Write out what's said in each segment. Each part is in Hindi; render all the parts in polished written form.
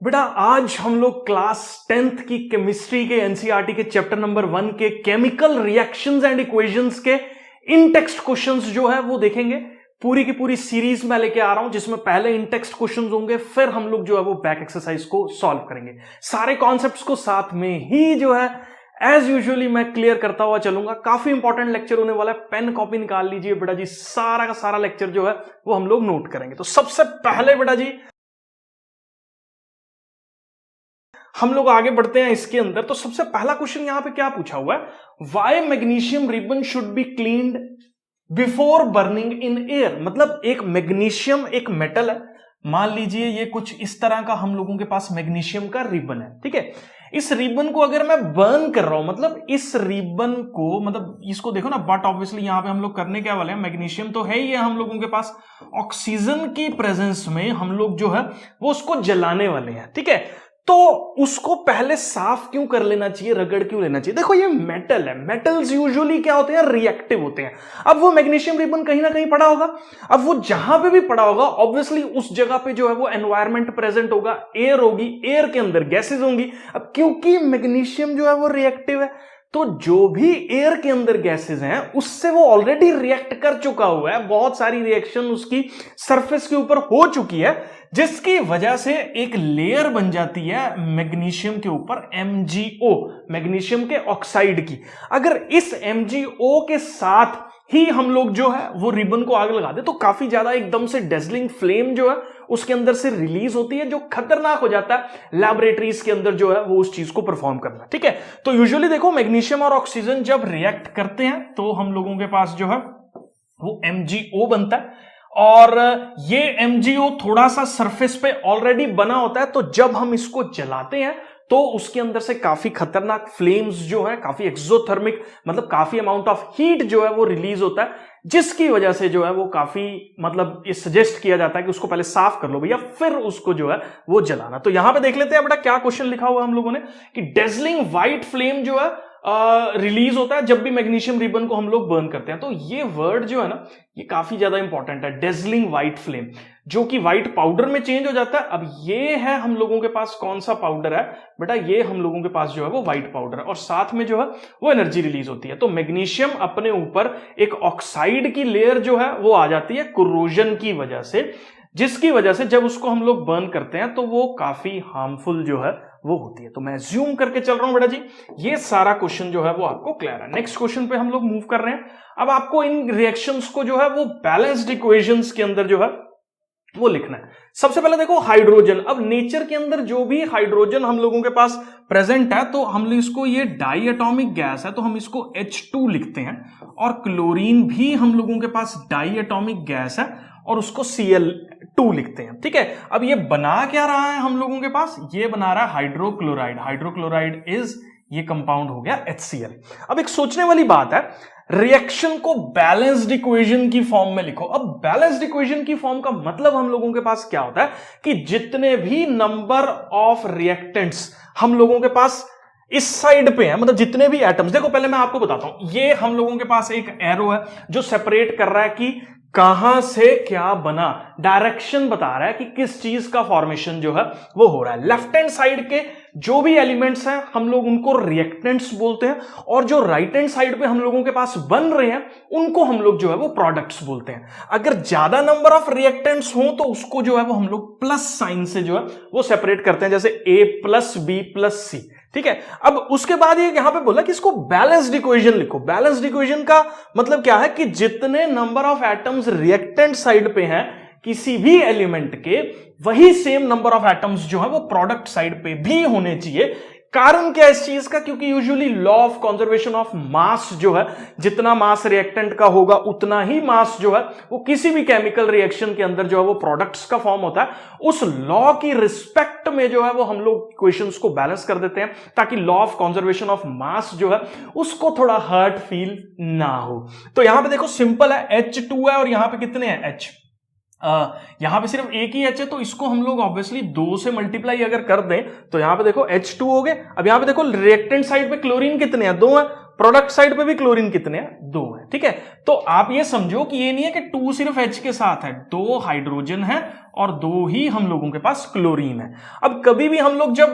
बेटा आज हम लोग क्लास 10th की केमिस्ट्री के एनसीईआरटी के चैप्टर नंबर 1 के केमिकल रिएक्शंस एंड इक्वेशंस के इन टेक्स्ट क्वेश्चंस जो है वो देखेंगे। पूरी की पूरी सीरीज में लेके आ रहा हूं जिसमें पहले इन टेक्स्ट क्वेश्चंस होंगे, फिर हम लोग जो है वो बैक एक्सरसाइज को सॉल्व करेंगे। सारे कॉन्सेप्ट्स को साथ में ही जो है एज यूजुअली मैं क्लियर करता हुआ चलूंगा। काफी इंपॉर्टेंट लेक्चर होने वाला है, पेन कॉपी निकाल लीजिए बेटा जी। सारा का सारा लेक्चर जो है वो हम लोग नोट करेंगे। तो सबसे पहले बेटा जी हम लोग आगे बढ़ते हैं इसके अंदर। तो सबसे पहला क्वेश्चन यहां पे क्या पूछा हुआ है, why magnesium ribbon should be cleaned before burning in air. मतलब एक मैग्नीशियम एक मेटल है, मान लीजिए ये कुछ इस तरह का हम लोगों के पास मैग्नीशियम का रिबन है, ठीक है। इस रिबन को अगर मैं बर्न कर रहा हूं, मतलब इस रिबन को, मतलब इसको देखो ना, बट ऑब्वियसली यहां पे हम लोग करने क्या वाले हैं, मैग्नीशियम तो है ही है हम लोगों के पास, ऑक्सीजन की प्रेजेंस में हम लोग जो है वो उसको जलाने वाले हैं, ठीक है। तो उसको पहले साफ क्यों कर लेना चाहिए, रगड़ क्यों लेना चाहिए? देखो ये मेटल है, मेटल्स यूजुअली क्या होते हैं, रिएक्टिव होते हैं। अब वो मैग्नीशियम रिबन कहीं ना कहीं पड़ा होगा, अब वो जहां पे भी पड़ा होगा ऑब्वियसली उस जगह पे जो है वो एनवायरमेंट प्रेजेंट होगा, एयर होगी, एयर के अंदर गैसेज होंगी। अब क्योंकि मैग्नीशियम जो है वो रिएक्टिव है, तो जो भी एयर के अंदर गैसेज हैं उससे वो ऑलरेडी रिएक्ट कर चुका हुआ है, बहुत सारी रिएक्शन उसकी सरफेस के ऊपर हो चुकी है, जिसकी वजह से एक लेयर बन जाती है मैग्नीशियम के ऊपर, MgO, मैग्नीशियम के ऑक्साइड की। अगर इस MgO के साथ ही हम लोग जो है वो रिबन को आग लगा दे तो काफी ज्यादा एकदम से डेजलिंग फ्लेम जो है उसके अंदर से रिलीज होती है, जो खतरनाक हो जाता है लैबोरेटरीज के अंदर जो है वो उस चीज को परफॉर्म करना, ठीक है। तो यूजुअली देखो मैग्नीशियम और ऑक्सीजन जब रिएक्ट करते हैं तो हम लोगों के पास जो है वो MgO बनता है, और ये MgO थोड़ा सा सरफेस पे ऑलरेडी बना होता है। तो जब हम इसको जलाते हैं तो उसके अंदर से काफी खतरनाक फ्लेम्स जो है, काफी एक्सोथर्मिक, मतलब काफी अमाउंट ऑफ हीट जो है वो रिलीज होता है, जिसकी वजह से जो है वो काफी, मतलब ये सजेस्ट किया जाता है कि उसको पहले साफ कर लो भैया, फिर उसको जो है वो जलाना। तो यहां पे देख लेते हैं बेटा क्या क्वेश्चन लिखा हुआ हम लोगों ने, कि डेजलिंग व्हाइट फ्लेम जो है रिलीज होता है जब भी मैग्नीशियम रिबन को हम लोग बर्न करते हैं। तो ये वर्ड जो है ना ये काफी ज्यादा इंपॉर्टेंट है, डेजलिंग व्हाइट फ्लेम, जो कि व्हाइट पाउडर में चेंज हो जाता है। अब ये है हम लोगों के पास कौन सा पाउडर है बेटा, ये हम लोगों के पास जो है वो व्हाइट पाउडर है, और साथ में जो है वो एनर्जी रिलीज होती है। तो मैग्नीशियम अपने ऊपर एक ऑक्साइड की लेयर जो है वो आ जाती है कोरोजन की वजह से, जिसकी वजह से जब उसको हम लोग बर्न करते हैं तो वो काफी हार्मफुल जो है वो होती है। तो मैं ज्यूम करके चल रहा हूं बेटा जी, ये सारा क्वेश्चन जो है वो आपको क्लियर है। नेक्स्ट क्वेश्चन पे हम लोग मूव कर रहे हैं। अब आपको इन रिएक्शंस को जो है वो बैलेंस्ड इक्वेशंस के अंदर जो है वो लिखना है। सबसे पहले देखो हाइड्रोजन, अब नेचर के अंदर जो भी हाइड्रोजन हम लोगों के पास प्रेजेंट है तो हम इसको, ये डाई एटॉमिक गैस है तो हम इसको H2 लिखते हैं, और क्लोरीन भी हम लोगों के पास डाई एटॉमिक गैस है और उसको Cl2 लिखते हैं, ठीक है। अब ये बना क्या रहा है हम लोगों के पास, ये बना रहा है हाइड्रोक्लोराइड, हाइड्रोक्लोराइड इज, ये कंपाउंड हो गया HCl। अब एक सोचने वाली बात है, रिएक्शन को बैलेंस्ड इक्वेशन की फॉर्म में लिखो। अब बैलेंस्ड इक्वेशन की फॉर्म का मतलब हम लोगों के पास क्या होता है कि जितने भी नंबर ऑफ रिएक्टेंट्स हम लोगों के पास इस साइड पे है, मतलब जितने भी एटम्स, देखो पहले मैं आपको बताता हूं, ये हम लोगों के पास एक एरो है जो सेपरेट कर रहा है कि कहां से क्या बना, डायरेक्शन बता रहा है कि किस चीज का फॉर्मेशन जो है वो हो रहा है। लेफ्ट हैंड साइड के जो भी एलिमेंट्स हैं हम लोग उनको रिएक्टेंट्स बोलते हैं, और जो राइट हैंड साइड पे हम लोगों के पास बन रहे हैं उनको हम लोग जो है वो प्रोडक्ट्स बोलते हैं। अगर ज्यादा नंबर ऑफ रिएक्टेंट्स हो तो उसको जो है वो हम लोग प्लस साइन से जो है वो सेपरेट करते हैं, जैसे A+B+C, ठीक है। अब उसके बाद ये यहां पे बोला कि इसको बैलेंस्ड इक्वेशन लिखो। बैलेंस्ड इक्वेशन का मतलब क्या है कि जितने number of atoms reactant side पे हैं किसी भी एलिमेंट के, वही सेम नंबर ऑफ एटम्स जो है वो प्रोडक्ट साइड पे भी होने चाहिए। कारण क्या है इस चीज का, क्योंकि usually law of conservation of मास जो है, जितना मास रिएक्टेंट का होगा उतना ही मास जो है वो किसी भी केमिकल रिएक्शन के अंदर जो है वो प्रोडक्ट्स का फॉर्म होता है। उस लॉ की रिस्पेक्ट में जो है वो हम लोग इक्वेशंस को बैलेंस कर देते हैं, ताकि लॉ ऑफ कंजर्वेशन ऑफ मास जो है उसको थोड़ा हर्ट फील ना हो। तो यहां पे देखो सिंपल है, H2 है और यहां पे कितने हैं H, यहां पे सिर्फ एक ही H है, तो इसको हम लोग ऑब्वियसली 2 से मल्टीप्लाई अगर कर दें तो यहां पे देखो H2 हो गए। अब यहां पे देखो रिएक्टेंट साइड पे क्लोरीन कितने हैं, 2 है, प्रोडक्ट साइड पे भी क्लोरीन कितने हैं, 2 हैं। ठीक है, तो आप ये समझो कि ये नहीं है कि 2 सिर्फ H के साथ है, 2 हाइड्रोजन है और 2 ही हम लोगों के पास क्लोरीन है। अब कभी भी हम लोग जब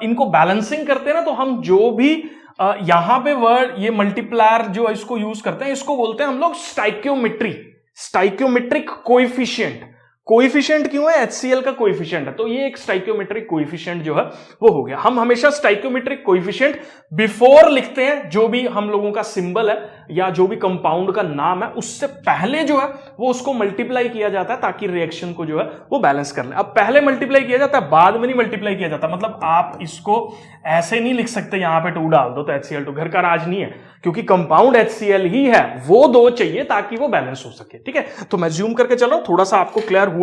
इनको बैलेंसिंग करते हैं ना, तो हम जो भी यहां पे वर्ड ये मल्टीप्लायर जो इसको यूज करते हैं, इसको बोलते हैं हम लोग स्टाइक्योमेट्रिक कोएफिशिएंट। कोएफिशिएंट क्यों है? HCl का कोएफिशिएंट है, तो ये एक स्टाइक्योमेट्रिक कोएफिशिएंट जो है वो हो गया। हम हमेशा स्टाइक्योमेट्रिक कोएफिशिएंट बिफोर लिखते हैं, जो भी हम लोगों का सिंबल है या जो भी कंपाउंड का नाम है उससे पहले जो है वो उसको मल्टीप्लाई किया जाता है, ताकि रिएक्शन को जो है वो बैलेंस कर ले। अब पहले मल्टीप्लाई किया जाता है, बाद में नहीं मल्टीप्लाई किया जाता। मतलब आप इसको ऐसे नहीं लिख सकते यहां पे 2 डाल दो तो HCl2, घर का राज नहीं है, क्योंकि कंपाउंड HCl ही है, वो 2 चाहिए ताकि वो बैलेंस हो सके। ठीक है, तो मैं ज्यूम करके चल रहा हूं, थोड़ा सा आपको क्लियर हुआ।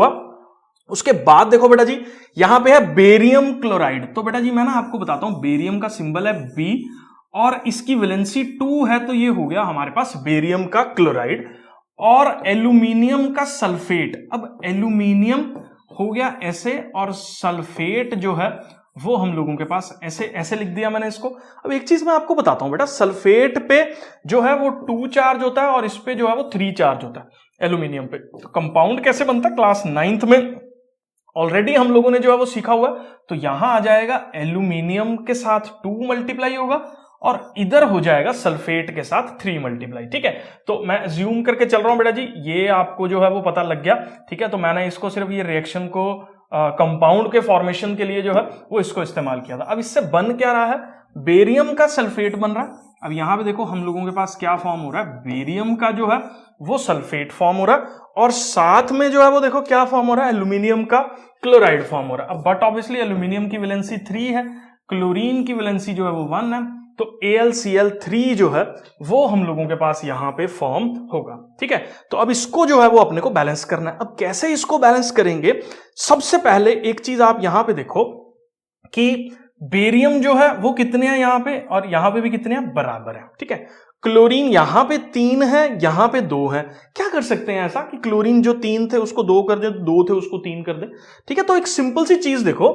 उसके बाद देखो बेटा जी, यहां पे है बेरियम क्लोराइड। तो बेटा जी मैं ना आपको बताता हूं, बेरियम का सिंबल है B और इसकी वैलेंसी 2 है, तो ये हो गया हमारे पास बेरियम का क्लोराइड। और एल्यूमिनियम का सल्फेट, अब एल्यूमिनियम हो गया ऐसे और सल्फेट जो है वो हम लोगों के पास ऐसे लिख दिया मैंने इसको। अब एक चीज मैं आपको बताता हूं बेटा, सल्फेट पे जो है वो 2 चार्ज होता है और इस पे जो है वो 3 चार्ज होता है एल्यूमिनियम पे। तो कंपाउंड कैसे बनता है, क्लास 9th में ऑलरेडी हम लोगों ने जो है वो सीखा हुआ है। तो यहां आ जाएगा एल्यूमिनियम के साथ 2 मल्टीप्लाई होगा और इधर हो जाएगा सल्फेट के साथ 3 मल्टीप्लाई। ठीक है, तो मैं ज्यूम करके चल रहा हूं बेटा जी, ये आपको जो है वो पता लग गया। ठीक है, तो मैंने इसको सिर्फ ये रिएक्शन को कंपाउंड के फॉर्मेशन के लिए जो है वो इसको इस्तेमाल किया था। अब इससे बन क्या रहा है, बेरियम का सल्फेट बन रहा है। अब यहां पे देखो हम लोगों के पास क्या फॉर्म हो रहा है, बेरियम का जो है वो सल्फेट फॉर्म हो रहा है और साथ में जो है वो देखो क्या फॉर्म हो रहा है, एल्यूमिनियम का क्लोराइड फॉर्म हो रहा है। अब बट ऑब्वियसली एल्यूमिनियम की वैलेंसी 3 है, क्लोरीन की वैलेंसी जो है वो 1 है, तो AlCl3 जो है वो हम लोगों के पास यहां पे फॉर्म होगा। ठीक है, तो अब इसको जो है वो अपने को बैलेंस करना है। अब कैसे इसको बैलेंस करेंगे, सबसे पहले एक चीज आप यहां पे देखो कि बेरियम जो है वो कितने हैं यहां पे और यहां पे भी कितने हैं, बराबर है। ठीक है, क्लोरीन यहां पे 3 है, यहां पे 2 है। क्या कर सकते हैं ऐसा कि क्लोरीन जो 3 थे उसको 2 कर दे, 2 थे उसको 3 कर दे। ठीक है, तो एक सिंपल सी चीज देखो,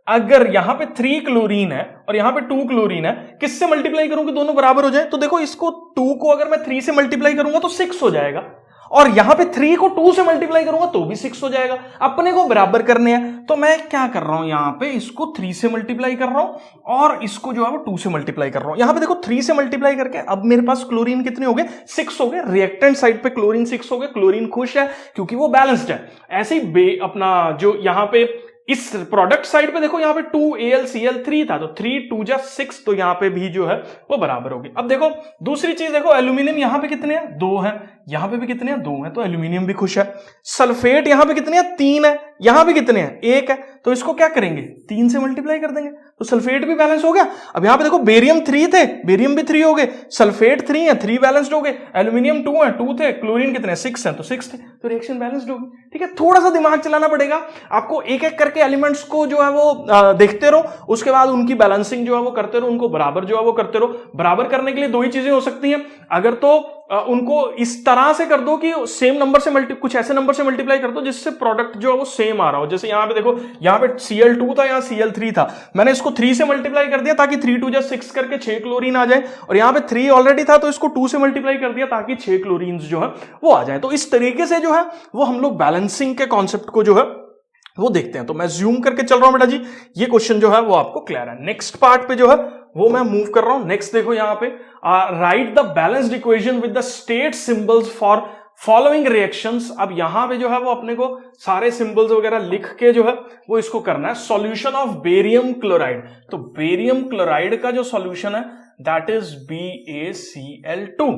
अगर यहां पे 3 क्लोरीन है और यहां पे 2 क्लोरीन है, किससे मल्टीप्लाई करूं कि दोनों बराबर हो जाए? तो देखो इसको 2 को अगर मैं 3 से मल्टीप्लाई करूंगा तो 6 हो जाएगा और यहां पे 3 को 2 से मल्टीप्लाई करूंगा तो भी 6 हो जाएगा। अपने को बराबर करने हैं, तो मैं क्या कर रहा हूं, यहां पे इसको 3 से मल्टीप्लाई कर रहा हूं और इसको जो है वो 2 से मल्टीप्लाई कर रहा हूं। यहां पे देखो 3 से मल्टीप्लाई करके अब मेरे पास क्लोरीन कितने हो गए, 6 हो गए। रिएक्टेंट साइड पे क्लोरीन 6 हो गए, क्लोरीन खुश है क्योंकि वो बैलेंस्ड है। ऐसे ही अपना जो यहां पे इस प्रोडक्ट साइड पे देखो, यहां पे 2 AlCl3 था, तो 3 2 जा 6, तो यहां पे भी जो है वो बराबर होगी। अब देखो दूसरी चीज देखो, एल्यूमिनियम यहां पे कितने हैं, 2 हैं, यहां पे भी कितने हैं, 2 हैं, तो एल्यूमिनियम भी खुश है। सल्फेट यहां पे कितने हैं, 3 है, यहां पे कितने हैं, 1 है, तो इसको क्या करेंगे, 3 से मल्टीप्लाई कर देंगे, तो सल्फेट भी बैलेंस हो गया। अब यहां पे देखो बेरियम 3 थे, बेरियम भी 3 हो गए, सल्फेट 3 है, 3 बैलेंस्ड हो गए, एल्यूमिनियम 2 है, 2 थे, क्लोरीन कितने, 6 है, तो 6 थे, तो रिएक्शन बैलेंस्ड होगी। ठीक है, थोड़ा सा दिमाग चलाना पड़ेगा आपको, एक एक करके एलिमेंट्स को जो है वो देखते रहो, उसके बाद उनकी बैलेंसिंग जो है वो करते रहो, उनको बराबर जो है वो करते रहो। बराबर करने के लिए 2 ही चीजें हो सकती हैं, अगर तो उनको इस तरह से कर दो कि सेम नंबर से कुछ ऐसे नंबर से मल्टीप्लाई कर दो जिससे प्रोडक्ट जो है वो सेम आ रहा हो। जैसे यहां पे देखो, यहां पे Cl2 था, यहां Cl3 था, मैंने इसको 3 से मल्टीप्लाई कर दिया ताकि 3 2 जा 6 करके 6 क्लोरीन आ जाए, और यहां पे 3 ऑलरेडी था तो इसको 2 से मल्टीप्लाई कर दिया ताकि 6 क्लोरीन जो है वो आ जाए। तो इस तरीके से जो है वो हम लोग बैलेंसिंग के कॉन्सेप्ट को जो है वो देखते हैं। तो मैं ज्यूम करके चल रहा हूं बेटा जी, ये क्वेश्चन जो है वो आपको क्लियर है। नेक्स्ट पार्ट पे जो है वो मैं मूव कर रहा हूं। नेक्स्ट देखो यहां पे, right the balanced equation with the state symbols for following reactions. अब यहां पे जो है वो अपने को सारे सिंबल्स वगैरह लिख के जो है वो इसको करना है। सॉल्यूशन ऑफ बेरियम क्लोराइड, तो बेरियम क्लोराइड का जो सॉल्यूशन है that is BaCl2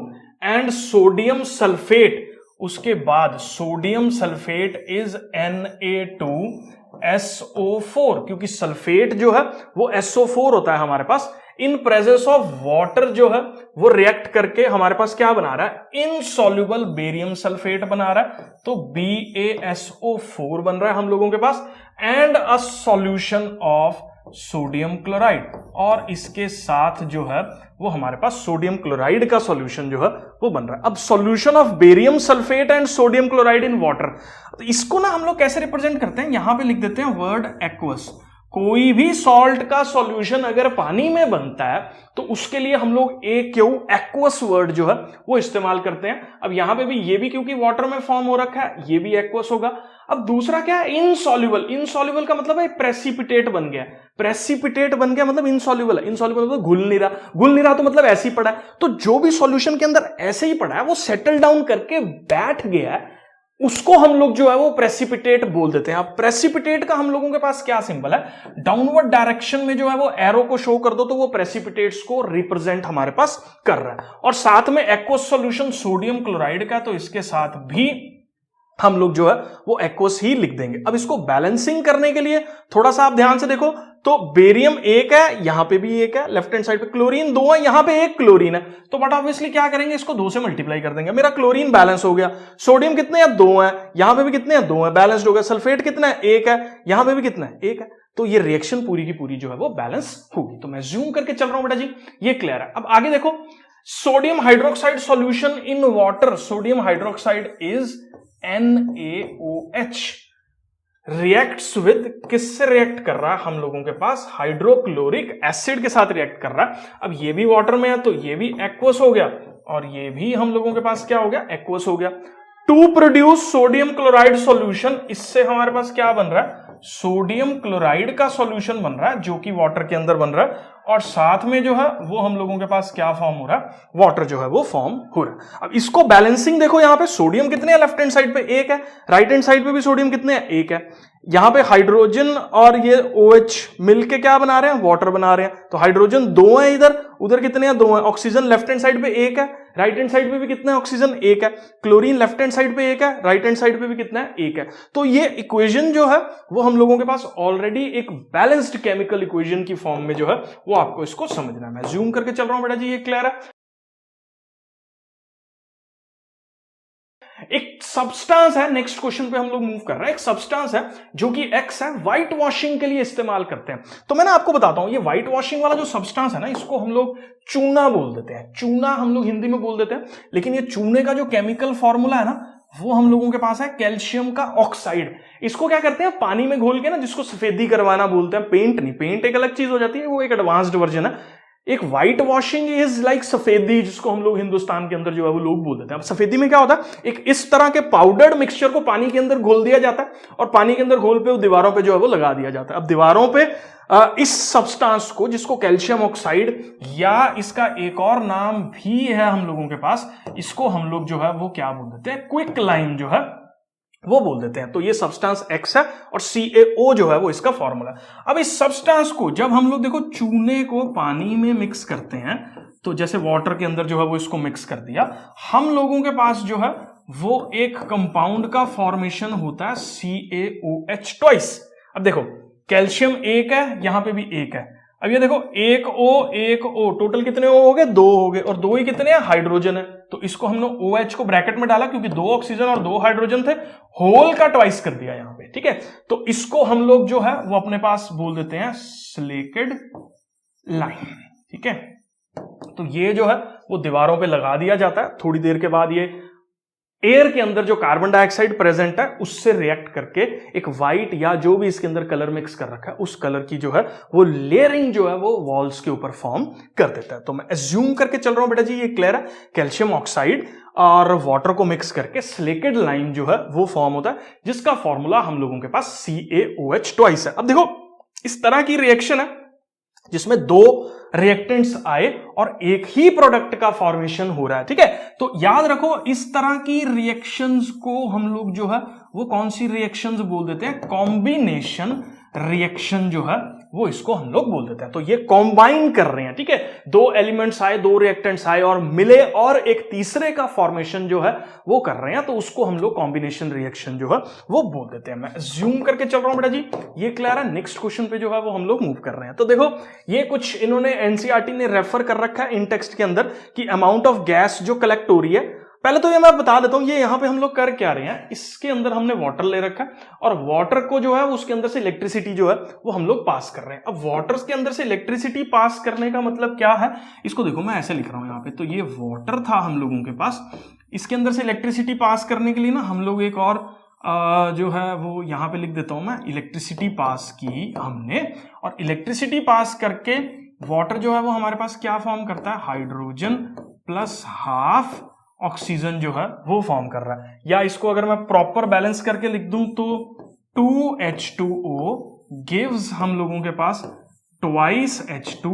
and sodium sulphate, उसके बाद सोडियम सल्फेट इज Na2SO4, क्योंकि सल्फेट जो है वो SO4 होता है हमारे पास। इन प्रेजेंस ऑफ वाटर जो है वो रिएक्ट करके हमारे पास क्या बना रहा है, इनसॉल्युबल बेरियम सल्फेट बना रहा है, तो BaSO4 बन रहा है हम लोगों के पास, and a solution of sodium chloride, और इसके साथ जो है वो हमारे पास सोडियम क्लोराइड का सॉल्यूशन जो है वो बन रहा है। अब solution of barium sulphate and sodium chloride in water, तो इसको ना हम लोग कैसे रिप्रेजेंट करते हैं, यहां पे लिख देते हैं वर्ड एक्वस। कोई भी सॉल्ट का सॉल्यूशन अगर पानी में बनता है तो उसके लिए हम लोग एक्वस वर्ड जो है वो इस्तेमाल करते हैं। अब यहां पे भी ये भी क्योंकि वाटर में फॉर्म हो रखा है, ये भी एक्वस होगा। अब दूसरा क्या है, इनसॉल्युबल। इनसॉल्युबल का मतलब है प्रेसिपिटेट बन गया। प्रेसिपिटेट बन गया मतलब इनसॉल्युबल है। इनसॉल्युबल मतलब घुल नहीं रहा। घुल नहीं रहा तो मतलब ऐसे ही पड़ा है। तो जो भी सॉल्यूशन के अंदर ऐसे ही पड़ा है वो सेटल डाउन करके बैठ गया है, उसको हम लोग जो है वो प्रेसिपिटेट बोल देते हैं। अब प्रेसिपिटेट का हम लोगों के पास क्या सिंबल है, डाउनवर्ड डायरेक्शन में जो है वो एरो को शो कर दो तो वो प्रेसिपिटेट्स को रिप्रेजेंट हमारे पास कर रहा है। और साथ में एक्वस सॉल्यूशन सोडियम क्लोराइड का, तो इसके साथ भी हम लोग जो है वो एक्वस ही लिख देंगे। अब इसको बैलेंसिंग करने के लिए थोड़ा सा आप ध्यान से देखो तो बेरियम एक है, यहां पे भी एक है, लेफ्ट हैंड साइड पे क्लोरीन 2 है, यहां पे एक क्लोरीन है, तो बट ऑब्वियसली क्या करेंगे, इसको 2 से मल्टीप्लाई कर देंगे, मेरा क्लोरीन बैलेंस हो गया। सोडियम कितने हैं, 2 है, यहां पे भी कितने हैं, 2 है, बैलेंस्ड हो गया। सल्फेट कितना है, 1 है, यहां पे भी कितना है, 1 है। तो ये रिएक्शन पूरी की पूरी जो है वो बैलेंस होगी। तो मैं जूम करके चल रहा हूं बेटा जी, ये क्लियर है। अब आगे देखो, sodium hydroxide solution in water, sodium hydroxide is NaOH, reacts with, किससे रिएक्ट कर रहा है, हम लोगों के पास हाइड्रोक्लोरिक एसिड के साथ रिएक्ट कर रहा है। अब ये भी वाटर में है तो ये भी एक्वस हो गया और ये भी हम लोगों के पास क्या हो गया, एक्वस हो गया। To produce sodium chloride solution, इससे हमारे पास क्या बन रहा है, सोडियम क्लोराइड का सॉल्यूशन बन रहा है जो कि वाटर के अंदर बन रहा है, और साथ में जो है वो हम लोगों के पास क्या फॉर्म हो रहा है, वाटर जो है वो फॉर्म हो रहा है। अब इसको बैलेंसिंग देखो, यहां पे सोडियम कितने हैं, लेफ्ट हैंड साइड पे 1 है, राइट हैंड साइड पे भी सोडियम कितने हैं, 1 है। यहां पे हाइड्रोजन और ये OH मिलके क्या बना रहे हैं, वाटर बना रहे हैं, तो हाइड्रोजन 2 है इधर, उधर कितने हैं, 2 है। ऑक्सीजन लेफ्ट हैंड साइड पे 1 है, राइट हैंड साइड पे भी कितना है, ऑक्सीजन 1 है। क्लोरीन लेफ्ट हैंड साइड पे 1 है, राइट हैंड साइड पे भी कितना है, 1 है। तो ये इक्वेशन जो है वो हम लोगों के पास ऑलरेडी एक बैलेंस्ड केमिकल इक्वेशन की फॉर्म में जो है वो आपको इसको समझना है। मैं जूम करके चल रहा हूं बेटा जी, ये क्लियर है। एक सब्सटेंस है, नेक्स्ट क्वेश्चन पे हम लोग मूव कर रहे हैं। एक सब्सटेंस है जो कि X है, व्हाइट वॉशिंग के लिए इस्तेमाल करते हैं। तो मैं ना आपको बताता हूं, ये व्हाइट वॉशिंग वाला जो सब्सटेंस है ना, इसको हम लोग चूना बोल देते हैं। चूना हम लोग हिंदी में बोल देते हैं, लेकिन ये चूने का जो केमिकल फॉर्मूला है ना, वो हम लोगों के पास है कैल्शियम का ऑक्साइड। इसको क्या करते हैं, पानी में घोल के ना, जिसको सफेदी करवाना बोलते हैं, पेंट नहीं, पेंट एक अलग चीज हो जाती है, वो एक एडवांस्ड वर्जन है। एक व्हाइट वॉशिंग इज लाइक सफेदी, जिसको हम लोग हिंदुस्तान के अंदर जो है वो लोग बोल देते हैं। अब सफेदी में क्या होता है, एक इस तरह के पाउडर्ड मिक्सचर को पानी के अंदर घोल दिया जाता है और पानी के अंदर घोल पे दीवारों पे जो है वो लगा दिया जाता है। अब दीवारों पे इस सब्सटेंस को, जिसको कैल्शियम ऑक्साइड, या इसका एक और नाम भी है हम लोगों के पास, इसको हम लोग जो है वो क्या बोल देते हैं, क्विक लाइम जो है वो बोल देते हैं। तो ये सब्सटेंस X है और CaO जो है वो इसका फॉर्मूला। अब इस सब्सटेंस को जब हम लोग देखो चूने को पानी में मिक्स करते हैं, तो जैसे वाटर के अंदर जो है वो इसको मिक्स कर दिया, हम लोगों के पास जो है वो एक कंपाउंड का फॉर्मेशन होता है CaOH ट्वाइस। अब देखो कैल्शियम 1 है, यहां पे भी 1 है। अब ये देखो 1O टोटल कितने O हो गए, 2 हो गए, और 2 ही कितने हैं, हाइड्रोजन है। तो इसको हमने OH को ब्रैकेट में डाला क्योंकि 2 ऑक्सीजन और 2 हाइड्रोजन थे, होल का ट्वाइस कर दिया यहां पे, ठीक है। तो इसको हम लोग जो है वो अपने पास बोल देते हैं स्लेकेड लाइम, ठीक है। तो ये जो है वो दीवारों पे लगा दिया जाता है। थोड़ी देर के बाद ये एयर के अंदर जो कार्बन डाइऑक्साइड प्रेजेंट है उससे रिएक्ट करके एक व्हाइट या जो भी इसके अंदर कलर मिक्स कर रखा है उस कलर की जो है वो लेयरिंग जो है वो वॉल्स के ऊपर फॉर्म कर देता है। तो मैं एज्यूम करके चल रहा हूं बेटा जी, ये क्लियर है। कैल्शियम ऑक्साइड और वाटर को मिक्स करके स्लेकेड लाइम जो है वो फॉर्म होता है, जिसका फॉर्मूला हम लोगों के पास CaOH ट्वाइस है। अब देखो इस तरह की रिएक्शन है जिसमें 2 रिएक्टेंट्स आए और एक ही प्रोडक्ट का फॉर्मेशन हो रहा है, ठीक है। तो याद रखो इस तरह की रिएक्शंस को हम लोग जो है वो कौन सी रिएक्शंस बोल देते हैं, कॉम्बिनेशन रिएक्शन जो है वो इसको हम लोग बोल देते हैं। तो ये कॉम्बाइन कर रहे हैं, ठीक है, 2 एलिमेंट्स आए, 2 रिएक्टेंट्स आए और मिले और एक तीसरे का फॉर्मेशन जो है वो कर रहे हैं, तो उसको हम लोग कॉम्बिनेशन रिएक्शन जो है वो बोल देते हैं। मैं जूम करके चल रहा हूं बेटा जी, ये क्लियर है। नेक्स्ट क्वेश्चन पे जो है वो हम लोग मूव कर रहे हैं। तो देखो ये कुछ इन्होंने NCERT ने रेफर कर रखा है इन टेक्स्ट के अंदर कि अमाउंट ऑफ गैस जो कलेक्ट हो रही है। पहले तो ये मैं बता देता हूं, ये यहां पे हम लोग कर क्या रहे हैं, इसके अंदर हमने वाटर ले रखा है और वाटर को जो है उसके अंदर से इलेक्ट्रिसिटी जो है वो हम लोग पास कर रहे हैं। अब वाटर के अंदर से इलेक्ट्रिसिटी पास करने का मतलब क्या है, इसको देखो मैं ऐसे लिख रहा हूं यहां पे। तो ये वाटर था हम लोगों के पास, इसके अंदर से इलेक्ट्रिसिटी पास करने के लिए ना हम लोग एक और जो है वो यहां पे लिख देता हूं मैं, इलेक्ट्रिसिटी पास की हमने, और इलेक्ट्रिसिटी पास करके वाटर जो है वो हमारे पास क्या फॉर्म करता है, हाइड्रोजन प्लस हाफ ऑक्सीजन जो है वो फॉर्म कर रहा है। या इसको अगर मैं प्रॉपर बैलेंस करके लिख दूं तो 2H2O गिव्स हम लोगों के पास ट्वाइस H2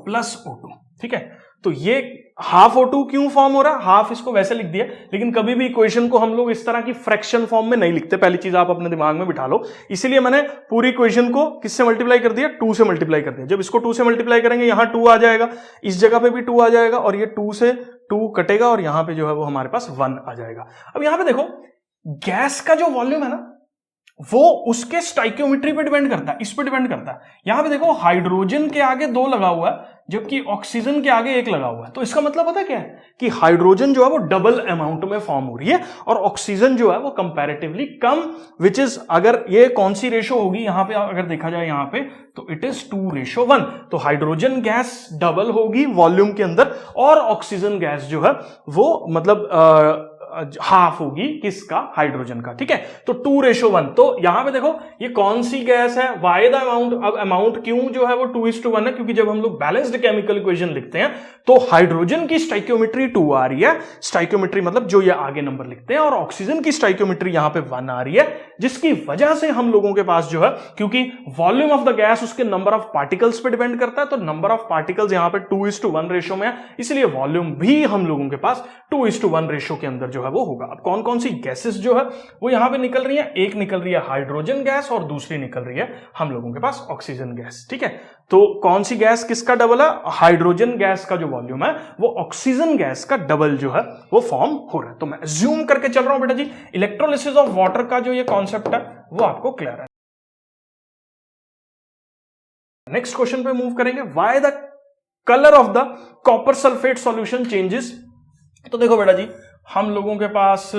प्लस O2। ठीक है, तो ये हाफ O2 क्यों फॉर्म हो रहा है, हाफ इसको वैसे लिख दिया, लेकिन कभी भी इक्वेशन को हम लोग इस तरह की फ्रैक्शन फॉर्म में नहीं लिखते, पहली चीज आप अपने दिमाग में बिठा लो। इसीलिए मैंने पूरी इक्वेशन को किससे मल्टीप्लाई कर दिया, 2 से मल्टीप्लाई कर दिया। जब इसको 2 से मल्टीप्लाई करेंगे यहां 2 आ जाएगा, इस जगह पे भी 2 आ जाएगा, और ये 2 से 2 कटेगा और यहां पे जो है वो हमारे पास 1 आ जाएगा। अब यहां पे देखो गैस का जो वॉल्यूम है ना वो उसके स्टाइक्योमेट्री पे डिपेंड करता है, इस पे डिपेंड करता है। यहां पे देखो हाइड्रोजन के आगे 2 लगा हुआ है जबकि ऑक्सीजन के आगे 1 लगा हुआ है, तो इसका मतलब पता क्या है कि हाइड्रोजन जो है वो डबल अमाउंट में फॉर्म हो रही है और ऑक्सीजन जो है वो कंपैरेटिवली कम, विच इज, अगर ये कौन सी रेशो होगी यहां पे अगर देखा जाए यहां पे, तो इट इज 2:1। तो हाइड्रोजन गैस डबल होगी वॉल्यूम के अंदर और ऑक्सीजन गैस जो है वो मतलब हाफ होगी किसका, हाइड्रोजन का। ठीक है, तो 2:1। तो यहां पे देखो ये कौन सी गैस है, वाई द अमाउंट। अब अमाउंट क्यों जो है वो 2:1 है, क्योंकि जब हम लोग बैलेंस्ड केमिकल इक्वेशन लिखते हैं तो हाइड्रोजन की स्टाइक्योमेट्री 2 आ रही है, स्टाइक्योमेट्री मतलब जो ये आगे नंबर लिखते हैं, और ऑक्सीजन की स्टाइक्योमेट्री यहां पे 1 आ रही है, जिसकी वजह से हम लोगों के पास जो है, क्योंकि वॉल्यूम ऑफ द गैस उसके नंबर ऑफ पार्टिकल्स पे डिपेंड करता है, तो नंबर ऑफ पार्टिकल्स यहां पे 2:1 रेशो में है, इसलिए वॉल्यूम भी हम लोगों के पास 2:1 रेशो के अंदर जो है वो होगा। अब कौन कौन सी गैसेस जो है वो यहां पे निकल रही है, एक निकल रही है हाइड्रोजन गैस और दूसरी निकल रही है हम लोगों के पास ऑक्सीजन गैस। ठीक है, तो कौन सी गैस किसका डबल है, हाइड्रोजन गैस का जो वॉल्यूम है वो ऑक्सीजन गैस का डबल जो है वो फॉर्म हो रहा है। तो मैं अज्यूम करके चल रहा हूं बेटा जी, इलेक्ट्रोलिसिस ऑफ वाटर का जो ये कॉन्सेप्ट है वो आपको क्लियर है। नेक्स्ट क्वेश्चन पे मूव करेंगे, why the colour of the copper sulphate solution changes. तो देखो बेटा जी, हम लोगों के पास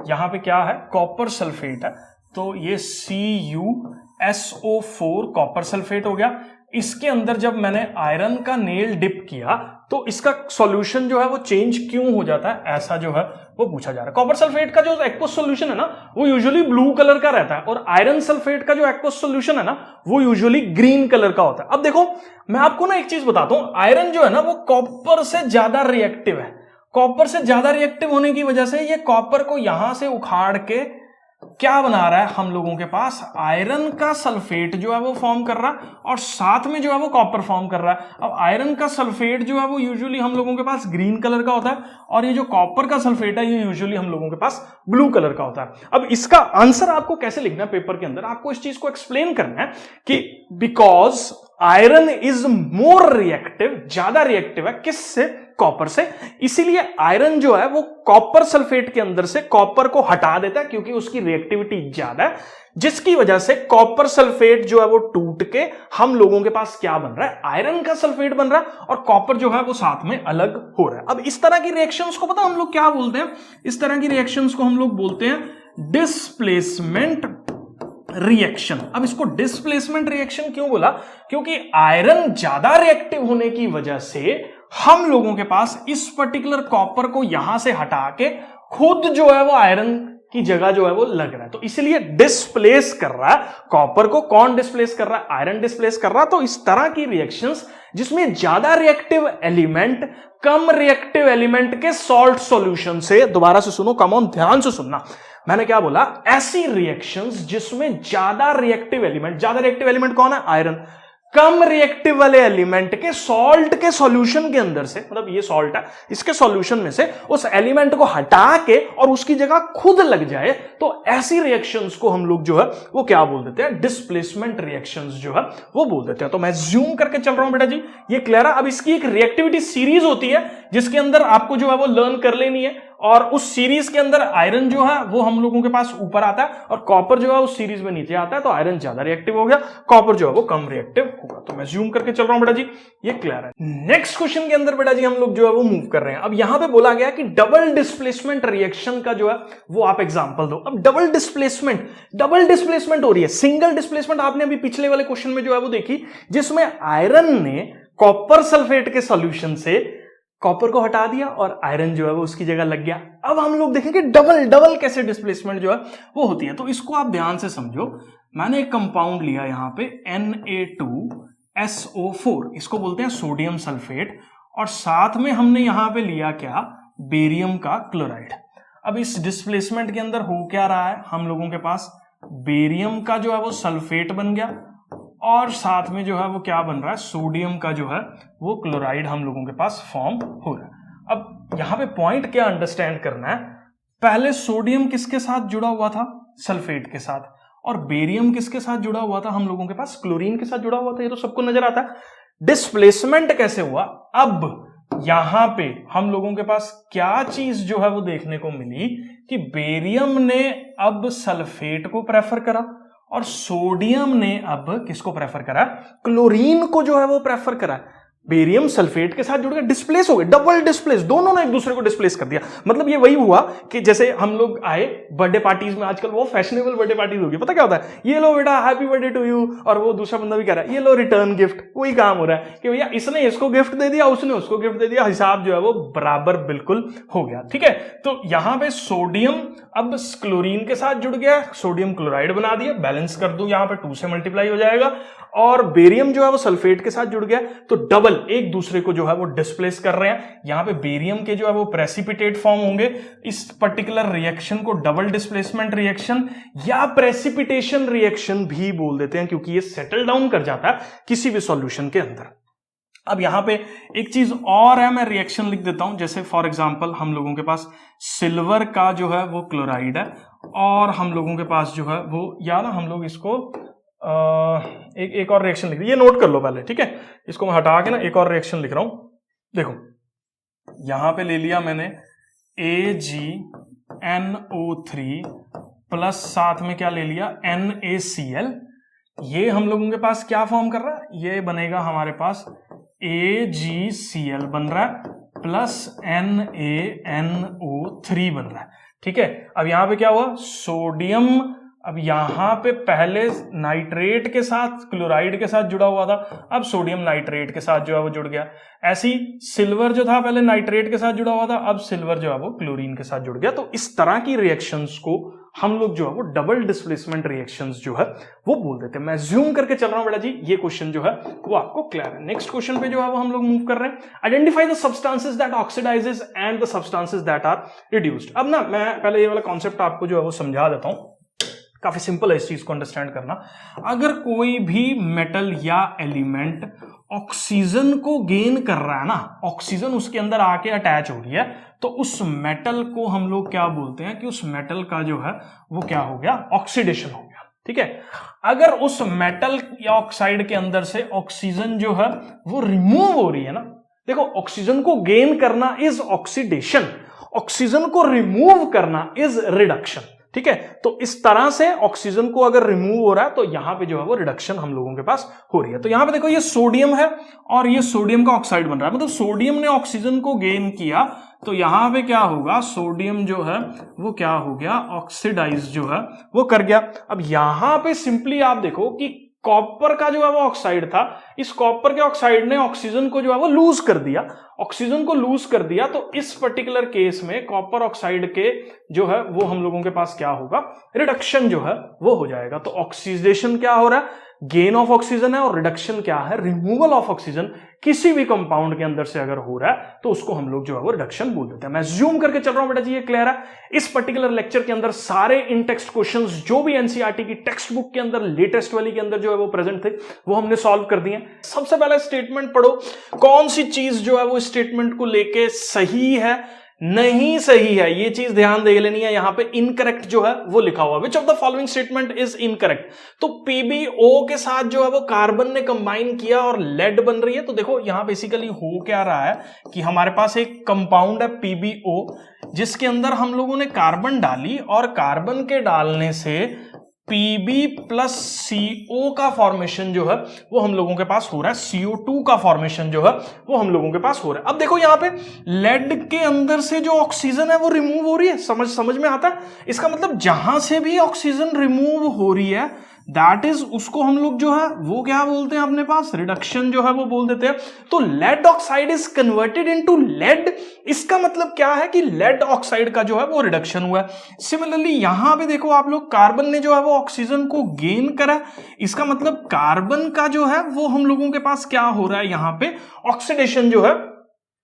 यहां पे क्या है, कॉपर सल्फेट है, तो ये CuSO4 कॉपर सल्फेट हो गया। इसके अंदर जब मैंने आयरन का नेल डिप किया तो इसका सॉल्यूशन जो है वो चेंज क्यों हो जाता है, ऐसा जो है वो पूछा जा रहा है। कॉपर सल्फेट का जो एक्वस सॉल्यूशन है ना वो यूजुअली ब्लू कलर का रहता है, और आयरन सल्फेट का जो एक्वस सॉल्यूशन है ना वो यूजुअली ग्रीन कलर का होता है। अब देखो मैं आपको ना एक चीज बताता हूं, आयरन जो है ना वो कॉपर से ज्यादा रिएक्टिव है। कॉपर से ज्यादा रिएक्टिव होने की वजह से ये कॉपर को यहां से उखाड़ के क्या बना रहा है, हम लोगों के पास आयरन का सल्फेट जो है वो फॉर्म कर रहा है, और साथ में जो है वो कॉपर फॉर्म कर रहा है। अब आयरन का सल्फेट जो है वो यूजुअली हम लोगों के पास ग्रीन कलर का होता है, और ये जो कॉपर का सल्फेट है ये यूजुअली हम लोगों के पास ब्लू कलर का होता है। अब इसका आंसर आपको कैसे लिखना है पेपर के अंदर, आपको इस चीज को एक्सप्लेन करना है कि because iron is more reactive, ज्यादा रिएक्टिव है किससे, कॉपर से, इसीलिए आयरन जो है वो कॉपर सल्फेट के अंदर से कॉपर को हटा देता है क्योंकि उसकी रिएक्टिविटी ज्यादा है, जिसकी वजह से कॉपर सल्फेट जो है वो टूट के हम लोगों के पास क्या बन रहा है, आयरन का सल्फेट बन रहा है, और कॉपर जो है वो साथ में अलग हो रहा है। अब इस तरह की रिएक्शंस को पता हम लोग क्या बोलते हैं, इस तरह की रिएक्शंस को हम लोग बोलते हैं डिस्प्लेसमेंट रिएक्शन। अब इसको डिस्प्लेसमेंट रिएक्शन क्यों बोला, क्योंकि आयरन ज्यादा रिएक्टिव होने की वजह से हम लोगों के पास इस पर्टिकुलर कॉपर को यहां से हटा के खुद जो है वो आयरन की जगह जो है वो लग रहा है, तो इसलिए डिस्प्लेस कर रहा है कॉपर को। कौन डिस्प्लेस कर रहा है, आयरन डिस्प्लेस कर रहा है। तो इस तरह की रिएक्शंस जिसमें ज्यादा रिएक्टिव एलिमेंट कम रिएक्टिव एलिमेंट के सॉल्ट सॉल्यूशन से, दोबारा से सुनो, कम ऑन, ध्यान से सुनना, मैंने क्या बोला, ऐसी रिएक्शंस जिसमें ज्यादा रिएक्टिव एलिमेंट कौन है, आयरन, कम रिएक्टिव वाले एलिमेंट के सॉल्ट के सॉल्यूशन के अंदर से, मतलब ये सॉल्ट है, इसके सॉल्यूशन में से उस एलिमेंट को हटा के और उसकी जगह खुद लग जाए, तो ऐसी रिएक्शंस को हम लोग जो है वो क्या बोल देते हैं, डिस्प्लेसमेंट रिएक्शंस जो है वो बोल देते हैं। तो मैं जूम करके चल रहा हूं बेटा जी, ये क्लियर है। अब इसकी एक रिएक्टिविटी सीरीज होती है जिसके अंदर आपको जो है वो लर्न कर लेनी है, और उस सीरीज के अंदर आयरन जो है वो हम लोगों के पास ऊपर आता है और कॉपर जो है उस सीरीज में नीचे आता है, तो आयरन ज्यादा रिएक्टिव हो गया, कॉपर जो है वो कम रिएक्टिव होगा। तो मैं जूम करके चल रहा हूं बेटा जी, ये क्लियर है। नेक्स्ट क्वेश्चन के अंदर बेटा जी हम लोग जो है वो मूव कर रहे हैं। अब यहां पे बोला गया कि डबल डिस्प्लेसमेंट रिएक्शन का जो है वो आप एग्जांपल दो। अब डबल डिस्प्लेसमेंट हो रही है, सिंगल डिस्प्लेसमेंट आपने अभी पिछले वाले क्वेश्चन में जो है वो देखी, जिसमें आयरन ने कॉपर सल्फेट के सॉल्यूशन से कॉपर को हटा दिया और आयरन जो है वो उसकी जगह लग गया। अब हम लोग देखेंगे डबल डबल कैसे डिस्प्लेसमेंट जो है वो होती है। तो इसको आप ध्यान से समझो। मैंने एक कंपाउंड लिया यहां पे Na2SO4, इसको बोलते हैं सोडियम सल्फेट, और साथ में हमने यहां पे लिया क्या, बेरियम का क्लोराइड। अब इस डिस्प्लेसमेंट के अंदर हो क्या रहा है, हम लोगों के पास बेरियम का जो है वो सल्फेट बन गया और साथ में जो है वो क्या बन रहा है, सोडियम का जो है वो क्लोराइड हम लोगों के पास फॉर्म हो रहा है। अब यहां पे पॉइंट क्या अंडरस्टैंड करना है, पहले सोडियम किसके साथ जुड़ा हुआ था, सल्फेट के साथ, और बेरियम किसके साथ जुड़ा हुआ था, हम लोगों के पास क्लोरीन के साथ जुड़ा हुआ था। ये तो सबको नजर आता है। डिस्प्लेसमेंट कैसे हुआ, अब यहां पे हम लोगों के पास क्या चीज जो है वो देखने को मिली कि बेरियम ने अब सल्फेट को प्रेफर करा और सोडियम ने अब किसको प्रेफर करा, क्लोरीन को जो है वो प्रेफर करा। बेरियम सल्फेट के साथ जुड़ गया, डिस्प्लेस हो गए, डबल डिस्प्लेस, दोनों ने एक दूसरे को डिस्प्लेस कर दिया। मतलब ये वही हुआ कि जैसे हम लोग आए बर्थडे पार्टीज में, आजकल वो फैशनेबल बर्थडे पार्टीज होगी, पता क्या होता है, ये लो बेटा हैप्पी बर्थडे टू यू, और वो दूसरा बंदा भी कह रहा है ये लो रिटर्न गिफ्ट। वही काम हो रहा है कि भैया इसने इसको गिफ्ट दे दिया, उसने उसको गिफ्ट दे दिया, हिसाब जो है वो बराबर बिल्कुल हो गया। ठीक है, तो यहां पे सोडियम अब क्लोरीन के साथ जुड़ गया, सोडियम क्लोराइड बना दिया, बैलेंस कर दो, यहां पे 2 से मल्टीप्लाई हो जाएगा, और बेरियम जो है वो सल्फेट के साथ जुड़ गया, तो डबल एक दूसरे को जो है वो डिस्प्लेस कर रहे हैं। यहां पे बेरियम के जो है वो प्रेसिपिटेट फॉर्म होंगे। इस पर्टिकुलर रिएक्शन को डबल डिस्प्लेसमेंट रिएक्शन या प्रेसिपिटेशन रिएक्शन भी बोल देते हैं, क्योंकि ये सेटल डाउन कर जाता है किसी भी सॉल्यूशन के अंदर। अब यहां पे एक चीज और है, मैं रिएक्शन लिख देता हूं। जैसे फॉर एग्जांपल हम लोगों के पास सिल्वर का जो है वो क्लोराइड है, और हम लोगों के पास जो है वो, या ना हम लोग इसको एक और रिएक्शन लिख, ये नोट कर लो पहले, ठीक है। इसको मैं हटा के ना एक और रिएक्शन लिख रहा हूं। देखो यहां पे ले लिया मैंने AgNO3 प्लस साथ में क्या ले लिया, NaCl। ये हम लोगों के पास क्या फॉर्म कर रहा है, ये बनेगा हमारे पास AgCl बन रहा है, प्लस NaNO3 बन रहा है। ठीक है, अब यहां पे क्या हुआ, सोडियम अब यहां पे पहले नाइट्रेट के साथ क्लोराइड के साथ जुड़ा हुआ था, अब सोडियम नाइट्रेट के साथ जो है वो जुड़ गया। ऐसी सिल्वर जो था पहले नाइट्रेट के साथ जुड़ा हुआ था, अब सिल्वर जो है वो क्लोरीन के साथ जुड़ गया। तो इस तरह की रिएक्शंस को हम लोग जो है वो डबल डिस्प्लेसमेंट रिएक्शंस जो है वो बोल देते हैं। मैं ज्यूम करके चल रहा हूं बेटा जी, ये क्वेश्चन जो है वो आपको क्लियर है। नेक्स्ट क्वेश्चन पे जो है वो हम लोग मूव कर रहे हैं। Identify the substances that oxidises and the substances that are reduced. अब ना मैं पहले ये वाला कॉन्सेप्ट आपको जो है वो समझा देता हूं, काफी सिंपल है इस चीज को अंडरस्टैंड करना। अगर कोई भी मेटल या एलिमेंट ऑक्सीजन को गेन कर रहा है ना, ऑक्सीजन उसके अंदर आके अटैच हो रही है, तो उस मेटल को हम लोग क्या बोलते हैं कि उस मेटल का जो है वो क्या हो गया, ऑक्सीडेशन हो गया। ठीक है, अगर उस मेटल या ऑक्साइड के अंदर से ऑक्सीजन जो है वो रिमूव हो रही है ना, देखो ऑक्सीजन को गेन करना इज ऑक्सीडेशन, ऑक्सीजन को रिमूव करना इज रिडक्शन। ठीक है, तो इस तरह से ऑक्सीजन को अगर रिमूव हो रहा है तो यहां पे जो है वो रिडक्शन हम लोगों के पास हो रही है। तो यहां पे देखो ये सोडियम है और ये सोडियम का ऑक्साइड बन रहा है, मतलब सोडियम ने ऑक्सीजन को गेन किया, तो यहां पे क्या होगा, सोडियम जो है वो क्या हो गया, ऑक्सीडाइज जो है वो कर गया। अब यहां पे सिंपली आप देखो कि कॉपर का जो है वो ऑक्साइड था, इस कॉपर के ऑक्साइड ने ऑक्सीजन को जो है वो लूज कर दिया, ऑक्सीजन को लूज कर दिया, तो इस पर्टिकुलर केस में कॉपर ऑक्साइड के जो है वो हम लोगों के पास क्या होगा, रिडक्शन जो है वो हो जाएगा। तो ऑक्सीडेशन क्या हो रहा है, गेन ऑफ ऑक्सीजन है, और रिडक्शन क्या है, रिमूवल ऑफ ऑक्सीजन। किसी भी कंपाउंड के अंदर से अगर हो रहा है तो उसको हम लोग जो है वो रिडक्शन बोल देते हैं। मैं जूम करके चल रहा हूं बेटा जी, ये क्लियर है। इस पर्टिकुलर लेक्चर के अंदर सारे इन टेक्स्ट क्वेश्चंस जो भी एनसीईआरटी की टेक्स्ट बुक के अंदर लेटेस्ट वाली के अंदर जो है वो प्रेजेंट थे वो हमने सॉल्व कर दिए। सबसे पहले स्टेटमेंट पढ़ो, कौन सी चीज जो है वो स्टेटमेंट को लेके सही है नहीं सही है, ये चीज ध्यान दे लेनी है। यहां पे इनकरेक्ट जो है वो लिखा हुआ, which of the following statement is incorrect. तो पीबीओ के साथ जो है वो कार्बन ने कंबाइन किया और लेड बन रही है। तो देखो यहां बेसिकली हो क्या रहा है कि हमारे पास एक कंपाउंड है पीबीओ, जिसके अंदर हम लोगों ने कार्बन डाली, और कार्बन के डालने से Pb प्लस CO का फॉर्मेशन जो है वो हम लोगों के पास हो रहा है, CO2 का फॉर्मेशन जो है वो हम लोगों के पास हो रहा है। अब देखो यहां पे लेड के अंदर से जो ऑक्सीजन है वो रिमूव हो रही है, समझ में आता है। इसका मतलब जहां से भी ऑक्सीजन रिमूव हो रही है दैट इज, उसको हम लोग जो है वो क्या बोलते हैं अपने पास, रिडक्शन जो है वो बोल देते हैं। तो lead oxide is converted into lead, इसका मतलब क्या है कि लेड ऑक्साइड का जो है वो रिडक्शन हुआ है। सिमिलरली यहां पे देखो आप लोग, कार्बन ने जो है वो ऑक्सीजन को गेन करा, इसका मतलब कार्बन का जो है वो हम लोगों के पास क्या हो रहा है, यहां पे ऑक्सीडेशन जो है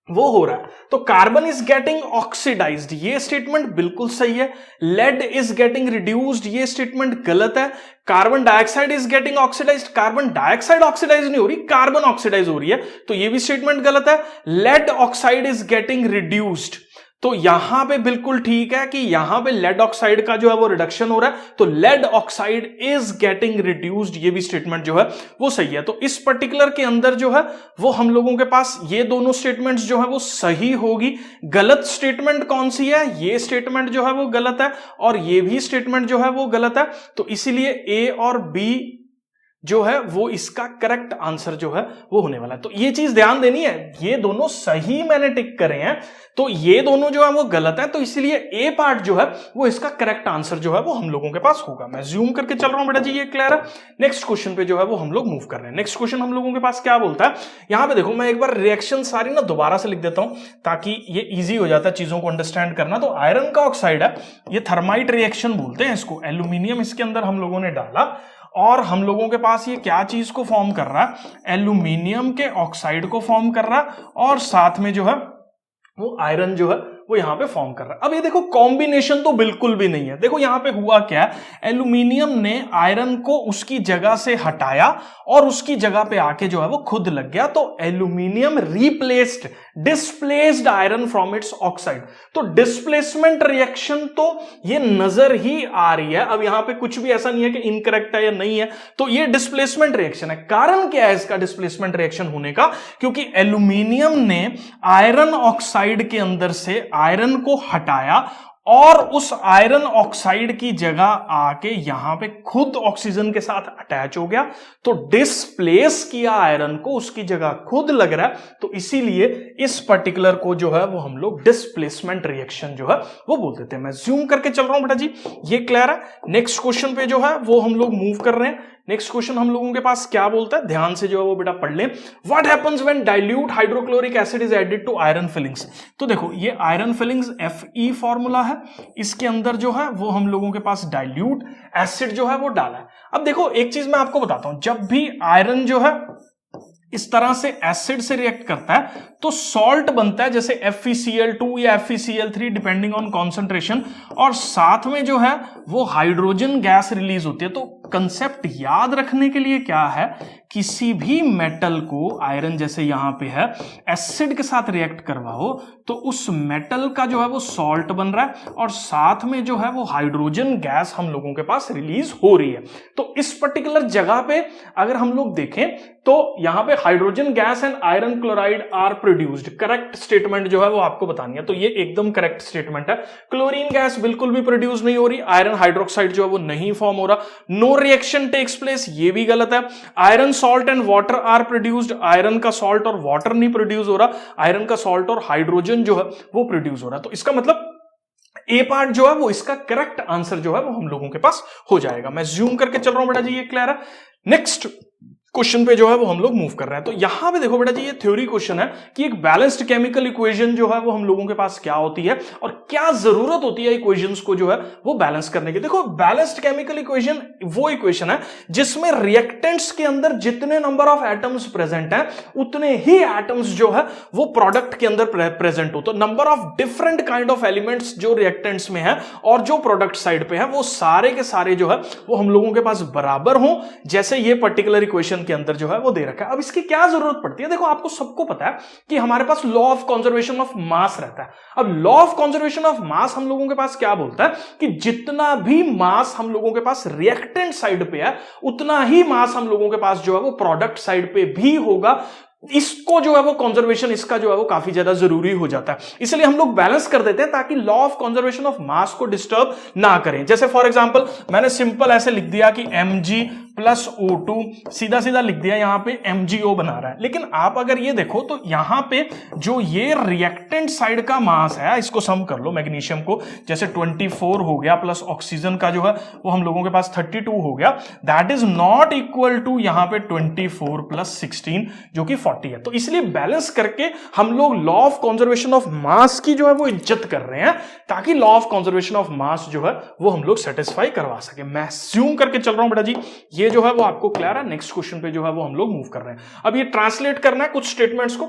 वो हो रहा है। तो कार्बन इज गेटिंग ऑक्सीडाइज्ड, ये स्टेटमेंट बिल्कुल सही है। लेड इज गेटिंग रिड्यूस्ड, ये स्टेटमेंट गलत है। Carbon dioxide is getting oxidised, carbon dioxide oxidise नहीं हो रही, कार्बन ऑक्सीडाइज हो रही है, तो ये भी स्टेटमेंट गलत है। Lead oxide is getting reduced, तो यहां पे बिल्कुल ठीक है कि यहां पे लेड ऑक्साइड का जो है वो रिडक्शन हो रहा है, तो lead oxide is getting reduced, ये भी स्टेटमेंट जो है वो सही है। तो इस पर्टिकुलर के अंदर जो है वो हम लोगों के पास ये दोनों स्टेटमेंट्स जो है वो सही होगी। गलत स्टेटमेंट कौन सी है, ये स्टेटमेंट जो है वो गलत है, और ये भी स्टेटमेंट जो है वो गलत है। तो इसीलिए ए और बी जो है वो इसका करेक्ट आंसर जो है वो होने वाला है। तो ये चीज ध्यान देनी है, ये दोनों सही मैंने टिक करे हैं, तो ये दोनों जो है वो गलत है, तो इसलिए ए पार्ट जो है वो इसका करेक्ट आंसर जो है वो हम लोगों के पास होगा। मैं जूम करके चल रहा हूं बेटा जी, ये क्लियर है। नेक्स्ट क्वेश्चन पे जो है वो हम लोग मूव कर रहे हैं। नेक्स्ट क्वेश्चन हम लोगों के पास क्या बोलता है, यहां पे देखो मैं एक बार रिएक्शन सारी ना दोबारा से लिख देता हूं ताकि ये इजी हो जाता है चीजों को अंडरस्टैंड करना। तो आयरन का ऑक्साइड है, ये थर्माइट रिएक्शन बोलते हैं इसको, एल्यूमिनियम इसके अंदर हम लोगों ने डाला और हम लोगों के पास ये क्या चीज को फॉर्म कर रहा है, एल्यूमिनियम के ऑक्साइड को फॉर्म कर रहा है, और साथ में जो है वो आयरन जो है वो यहां पे फॉर्म कर रहा है। अब ये देखो कॉम्बिनेशन तो बिल्कुल भी नहीं है। देखो यहां पे हुआ क्या, एल्यूमिनियम ने आयरन को उसकी जगह से हटाया और उसकी जगह पे आके जो है वो खुद लग गया, तो aluminium replaced, displaced iron from its oxide. तो डिस्प्लेसमेंट रिएक्शन तो ये नजर ही आ रही है। अब यहां पे कुछ भी ऐसा नहीं है कि इनकरेक्ट है या नहीं है, तो ये डिस्प्लेसमेंट रिएक्शन है। कारण क्या है इसका डिस्प्लेसमेंट रिएक्शन होने का, क्योंकि एल्यूमिनियम ने आयरन ऑक्साइड के अंदर से आयरन को हटाया और उस आयरन ऑक्साइड की जगह आके यहां पे खुद ऑक्सीजन के साथ अटैच हो गया, तो डिस्प्लेस किया आयरन को, उसकी जगह खुद लग रहा है, तो इसीलिए इस पर्टिकुलर को जो है वो हम लोग डिस्प्लेसमेंट रिएक्शन जो है वो बोल देते हैं। मैं जूम करके चल रहा हूं बेटा जी, ये क्लियर है। नेक्स्ट क्वेश्चन पे जो है वो हम लोग मूव कर रहे हैं। नेक्स्ट क्वेश्चन हम लोगों के पास क्या बोलता है, ध्यान से जो है वो बेटा पढ़ लें। What happens when dilute hydrochloric acid is added to iron filings. तो देखो ये आयरन फिलिंग्स Fe फॉर्मूला है, इसके अंदर जो है वो हम लोगों के पास डाइल्यूट एसिड जो है वो डाला है। अब देखो एक चीज मैं आपको बताता हूं, जब भी आयरन जो है इस तरह से एसिड से रिएक्ट करता है तो सॉल्ट बनता है, जैसे FeCl2 या FeCl3 डिपेंडिंग ऑन कॉन्सेंट्रेशन, और साथ में जो है वो हाइड्रोजन गैस रिलीज होती है। तो कंसेप्ट याद रखने के लिए क्या है, किसी भी मेटल को आयरन जैसे यहां पे है एसिड के साथ रिएक्ट करवाओ तो उस मेटल का जो है वो सॉल्ट बन रहा है और साथ में जो है वो हाइड्रोजन गैस हम लोगों के पास रिलीज हो रही है। तो इस पर्टिकुलर जगह पे अगर हम लोग देखें तो यहां पे hydrogen gas and iron chloride are produced, correct statement जो है वो आपको बतानी है, तो ये एकदम करेक्ट स्टेटमेंट है। क्लोरीन गैस बिल्कुल भी प्रोड्यूस नहीं हो रही, आयरन हाइड्रोक्साइड जो है वो नहीं फॉर्म हो रहा, नो रिएक्शन टेक्स प्लेस, ये भी गलत है। Iron salt and water are produced, iron का सॉल्ट और वाटर नहीं प्रोड्यूस हो रहा, आयरन का सॉल्ट और हाइड्रोजन जो है वो प्रोड्यूस हो रहा है। तो इसका मतलब ए पार्ट जो है वो इसका करेक्ट आंसर जो है वो हम लोगों के पास हो जाएगा। मैं जूम करके चल रहा हूं बेटा जी, ये क्लियर है। नेक्स्ट क्वेश्चन पे जो है वो हम लोग मूव कर रहे हैं। तो यहां पे देखो बेटा जी, ये थ्योरी क्वेश्चन है कि एक बैलेंस्ड केमिकल इक्वेशन जो है वो हम लोगों के पास क्या होती है और क्या जरूरत होती है इक्वेशंस को जो है वो बैलेंस करने की। देखो बैलेंस्ड केमिकल इक्वेशन वो इक्वेशन है जिसमें रिएक्टेंट्स के अंदर जितने नंबर ऑफ एटम्स प्रेजेंट हैं उतने ही एटम्स जो है वो प्रोडक्ट के अंदर प्रेजेंट हो। तो number of different kind of elements जो रिएक्टेंट्स में है और जो प्रोडक्ट साइड पे है वो सारे के सारे जो है वो हम लोगों के पास बराबर हो, जैसे ये पर्टिकुलर इक्वेशन के अंदर जो है वो दे रखा है। अब इसकी क्या जरूरत पड़ती है, देखो आपको सबको पता है कि हमारे पास law of conservation of mass रहता है। अब law of conservation of mass हम लोगों के पास क्या बोलता है कि जितना भी मास हम लोगों के पास रिएक्टेंट साइड पे है उतना ही मास हम लोगों के पास जो है वो प्रोडक्ट साइड पे भी होगा। इसको जो है वो कंजर्वेशन इसका जो है वो काफी ज्यादा जरूरी हो जाता है, इसलिए हम लोग बैलेंस कर देते हैं ताकि लॉ ऑफ कंजर्वेशन ऑफ मास को डिस्टर्ब ना करें। जैसे फॉर एग्जांपल मैंने सिंपल ऐसे लिख दिया कि mg प्लस O2, सीधा सीधा लिख दिया, यहां पे MgO बना रहा है। लेकिन आप अगर ये देखो तो यहां पे जो ये रिएक्टेंट साइड का मास है, इसको सम कर लो मैग्नीशियम को, जैसे 24 हो गया प्लस ऑक्सीजन का जो है वो हम लोगों के पास 32 हो गया, that is not equal to यहां पे 24 प्लस 16 जो कि 40 है। तो इसलिए बैलेंस करके हम लोग लॉ ऑफ कंजर्वेशन ऑफ मास की जो है वो इज्जत कर रहे हैं, ताकि लॉ ऑफ कंजर्वेशन ऑफ मास जो है वो हम लोग सेटिस्फाई करवा सके। मैं अस्यूम करके चल रहा हूं बेटा जी, ये जो है वो आपको क्लियर है। नेक्स्ट क्वेश्चन पे जो है वो हम लोग मूव कर रहे हैं। अब ये ट्रांसलेट करना है कुछ स्टेटमेंट्स को,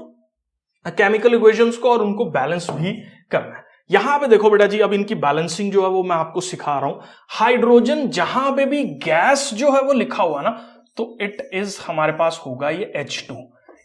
केमिकल इक्वेशंस को, और उनको बैलेंस भी करना है। यहां पे देखो बेटा जी, अब इनकी बैलेंसिंग जो है वो मैं आपको सिखा रहा हूं। हाइड्रोजन जहां पे भी गैस जो है वो लिखा हुआ ना, तो इट इज हमारे पास होगा ये H2।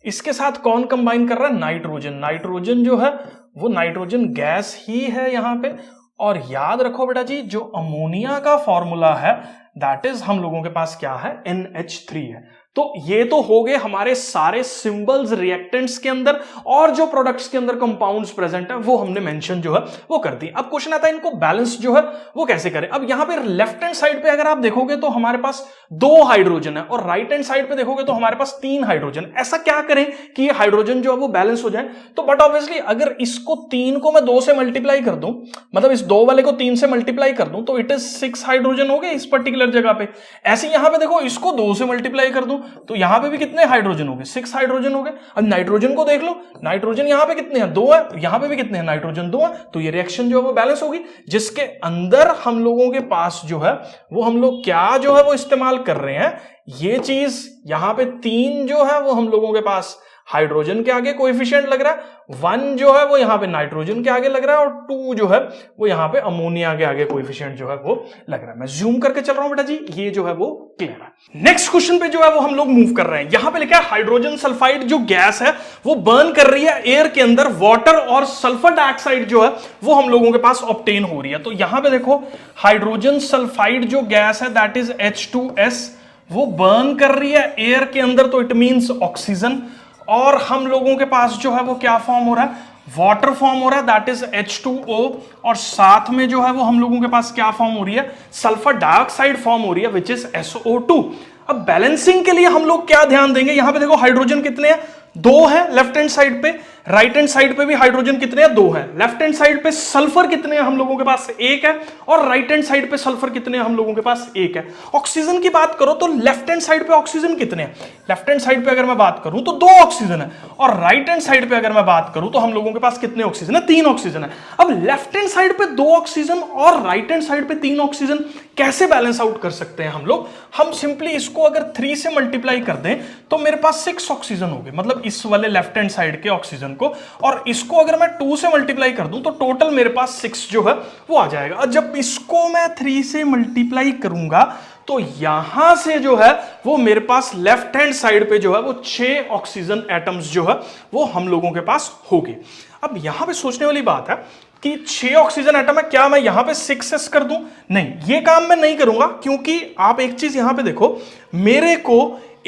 इसके साथ कौन कंबाइन कर रहा है? नाइट्रोजन। नाइट्रोजन जो है वो नाइट्रोजन गैस ही है यहां पे। और याद रखो बेटा जी, जो अमोनिया का फॉर्मूला है दैट इज हम लोगों के पास क्या है? NH3 है। तो ये तो हो गए हमारे सारे सिंबल्स रिएक्टेंट्स के अंदर, और जो प्रोडक्ट्स के अंदर कंपाउंड्स प्रेजेंट है वो हमने मेंशन जो है वो कर दी। अब क्वेश्चन आता है इनको बैलेंस जो है वो कैसे करें। अब यहां पे लेफ्ट हैंड साइड पे अगर आप देखोगे तो हमारे पास 2 हाइड्रोजन है, और राइट हैंड साइड पे देखोगे तो हमारे पास 3 हाइड्रोजन। ऐसा क्या करें कि ये हाइड्रोजन जो है वो बैलेंस हो जाए? तो बट ऑब्वियसली अगर इसको 3 को मैं 2 से मल्टीप्लाई कर दूं, मतलब इस 2 वाले को 3 से मल्टीप्लाई कर दूं, तो इट इज 6 हाइड्रोजन हो गए इस पर्टिकुलर जगह पे। ऐसे यहां पे देखो, इसको 2 से मल्टीप्लाई कर दूं तो यहां पे भी कितने हाइड्रोजन हो गए? 6 हाइड्रोजन हो गए। अब नाइट्रोजन को देख लो, नाइट्रोजन यहां पे कितने हैं? 2 है। यहां पे भी कितने हैं? नाइट्रोजन 2 है। तो ये रिएक्शन जो है वो बैलेंस होगी, जिसके अंदर हम लोगों के पास जो है वो हम लोग क्या जो है वो इस्तेमाल कर रहे हैं, ये चीज यहां पे 3 जो है वो हम लोगों के पास हाइड्रोजन के आगे कोएफिशिएंट लग रहा है, 1 जो है वो यहां पे नाइट्रोजन के आगे लग रहा है, और 2 जो है वो यहां पे अमोनिया के आगे कोएफिशिएंट जो है वो लग रहा है। मैं जूम करके चल रहा हूं बेटा जी, ये जो है वो क्लियर है। नेक्स्ट क्वेश्चन पे जो है वो हम लोग मूव कर रहे हैं। यहां पे लिखा है हाइड्रोजन सल्फाइड जो गैस है वो बर्न कर रही है एयर के अंदर, वाटर और सल्फर डाइऑक्साइड जो है वो हम लोगों के पास ऑब्टेन हो रही है। तो यहां पे देखो हाइड्रोजन सल्फाइड जो गैस है दैट इज H2S, वो बर्न कर रही है एयर के अंदर, तो इट मींस ऑक्सीजन। और हम लोगों के पास जो है वो क्या फॉर्म हो रहा है? वाटर फॉर्म हो रहा है, दैट इज H2O। और साथ में जो है वो हम लोगों के पास क्या फॉर्म हो रही है? सल्फर डाइऑक्साइड फॉर्म हो रही है, विच इज SO2। अब बैलेंसिंग के लिए हम लोग क्या ध्यान देंगे? यहां पे देखो हाइड्रोजन कितने हैं? 2 है लेफ्ट हैंड साइड पे, राइट हैंड साइड पे भी हाइड्रोजन कितने हैं? 2 है। लेफ्ट हैंड साइड पे सल्फर कितने हैं? हम लोगों के पास 1 है। और राइट हैंड साइड पे सल्फर कितने हैं? हम लोगों के पास 1 है। ऑक्सीजन की बात करो तो लेफ्ट हैंड साइड पे ऑक्सीजन कितने हैं? लेफ्ट हैंड साइड पे अगर मैं बात करूं तो 2 ऑक्सीजन है, और राइट हैंड साइड पे अगर मैं बात करूं तो हम लोगों के पास कितने ऑक्सीजन है? 3 ऑक्सीजन है। अब लेफ्ट हैंड साइड पे 2 ऑक्सीजन और राइट हैंड साइड पे 3 ऑक्सीजन कैसे बैलेंस आउट कर सकते हैं हम लोग? हम सिंपली इसको अगर 3 से मल्टीप्लाई कर दें तो मेरे पास 6 ऑक्सीजन हो गए, मतलब इस वाले लेफ्ट हैंड साइड के ऑक्सीजन को, और इसको अगर मैं 2 से मल्टीप्लाई कर दूं तो टोटल मेरे पास 6 जो है वो आ जाएगा। और जब इसको मैं 3 से मल्टीप्लाई करूंगा तो यहां से जो है वो मेरे पास लेफ्ट हैंड साइड पे जो है वो 6 ऑक्सीजन एटम्स जो है वो हम लोगों के पास हो गए। अब यहां पे सोचने वाली बात है कि 6 ऑक्सीजन एटम है, क्या मैं यहां पे 6s कर दूं? नहीं, ये काम मैं नहीं करूंगा, क्योंकि आप एक चीज यहां पे देखो, मेरे को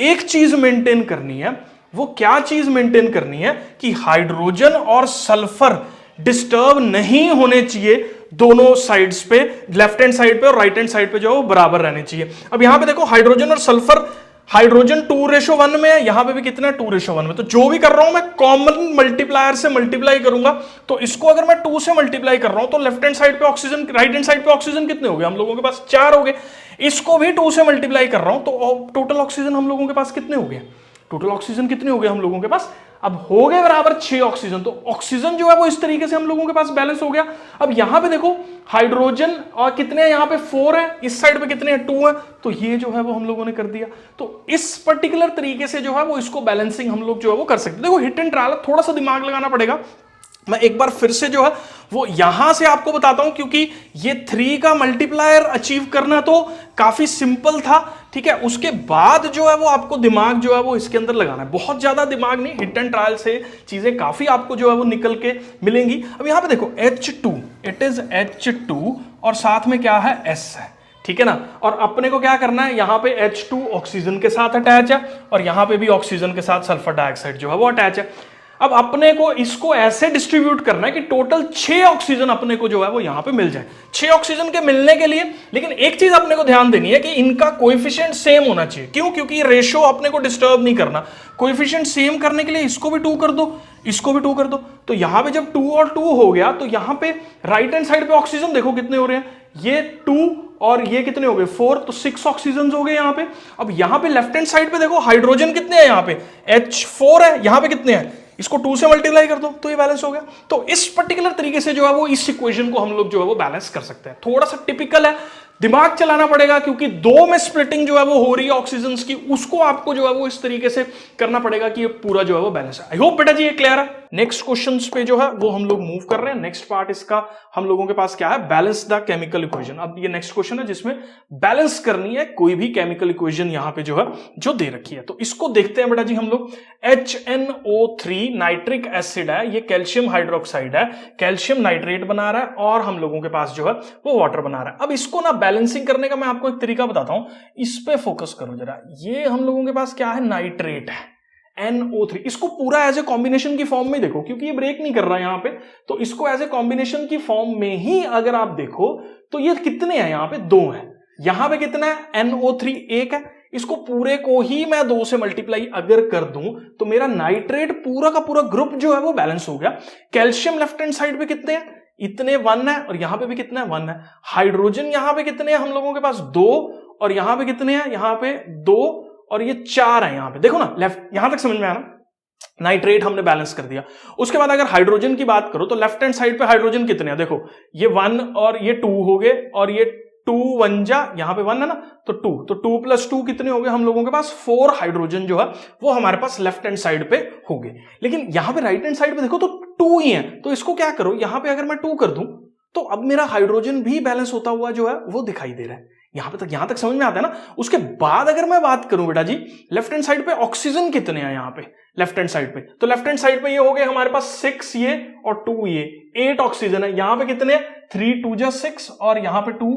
एक चीज मेंटेन करनी है। वो क्या चीज मेंटेन करनी है कि हाइड्रोजन और सल्फर डिस्टर्ब नहीं होने चाहिए दोनों साइड्स पे, लेफ्ट हैंड साइड पे और राइट हैंड साइड पे जो है वो बराबर रहने चाहिए। अब यहां पे देखो हाइड्रोजन और सल्फर, हाइड्रोजन 2:1 में है, यहां पे भी कितना है? 2:1 में। तो जो भी कर रहा हूं मैं कॉमन मल्टीप्लायर से मल्टीप्लाई करूंगा। तो इसको अगर मैं 2 से मल्टीप्लाई कर रहा हूं तो लेफ्ट हैंड साइड पे ऑक्सीजन, राइट हैंड साइड पे ऑक्सीजन कितने हो गए? हम लोगों के पास 4 हो गए। इसको भी 2 से मल्टीप्लाई कर रहा हूं तो टोटल ऑक्सीजन हम लोगों के पास कितने हो गए? टोटल ऑक्सीजन कितने हो गए हम लोगों के पास? अब हो गए बराबर 6 ऑक्सीजन। तो ऑक्सीजन जो है वो इस तरीके से हम लोगों के पास बैलेंस हो गया। अब यहां पे देखो हाइड्रोजन और कितने हैं? यहां पे 4 है, इस साइड पे कितने हैं? 2 है। तो ये जो है वो हम लोगों ने कर दिया। तो इस पर्टिकुलर तरीके से जो है वो इसको बैलेंसिंग हम लोग जो है वो कर सकते हैं। देखो हिट एंड ट्रायल, थोड़ा सा दिमाग लगाना पड़ेगा। मैं एक बार फिर से जो है वो यहां से आपको बताता हूं, क्योंकि ये 3 का मल्टीप्लायर अचीव करना तो काफी सिंपल था, ठीक है। उसके बाद जो है वो आपको दिमाग जो है वो इसके अंदर लगाना है, बहुत ज्यादा दिमाग नहीं, हिट एंड ट्रायल से चीजें काफी आपको जो है वो निकल के मिलेंगी। अब यहां पे देखो H2, इट इज H2 और साथ में क्या है? S है, ठीक है ना। और अपने को क्या करना है? यहां पे H2 ऑक्सीजन के साथ अटैच है और यहां पे भी ऑक्सीजन के साथ सल्फर डाइऑक्साइड जो है वो अटैच है। अब अपने को इसको ऐसे डिस्ट्रीब्यूट करना है कि टोटल 6 ऑक्सीजन अपने को जो है वो यहां पे मिल जाए। 6 ऑक्सीजन के मिलने के लिए लेकिन एक चीज अपने को ध्यान देनी है कि इनका कोएफिशिएंट सेम होना चाहिए। क्यों? क्योंकि रेशियो अपने को डिस्टर्ब नहीं करना। कोएफिशिएंट सेम करने के लिए इसको भी 2 कर दो, इसको भी 2 कर दो। तो यहां पे जब 2 और 2 हो गया तो यहां पे राइट हैंड साइड पे ऑक्सीजन देखो कितने हो रहे हैं, ये 2 और ये कितने हो गए 4, तो 6 ऑक्सीजन हो गए यहां पे। अब यहां पे लेफ्ट हैंड साइड पे देखो हाइड्रोजन कितने हैं, यहां पे H4 है, यहां पे कितने हैं, इसको 2 से मल्टीप्लाई कर दो तो ये बैलेंस हो गया। तो इस पर्टिकुलर तरीके से जो है वो इस इक्वेशन को हम लोग जो है वो बैलेंस कर सकते हैं। थोड़ा सा टिपिकल है, दिमाग चलाना पड़ेगा क्योंकि 2 में स्प्लिटिंग जो है वो हो रही है ऑक्सीजन की, उसको आपको जो है वो इस तरीके से करना पड़ेगा कि ये पूरा जो है वो बैलेंस है। आई होप बेटा जी ये क्लियर है। नेक्स्ट क्वेश्चन पे जो है वो हम लोग मूव कर रहे हैं। नेक्स्ट पार्ट इसका हम लोगों के पास क्या है, बैलेंस द केमिकल इक्वेशन। अब ये नेक्स्ट क्वेश्चन है जिसमें बैलेंस करनी है कोई भी केमिकल इक्वेशन यहां पे जो है जो दे रखी है। तो इसको देखते हैं बेटा जी हम लोग। HNO3 नाइट्रिक एसिड है, ये कैल्शियम हाइड्रोक्साइड है, कैल्शियम नाइट्रेट बना रहा है और हम लोगों के पास जो है वो वाटर बना रहा है। अब इसको ना बैलेंसिंग करने का मैं आपको एक तरीका बताता हूं, इस पे फोकस करो जरा। ये हम लोगों के पास क्या है, नाइट्रेट है NO3। इसको पूरा एज ए कॉम्बिनेशन की फॉर्म में देखो क्योंकि ये ब्रेक नहीं कर रहा है यहां पे, तो इसको एज ए कॉम्बिनेशन की फॉर्म में ही अगर आप देखो तो ये कितने हैं, यहां पे 2 है, यहां पे कितना है NO3 1 है। इसको पूरे को ही मैं 2 से मल्टीप्लाई अगर कर दूं तो मेरा नाइट्रेट पूरा का पूरा ग्रुप जो है वो बैलेंस हो गया। कैल्शियम लेफ्ट हैंड साइड पे कितने हैं, इतने 1 है, और यहां पे भी कितना है 1 है। हाइड्रोजन यहां पे कितने हैं हम लोगों के पास 2, और यहां पे कितने हैं, यहां पे 2 और ये 4 है यहां पे। देखो ना लेफ्ट, यहां तक समझ में आया ना, नाइट्रेट हमने बैलेंस कर दिया। उसके बाद अगर हाइड्रोजन की बात करो तो लेफ्ट हैंड साइड पे हाइड्रोजन कितने हैं, देखो ये 1 और ये 2 हो गए, और ये 2 1 जा, यहां पे 1 है ना, तो 2, तो 2 + 2 कितने हो गए हम लोगों के पास 4 हाइड्रोजन जो है वो हमारे पास लेफ्ट हैंड साइड पे हो गए। लेकिन यहां पे राइट हैंड साइड पे देखो तो 2 ही है, तो इसको क्या करो, यहां पे अगर मैं 2 कर दूं तो अब मेरा हाइड्रोजन भी बैलेंस होता हुआ जो है वो दिखाई दे रहा है। यहां तक समझ में आता है ना। उसके बाद अगर मैं बात करूं बेटा जी लेफ्ट हैंड साइड पे ऑक्सीजन कितने हैं यहां पे लेफ्ट हैंड साइड पे, तो लेफ्ट हैंड साइड पे ये हो गए हमारे पास 6 ये और 2 ये, 8 ऑक्सीजन है। यहां पे कितने, 3 2 जा 6 और यहां पे 2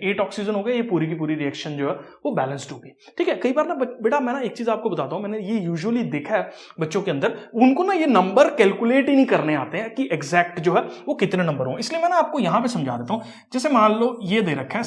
8 ऑक्सीजन हो गए। ये पूरी की पूरी रिएक्शन जो है वो बैलेंस्ड हो गई। ठीक है, कई बार ना बेटा मैं ना एक चीज आपको बताता हूं, मैंने ये यूजुअली देखा है बच्चों के अंदर, उनको ना ये नंबर कैलकुलेट ही नहीं करने आते हैं कि एग्जैक्ट जो है वो कितने नंबर हो। इसलिए मैं ना आपको यहां पे समझा देता हूं। जैसे मान लो ये दे रखा है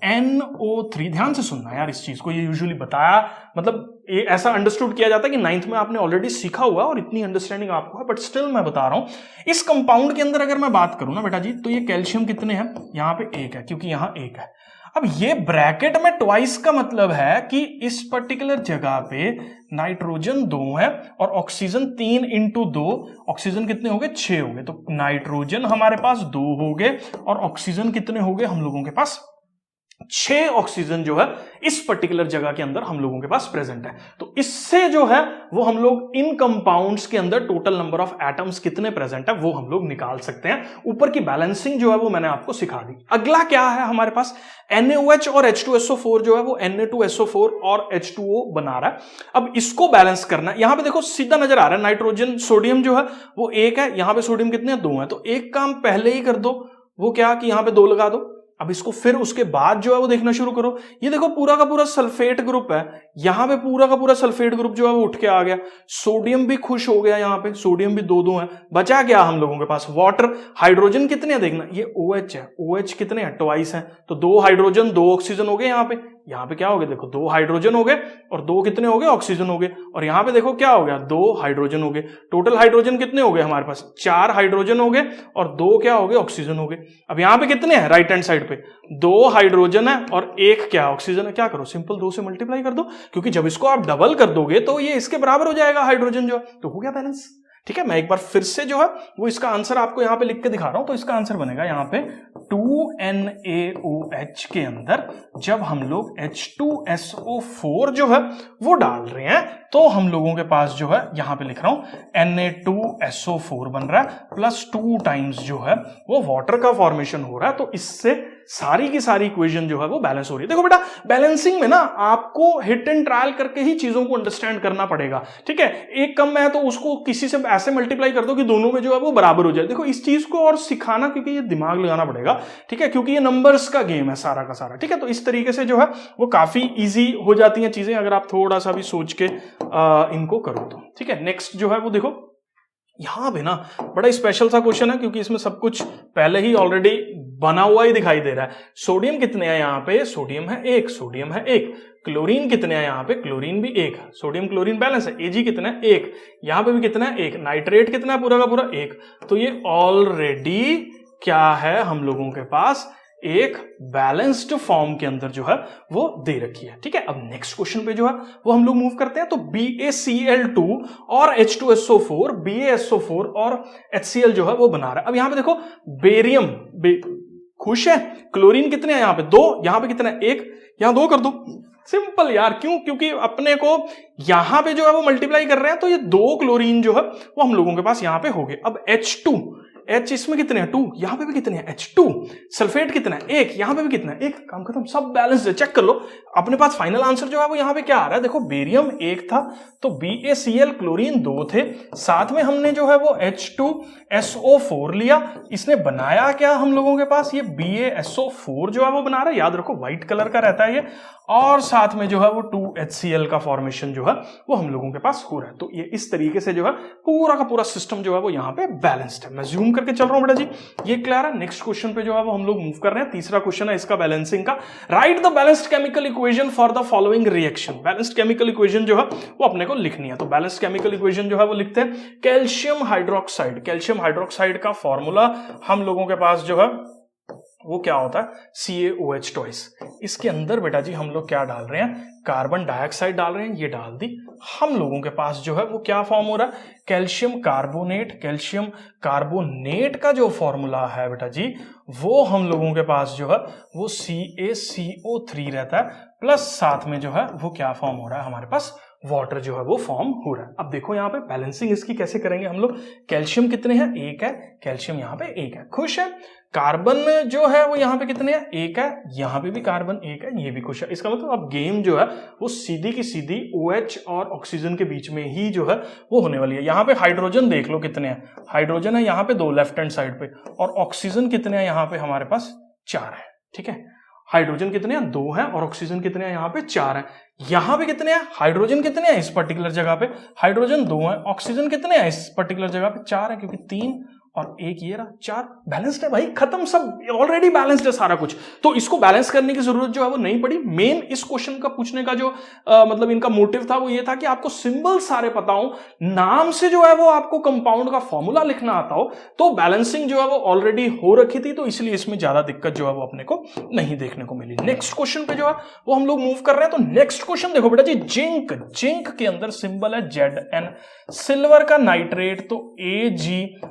CaNO3, ध्यान से सुनना यार इस चीज को, ये यूजुअली बताया, मतलब ये ऐसा अंडरस्टूड किया जाता है कि 9th में आपने ऑलरेडी सीखा हुआ और इतनी अंडरस्टैंडिंग आपको है, बट स्टिल मैं बता रहा हूं। इस कंपाउंड के अंदर अगर मैं बात करूं ना बेटा जी, तो ये कैल्शियम कितने हैं, यहां पे 1 है क्योंकि यहां 1 है। अब ये ब्रैकेट में ट्वाइस का मतलब है कि इस पर्टिकुलर जगह पे नाइट्रोजन 2 है और ऑक्सीजन 3 × 2, ऑक्सीजन कितने हो गए 6 हो गए, तो नाइट्रोजन हमारे पास 2 हो गए और ऑक्सीजन कितने हो गए हम लोगों के पास 6 ऑक्सीजन जो है इस पर्टिकुलर जगह के अंदर हम लोगों के पास प्रेजेंट है। तो इससे जो है वो हम लोग इन कंपाउंड्स के अंदर टोटल नंबर ऑफ एटम्स कितने प्रेजेंट है वो हम लोग निकाल सकते हैं। ऊपर की बैलेंसिंग जो है वो मैंने आपको सिखा दी। अगला क्या है हमारे पास, NaOH और H2SO4 जो है वो Na2SO4 और H2O बना रहा है। अब इसको बैलेंस करना है। यहां पे देखो सीधा नजर आ रहा है नाइट्रोजन, सोडियम जो है वो 1 है, यहां पे सोडियम कितने हैं 2 है, तो एक काम पहले ही कर दो, वो क्या कि यहां पे 2 लगा दो। अब इसको फिर उसके बाद जो है वो देखना शुरू करो। ये देखो पूरा का पूरा सल्फेट ग्रुप है, यहां पे पूरा का पूरा सल्फेट ग्रुप जो है वो उठ के आ गया। सोडियम भी खुश हो गया, यहां पे सोडियम भी 2 है। बचा क्या हम लोगों के पास, वाटर। हाइड्रोजन कितने हैं देखना, ये OH है, OH कितने हैं ट्वाइस है, तो 2 हाइड्रोजन 2 ऑक्सीजन हो गए। यहां पे क्या हो गया देखो 2 हाइड्रोजन हो गए और 2 कितने हो गए ऑक्सीजन हो गए, और यहां पे देखो क्या हो गया 2 हाइड्रोजन हो गए। टोटल हाइड्रोजन कितने हो गए हमारे पास 4 हाइड्रोजन हो गए और 2 क्या हो गए ऑक्सीजन हो गए। अब यहां पे कितने हैं राइट हैंड साइड पे 2 हाइड्रोजन है और 1 क्या ऑक्सीजन है। क्या करो सिंपल 2 से मल्टीप्लाई कर दो, क्योंकि जब इसको आप डबल कर दोगे तो ये इसके बराबर हो जाएगा हाइड्रोजन जो, तो हो गया बैलेंस। ठीक है, मैं एक बार फिर से जो है वो इसका आंसर आपको यहां पे लिख के दिखा रहा हूं। तो इसका आंसर बनेगा यहां पे 2NaOH के अंदर जब हम लोग H2SO4 जो है वो डाल रहे हैं तो हम लोगों के पास जो है यहां पे लिख रहा हूं Na2SO4 बन रहा है प्लस 2 टाइम्स जो है वो वाटर का फॉर्मेशन हो रहा है। तो इससे सारी की सारी इक्वेशन जो है वो बैलेंस हो रही है। देखो बेटा बैलेंसिंग में ना आपको हिट एंड ट्रायल करके ही चीजों को अंडरस्टैंड करना पड़ेगा। ठीक है, एक कम है तो उसको किसी से ऐसे मल्टीप्लाई कर दो कि दोनों में जो है वो बराबर हो जाए। देखो इस चीज को और सिखाना, क्योंकि ये दिमाग लगाना पड़ेगा। ठीक है, क्योंकि ये नंबर्स का गेम है सारा का सारा। ठीक है, तो इस तरीके से जो है वो काफी इजी हो जाती हैं चीजें अगर आप थोड़ा सा भी सोच के इनको करो तो। ठीक है, नेक्स्ट जो है वो देखो यहां पे ना बड़ा स्पेशल सा क्वेश्चन है, क्योंकि इसमें सब कुछ पहले ही ऑलरेडी बना हुआ ही दिखाई दे रहा है। सोडियम कितने हैं यहाँ पे? सोडियम है 1, सोडियम है 1। क्लोरीन कितने हैं यहाँ पे? क्लोरीन भी 1। सोडियम क्लोरीन बैलेंस है। Ag कितना है? 1। यहाँ पे भी कितना है? 1। नाइट्रेट कितना है? पूरा का पूरा 1। तो ये ऑलरेडी क्या है हम लोगों के पास? एक बैलेंस्ड फॉर्म के अंदर जो है वो दे रखी है। ठीक है, अब नेक्स्ट क्वेश्चन पे जो है वो हम लोग मूव करते हैं। तो BaCl2 और H2SO4, BaSO4 और HCl जो है वो बना रहा है। अब यहां पे देखो बेरियम, खुश है? क्लोरीन कितने हैं यहाँ पे? 2। यहां पे कितना है? 1। यहां 2 कर दो। सिंपल यार, क्यों? क्योंकि अपने को यहां पे जो है वो मल्टीप्लाई कर रहे हैं, तो ये 2 क्लोरीन जो है वो हम लोगों के पास यहां पे हो गए। अब H2, H इसमें कितने हैं? 2। यहां पे भी कितने हैं? H2। सल्फेट कितना है? 1। यहां पे भी कितना है? 1। काम खत्म, सब बैलेंस है। चेक कर लो अपने पास फाइनल आंसर जो है वो यहां पे क्या आ रहा है। देखो बेरियम 1 था, तो BaCl क्लोरीन 2 थे, साथ में हमने जो है वो H2SO4 लिया। इसने बनाया क्या हम लोगों के पास? ये BaSO4 जो है वो बना रहा है। याद रखो व्हाइट कलर का रहता है ये, और साथ में जो है वो 2HCl का फॉर्मेशन जो है वो हम लोगों के पास हो रहा है। तो ये इस तरीके से जो है पूरा का पूरा सिस्टम जो है वो यहाँ पे बैलेंस्ड है। मैं जूम करके चल रहा हूं बेटा जी, ये क्लियर है। नेक्स्ट क्वेश्चन पे जो है वो हम लोग मूव कर रहे हैं। तीसरा क्वेश्चन है इसका बैलेंसिंग का। Right the balanced chemical equation for the following reaction. Balanced chemical equation जो है वो अपने को लिखनी है। तो बैलेंस्ड केमिकल इक्वेशन जो है वो लिखते हैं कैल्शियम हाइड्रोक्साइड। कैल्शियम हाइड्रोक्साइड का फॉर्मूला हम लोगों के पास जो है वो क्या होता है? CaOH twice. इसके अंदर बेटा जी हम लोग क्या डाल रहे हैं? कार्बन डाइऑक्साइड डाल रहे हैं। ये डाल दी। हम लोगों के पास जो है वो क्या फॉर्म हो रहा है? Calcium carbonate. कैल्शियम कार्बोनेट का जो फॉर्मूला है बेटा जी वो हम लोगों के पास जो है वो CaCO3 रहता है, प्लस साथ में जो है वो क्या फॉर्म हो रहा है हमारे पास? वाटर जो है वो फॉर्म हो रहा है। अब देखो यहाँ पे बैलेंसिंग इसकी कैसे करेंगे हम लोग। कैल्शियम कितने हैं? 1 है। कैल्शियम यहाँ पे 1 है। खुश है? कार्बन जो है वो यहाँ पे कितने हैं? 1 है। यहाँ पे भी कार्बन 1 है। ये भी खुश है। इसका मतलब अब गेम जो है वो सीधी की सीधी OH और ऑक्सीजन के बीच में ही जो है वो होने वाली है। यहाँ पे हाइड्रोजन देख लो कितने हैं। हाइड्रोजन है यहाँ पे 2 लेफ्ट हैंड साइड पे, और ऑक्सीजन कितने हैं यहाँ पे हमारे पास? 4 है। ठीक है, हाइड्रोजन कितने हैं? 2 हैं, और ऑक्सीजन कितने हैं यहाँ पे? 4 हैं। यहां पे कितने हैं? हाइड्रोजन कितने हैं इस पर्टिकुलर जगह पे? हाइड्रोजन 2 है। ऑक्सीजन कितने हैं इस पर्टिकुलर जगह पे? 4 है, क्योंकि 3 और 1 ये रहा 4। बैलेंस्ड है भाई, खत्म, सब ऑलरेडी बैलेंस्ड है सारा कुछ। तो इसको बैलेंस करने की जरूरत जो है वो नहीं पड़ी। मेन इस क्वेश्चन का पूछने का जो मतलब इनका मोटिव था वो ये था कि आपको सिंबल सारे पता हो, नाम से जो है वो आपको कंपाउंड का फॉर्मूला लिखना आता हो, तो बैलेंसिंग जो है वो ऑलरेडी हो रखी थी, तो इसलिए इसमें ज्यादा दिक्कत जो है वो अपने को नहीं देखने को मिली। नेक्स्ट क्वेश्चन पे जो है वो हम लोग मूव कर रहे हैं। तो नेक्स्ट क्वेश्चन देखो बेटा जी, जिंक। जिंक के अंदर सिंबल है Zn। सिल्वर का नाइट्रेट तो Ag।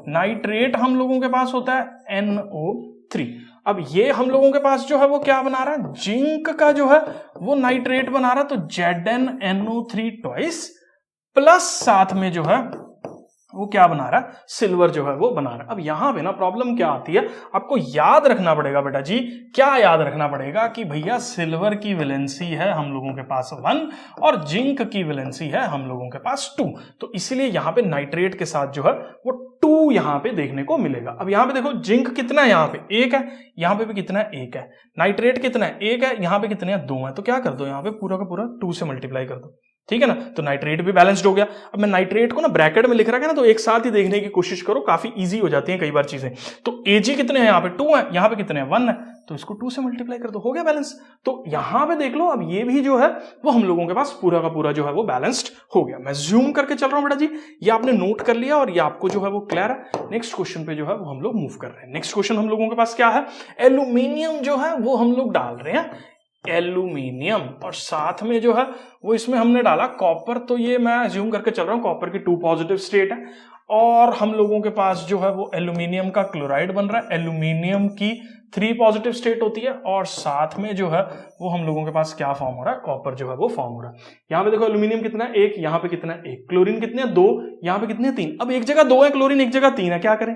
नाइट्रेट हम लोगों के पास होता है NO3। अब ये हम लोगों के पास जो है वो क्या बना रहा है? जिंक का जो है वो नाइट्रेट बना रहा है, तो ZnNO3 ट्वाइस, प्लस साथ में जो है वो क्या बना रहा है? सिल्वर जो है वो बना रहा है। अब यहां पे ना प्रॉब्लम क्या आती है, आपको याद रखना पड़ेगा बेटा जी। क्या याद रखना पड़ेगा? कि भैया सिल्वर की वैलेंसी है हम लोगों के पास 1 और जिंक की वैलेंसी है हम लोगों के पास 2। तो इसलिए यहां पे नाइट्रेट के साथ जो है वो 2 यहां पे देखने को मिलेगा। अब यहां पे देखो जिंक कितना है? यहां पे 1 है। यहां पे भी कितना है? 1 है। नाइट्रेट कितना है? 1 है। यहां पे कितने हैं? 2 है। तो क्या कर दो, यहां पे पूरा का पूरा 2 से मल्टीप्लाई कर दो। ठीक है ना, तो नाइट्रेट भी बैलेंस्ड हो गया। अब मैं नाइट्रेट को ना ब्रैकेट में लिख रहा है ना, तो एक साथ ही देखने की कोशिश करो, काफी इजी हो जाती है कई बार चीजें। तो Ag कितने हैं? यहाँ पे 2 है। यहाँ पे कितने हैं? 1 है। तो इसको 2 से मल्टीप्लाई कर दो, हो गया बैलेंस। तो यहां पे देख लो, अब ये भी जो है वो हम लोगों के पास पूरा का पूरा जो है वो बैलेंस्ड हो गया। मैं जूम करके चल रहा हूं बेटा जी, ये आपने नोट कर लिया और ये आपको जो है वो क्लियर है। नेक्स्ट क्वेश्चन पे जो है वो हम लोग मूव कर रहे हैं। नेक्स्ट क्वेश्चन हम लोगों के पास क्या है? एल्यूमिनियम जो है वो हम लोग डाल रहे हैं, एल्यूमिनियम, और साथ में जो है वो इसमें हमने डाला कॉपर। तो ये मैं अज्यूम करके चल रहा हूं कॉपर की 2 पॉजिटिव स्टेट है, और हम लोगों के पास जो है वो एल्यूमिनियम का क्लोराइड बन रहा है। एल्यूमिनियम की 3 पॉजिटिव स्टेट होती है, और साथ में जो है वो हम लोगों के पास क्या फॉर्म हो रहा है? कॉपर जो है वो फॉर्म हो रहा है। यहां पे देखो एल्यूमिनियम कितना है? 1। यहां पे कितना है? 1। क्लोरीन कितने हैं? 2। यहां पे कितने हैं? 3। अब एक जगह 2 है क्लोरीन, एक जगह 3 है, क्या करें?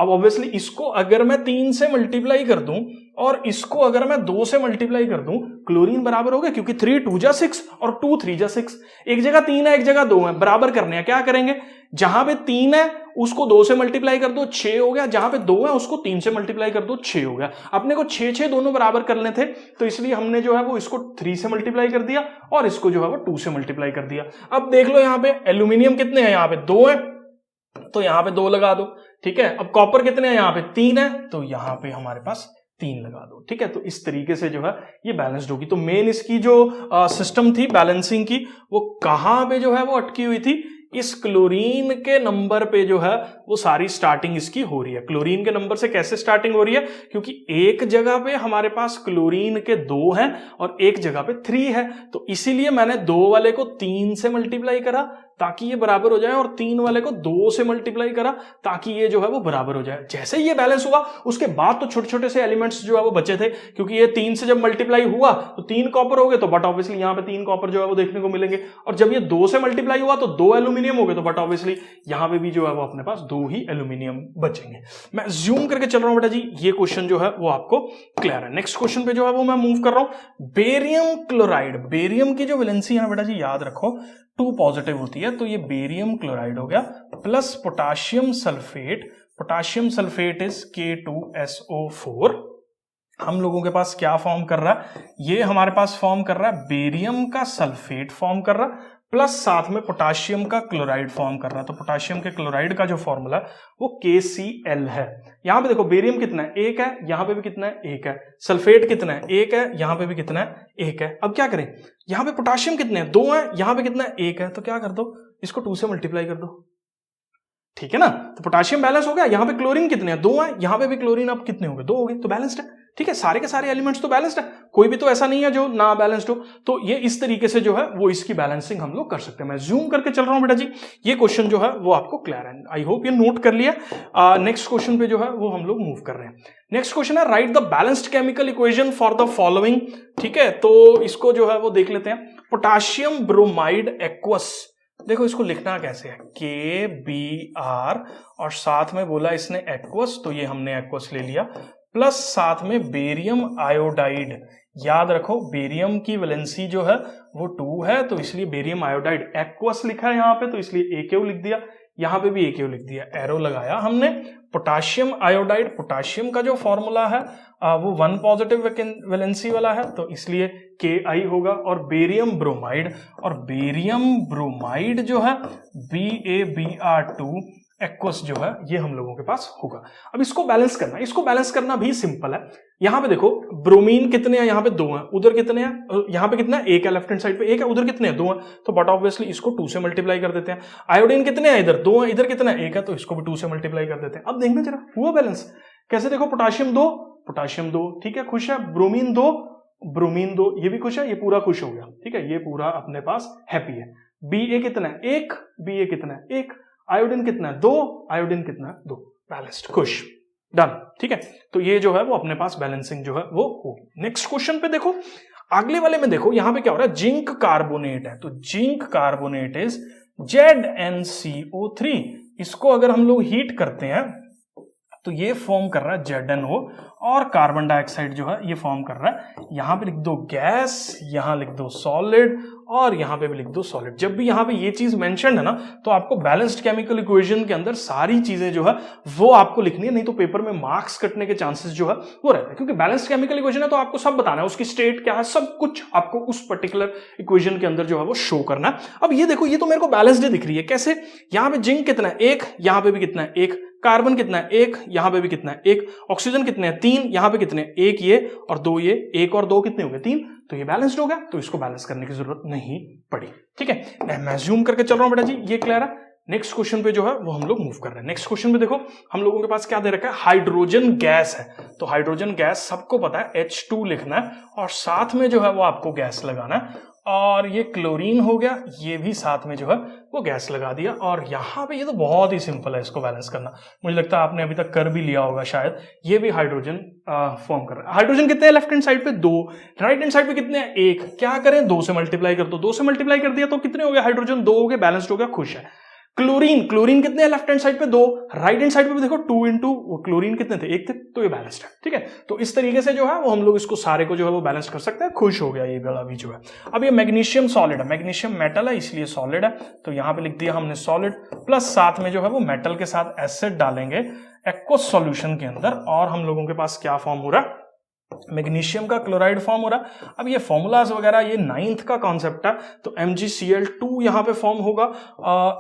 अब ऑब्वियसली इसको अगर मैं 3 से मल्टीप्लाई कर दूं और इसको अगर मैं 2 से मल्टीप्लाई कर दूं, क्लोरीन बराबर हो गया, क्योंकि 3 2 जा 6 और 2 3 जा 6, एक जगह 3 है एक जगह 2 है, बराबर करने हैं। क्या करेंगे, जहां पे 3 है उसको 2 से मल्टीप्लाई कर दो, 6 हो गया, जहां पे 2 है उसको 3 से मल्टीप्लाई कर दो, 6 हो गया। अपने को 6 6 दोनों बराबर करने थे, तो इसलिए हमने जो है वो इसको 3 से मल्टीप्लाई कर दिया और इसको जो है वो 2 से मल्टीप्लाई कर दिया। अब देख लो यहां पे एल्यूमिनियम कितने हैं, यहां पे 2 है तो यहां पे 2 लगा दो, ठीक है। अब कॉपर कितने हैं, यहां पे 3 है तो यहां पे हमारे पास 3 लगा दो, ठीक है। तो इस तरीके से जो है ये बैलेंस्ड होगी। तो मेन इसकी जो सिस्टम थी बैलेंसिंग की, वो कहां पे जो है वो अटकी हुई थी, इस क्लोरीन के नंबर पे जो है वो सारी स्टार्टिंग इसकी हो रही है। क्लोरीन के नंबर से कैसे स्टार्टिंग हो रही है, क्योंकि एक जगह पे हमारे पास क्लोरीन के 2 हैं और एक जगह पे 3 है, तो इसीलिए मैंने 2 वाले को 3 से मल्टीप्लाई करा ताकि ये बराबर हो जाए और 3 वाले को 2 से मल्टीप्लाई करा ताकि ये जो है वो बराबर हो जाए। जैसे ही ये बैलेंस हुआ उसके बाद तो छोटे छोटे से एलिमेंट्स जो है वो बचे थे, क्योंकि ये 3 से जब मल्टीप्लाई हुआ तो 3 कॉपर हो गए, तो बट ऑब्वियसली यहां पे 3 कॉपर जो है वो देखने को मिलेंगे। और जब ये 2 से मल्टीप्लाई हुआ तो 2 एल्यूमिनियम हो गए, तो बट ऑब्वियसली यहां पे भी जो है वो अपने पास 2 ही एल्यूमिनियम बचेंगे। मैं ज्यूम करके चल रहा हूं बेटा जी, ये क्वेश्चन जो है वो आपको क्लियर है। नेक्स्ट क्वेश्चन पे जो है वो मैं मूव कर रहा हूं। बेरियम क्लोराइड, बेरियम की जो वैलेंसी है बेटा जी याद रखो 2 पॉजिटिव होती है, तो ये बेरियम क्लोराइड हो गया plus potassium sulphate, potassium sulphate is K2SO4। हम लोगों के पास क्या फॉर्म कर रहा है, ये हमारे पास फॉर्म कर रहा है बेरियम का सल्फेट फॉर्म कर रहा है प्लस साथ में पोटाशियम का क्लोराइड फॉर्म कर रहा है। तो पोटाशियम के क्लोराइड का जो फॉर्मूला है वो KCl है। यहां पे देखो बेरियम कितना है, 1 है, यहां पे भी कितना है, 1 है। सल्फेट कितना है, 1 है, यहां पे भी कितना है, 1 है। अब क्या करें, यहां पे पोटाशियम कितने हैं, 2 है, यहां पे कितना है, 1 है, तो क्या कर दो, इसको 2 से मल्टीप्लाई कर दो, ठीक है ना। तो पोटाशियम बैलेंस हो गया। यहां पे क्लोरीन कितने हैं, 2 है, यहां पे भी क्लोरीन अब कितने हो गए, 2 हो गए, तो बैलेंस्ड है, ठीक है। सारे के सारे एलिमेंट्स तो बैलेंस्ड है, कोई भी तो ऐसा नहीं है जो ना बैलेंस्ड हो। तो ये इस तरीके से जो है वो इसकी बैलेंसिंग हम लोग कर सकते हैं। मैं जूम करके चल रहा हूं बेटा जी, ये क्वेश्चन जो है वो आपको क्लियर है, आई होप ये नोट कर लिया। नेक्स्ट क्वेश्चन पे जो है वो हम लोग मूव कर रहे हैं। नेक्स्ट क्वेश्चन है right the balanced chemical equation for the following, ठीक है। तो इसको जो है वो देख लेते हैं। पोटाशियम ब्रोमाइड एक्वस, देखो इसको लिखना कैसे है, KBr और साथ में बोला इसने एक्वस, तो ये हमने एक्वस ले लिया प्लस साथ में बेरियम आयोडाइड। याद रखो बेरियम की वैलेंसी जो है वो 2 है, तो इसलिए बेरियम आयोडाइड, एक्वस लिखा है यहां पे तो इसलिए AQ लिख दिया, यहां पे भी AQ लिख दिया, एरो लगाया हमने। पोटाशियम आयोडाइड, पोटाशियम का जो फॉर्मूला है वो 1 पॉजिटिव वैलेंसी वाला है, तो इसलिए Ki होगा। और बेरियम ब्रोमाइड, और बेरियम ब्रोमाइड जो है BaBr2 एक्वस जो है ये हम लोगों के पास होगा। अब इसको बैलेंस करना, इसको बैलेंस करना भी सिंपल है। यहां पे देखो ब्रोमीन कितने हैं, यहां पे 2 हैं, उधर कितने हैं, यहां पे कितना है, 1 है, लेफ्ट हैंड साइड पे 1 है, उधर कितने हैं, 2 हैं, तो बट ऑब्वियसली इसको 2 से मल्टीप्लाई कर देते हैं। आयोडीन कितने हैं, इधर 2 हैं, इधर कितना है, 1 है, तो इसको भी 2 से मल्टीप्लाई कर देते हैं। अब देखना जरा हुआ बैलेंस कैसे, देखो पोटाशियम 2, पोटाशियम 2, ठीक है, खुश है। ब्रोमीन 2, ब्रोमीन 2, ये भी खुश है, ये पूरा खुश हो गया, ठीक है, ये पूरा अपने पास हैप्पी है। Ba कितना है, 1, Ba कितना है, 1, आयोडीन कितना है, 2, आयोडीन कितना है, 2, बैलेंस्ड, खुश, डन, ठीक है। तो ये जो है वो अपने पास बैलेंसिंग जो है वो होगी। नेक्स्ट क्वेश्चन पे देखो, अगले वाले में देखो यहां पे क्या हो रहा है, जिंक कार्बोनेट है, तो जिंक कार्बोनेट इज ZnCO3। इसको अगर हम लोग हीट करते हैं तो ये फॉर्म कर रहा है ZnO, और कार्बन डाइऑक्साइड जो है ये फॉर्म कर रहा है, यहां पे लिख दो गैस, यहां लिख दो सॉलिड, और यहां पे भी लिख दो सॉलिड। जब भी यहां पे ये चीज मेंशन है ना, तो आपको बैलेंस्ड केमिकल इक्वेशन के अंदर सारी चीजें जो है वो आपको लिखनी है, नहीं तो पेपर में मार्क्स कटने के चांसेस जो है वो रहते हैं। क्योंकि बैलेंस्ड केमिकल इक्वेशन है तो आपको सब बताना है, उसकी स्टेट क्या है, सब कुछ आपको उस पर्टिकुलर इक्वेशन के अंदर जो है वो शो करना है। अब ये देखो, ये तो मेरे को बैलेंस्ड दिख रही है, कैसे, यहां पे जिंक कितना है, 1, यहां पे भी कितना है, 1, कार्बन कितना है, 1, यहां पे भी कितना है, 1, ऑक्सीजन कितने हैं, 3, यहां पे कितने हैं, 1 ये और 2 ये, 1 और 2 कितने हो गए, 3, तो ये बैलेंस्ड हो गया, तो इसको बैलेंस करने की जरूरत नहीं पड़ी, ठीक है। मैं जूम करके चल रहा हूं बेटा जी, ये क्लियर है। नेक्स्ट क्वेश्चन पे जो है वो हम लोग मूव कर रहे हैं। नेक्स्ट क्वेश्चन पे देखो हम लोगों के पास क्या दे रखा है, हाइड्रोजन गैस है, तो हाइड्रोजन गैस सबको पता है H2 लिखना है और साथ में जो है वो आपको गैस लगाना है, और ये क्लोरीन हो गया, ये भी साथ में जो है वो गैस लगा दिया। और यहां पे ये तो बहुत ही सिंपल है इसको बैलेंस करना, मुझे लगता है आपने अभी तक कर भी लिया होगा शायद। ये भी हाइड्रोजन फॉर्म कर रहा है। हाइड्रोजन कितने हैं, लेफ्ट हैंड साइड पे 2, राइट हैंड साइड पे कितने हैं, 1, क्या करें 2 से मल्टीप्लाई कर दो, 2 से मल्टीप्लाई कर दिया तो कितने हो गए हाइड्रोजन, 2 हो गए, बैलेंस्ड हो गया, खुश है। क्लोरीन, क्लोरीन कितने हैं लेफ्ट हैंड साइड पे? 2, राइट हैंड साइड पे भी देखो 2 इंटू क्लोरीन कितने थे? 1 थे, तो ये बैलेंस्ड है। ठीक है, तो इस तरीके से जो है वो हम लोग इसको सारे को जो है वो बैलेंस कर सकते हैं। खुश हो गया ये वाला भी जो है। अब ये मैग्नीशियम सॉलिड है, मैग्नीशियम मेटल है इसलिए सॉलिड है, तो यहां पे लिख दिया हमने सॉलिड, प्लस साथ में जो है वो मेटल के साथ एसिड डालेंगे एक्वस सॉल्यूशन के अंदर, और हम लोगों के पास क्या फॉर्म हो रहा है? मैग्नीशियम का क्लोराइड फॉर्म हो रहा है। अब ये फॉर्मूलाज वगैरह ये 9th का कॉन्सेप्ट है, तो MgCl2 यहां पे फॉर्म होगा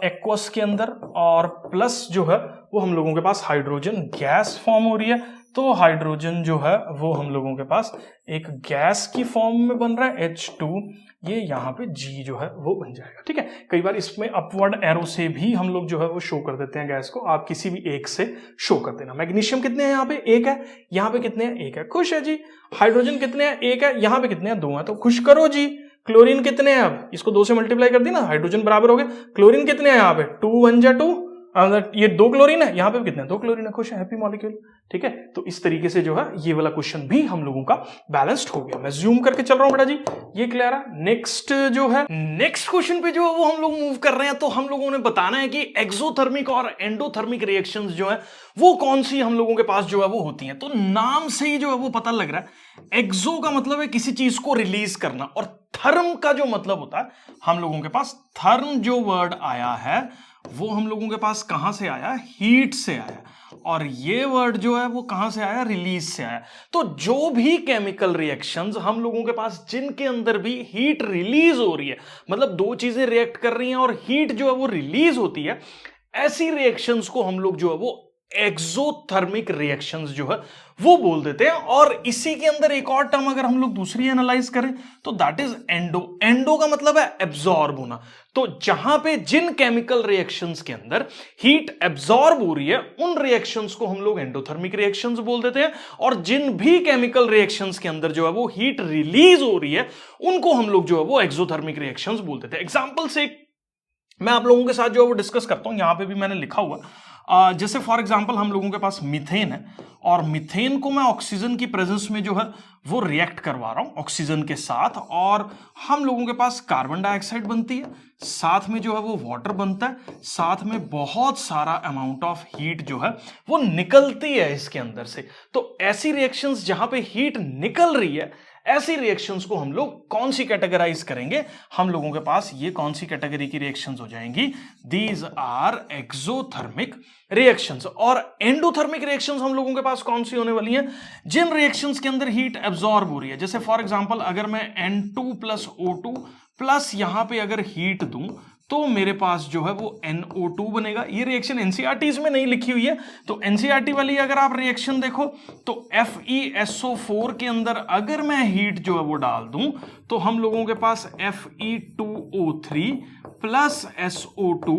एक्वस के अंदर, और प्लस जो है वो हम लोगों के पास हाइड्रोजन गैस फॉर्म हो रही है, तो हाइड्रोजन जो है वो हम लोगों के पास एक गैस की फॉर्म में बन रहा है H2, ये यहाँ पे G जो है वो बन जाएगा। ठीक है, कई बार इसमें अपवर्ड एरो से भी हम लोग जो है वो शो कर देते हैं गैस को, आप किसी भी एक से शो कर देना। मैग्नीशियम कितने हैं यहाँ पे? 1 है, यहाँ पे कितने हैं? 1 है, खुश है जी। हाइड्रोजन कितने हैं? 1 है, यहाँ पे कितने हैं? 2 है, तो खुश करो जी। क्लोरीन कितने हैं? अब इसको 2 से मल्टीप्लाई कर दी ना, हाइड्रोजन बराबर हो गए, क्लोरीन कितने हैं यहाँ पे? 2 1 जा 2, ये 2 क्लोरीन है, यहाँ पे कितने? 2 क्लोरीन है, खुश है, हैप्पी मॉलिक्यूल। ठीक है, तो इस तरीके से जो है ये वाला क्वेश्चन भी हम लोगों का बैलेंस्ड हो गया। मैं जूम करके चल रहा हूं बेटा जी, ये क्लियर है। नेक्स्ट जो है, नेक्स्ट क्वेश्चन पे जो है वो हम लोग मूव कर रहे हैं, तो हम लोगों ने बताना है कि एक्सोथर्मिक और एंडोथर्मिक रिएक्शंस जो है वो कौन सी हम लोगों के पास जो है वो होती हैं। तो नाम से ही जो है वो पता लग रहा है, एक्सो का मतलब है किसी चीज को रिलीज करना, और थर्म का जो मतलब होता है, हम लोगों के पास थर्म जो वर्ड आया है वो हम लोगों के पास कहां से आया? हीट से आया, और ये वर्ड जो है वो कहां से आया? रिलीज से आया। तो जो भी केमिकल रिएक्शंस हम लोगों के पास जिनके अंदर भी हीट रिलीज हो रही है, मतलब 2 चीजें रिएक्ट कर रही हैं और हीट जो है वो रिलीज होती है, ऐसी रिएक्शंस को हम लोग जो है वो एक्सोथर्मिक रिएक्शंस जो है वो बोल देते हैं। और इसी के अंदर एक और टर्म अगर हम लोग दूसरी एनालाइज करें तो दैट इज एंडो। एंडो का मतलब है एब्जॉर्ब होना, तो जहां पे जिन केमिकल रिएक्शंस के अंदर हीट एब्जॉर्ब हो रही है उन रिएक्शंस को हम लोग एंडोथर्मिक रिएक्शंस बोल देते हैं, और जिन भी केमिकल रिएक्शंस के अंदर जो है वो हीट रिलीज हो रही है उनको हम लोग जो है वो एक्सोथर्मिक रिएक्शंस बोल देते हैं। एग्जांपल से मैं आप लोगों के साथ जो है वो डिस्कस करता हूं, यहां पे भी मैंने लिखा हुआ, जैसे फॉर एग्जांपल हम लोगों के पास मीथेन है, और मीथेन को मैं ऑक्सीजन की प्रेजेंस में जो है वो रिएक्ट करवा रहा हूं ऑक्सीजन के साथ, और हम लोगों के पास कार्बन डाइऑक्साइड बनती है, साथ में जो है वो वाटर बनता है, साथ में बहुत सारा अमाउंट ऑफ हीट जो है वो निकलती है इसके अंदर से। तो ऐसी रिएक्शंस जहां पे हीट निकल रही है, ऐसी रिएक्शंस को हम लोग कौन सी कैटेगराइज करेंगे? हम लोगों के पास ये कौन सी कैटेगरी की रिएक्शंस हो जाएंगी? These are exothermic reactions. और एंडोथर्मिक रिएक्शंस हम लोगों के पास कौन सी होने वाली हैं? जिन रिएक्शंस के अंदर हीट एब्जॉर्ब हो रही है, जैसे फॉर एग्जांपल अगर मैं N2 प्लस O2 प्लस यहां पे अगर हीट दूं तो मेरे पास जो है वो NO2 बनेगा। ये रिएक्शन एनसीईआरटीज में नहीं लिखी हुई है, तो एनसीईआरटी वाली अगर आप रिएक्शन देखो तो FeSO4 के अंदर अगर मैं हीट जो है वो डाल दूं तो हम लोगों के पास Fe2O3 plus SO2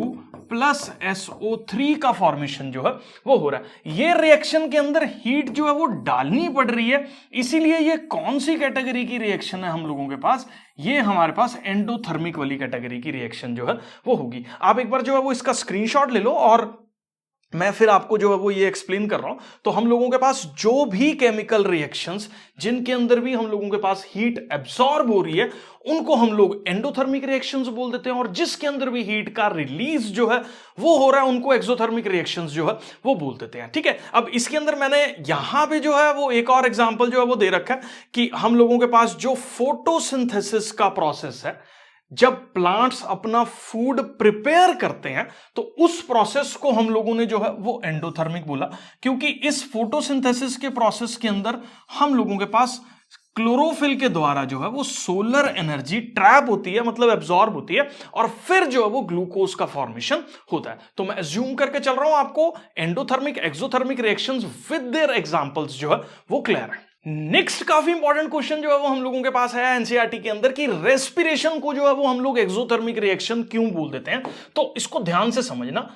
plus SO3 का फॉर्मेशन जो है वो हो रहा है। ये रिएक्शन के अंदर हीट जो है वो डालनी पड़ रही है, इसीलिए ये कौन सी कैटेगरी की रिएक्शन है हम लोगों के पास? ये हमारे पास एंडोथर्मिक वाली कैटेगरी की रिएक्शन जो है वो होगी। आप एक बार जो है वो इसका स्क्रीनशॉट ले लो और मैं फिर आपको जो है वो ये एक्सप्लेन कर रहा हूं। तो हम लोगों के पास जो भी केमिकल रिएक्शंस जिनके अंदर भी हम लोगों के पास हीट एब्सॉर्ब हो रही है उनको हम लोग एंडोथर्मिक रिएक्शंस बोल देते हैं, और जिसके अंदर भी हीट का रिलीज जो है वो हो रहा है उनको एक्सोथर्मिक रिएक्शंस जो है वो बोल देते हैं। ठीक है, अब इसके अंदर मैंने यहां पे जो है वो एक और एग्जांपल जो है वो दे रखा है कि हम लोगों के पास जो फोटोसिंथेसिस का प्रोसेस है, जब प्लांट्स अपना फूड प्रिपेयर करते हैं तो उस प्रोसेस को हम लोगों ने जो है वो एंडोथर्मिक बोला, क्योंकि इस फोटोसिंथेसिस के प्रोसेस के अंदर हम लोगों के पास क्लोरोफिल के द्वारा जो है वो सोलर एनर्जी ट्रैप होती है, मतलब एब्जॉर्ब होती है, और फिर जो है वो ग्लूकोज का फॉर्मेशन होता है। तो मैं अज्यूम करके चल रहा हूं आपको endothermic exothermic reactions with their examples जो है वो क्लियर है। नेक्स्ट काफी इंपॉर्टेंट क्वेश्चन जो है वो हम लोगों के पास है एनसीईआरटी के अंदर कि रेस्पिरेशन को जो है वो हम लोग एक्सोथर्मिक रिएक्शन क्यों बोल देते हैं। तो इसको ध्यान से समझना,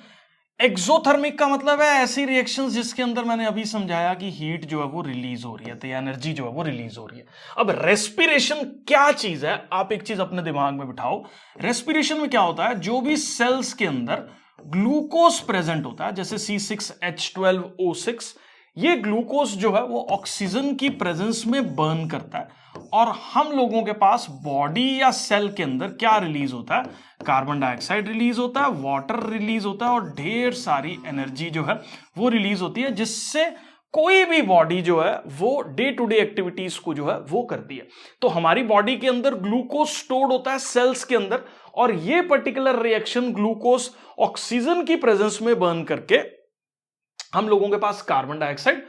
एक्सोथर्मिक का मतलब है ऐसी रिएक्शंस जिसके अंदर मैंने अभी समझाया कि हीट जो है वो रिलीज हो रही है, तो एनर्जी जो है वो रिलीज हो रही है। अब रेस्पिरेशन क्या चीज है, आप एक चीज अपने दिमाग में बिठाओ। रेस्पिरेशन में क्या होता है, जो भी सेल्स के अंदर ग्लूकोज प्रेजेंट होता है, जैसे C6H12O6, ये ग्लूकोज जो है वो ऑक्सीजन की प्रेजेंस में बर्न करता है, और हम लोगों के पास बॉडी या सेल के अंदर क्या रिलीज होता है, कार्बन डाइऑक्साइड रिलीज होता है, वाटर रिलीज होता है और ढेर सारी एनर्जी जो है वो रिलीज होती है, जिससे कोई भी बॉडी जो है वो डे टू डे एक्टिविटीज को जो है वो करती है। तो हमारी बॉडी के अंदर ग्लूकोज स्टोर्ड होता है सेल्स के अंदर, और ये पर्टिकुलर रिएक्शन ग्लूकोज ऑक्सीजन की प्रेजेंस में बर्न करके हम लोगों के पास कार्बन डाइऑक्साइड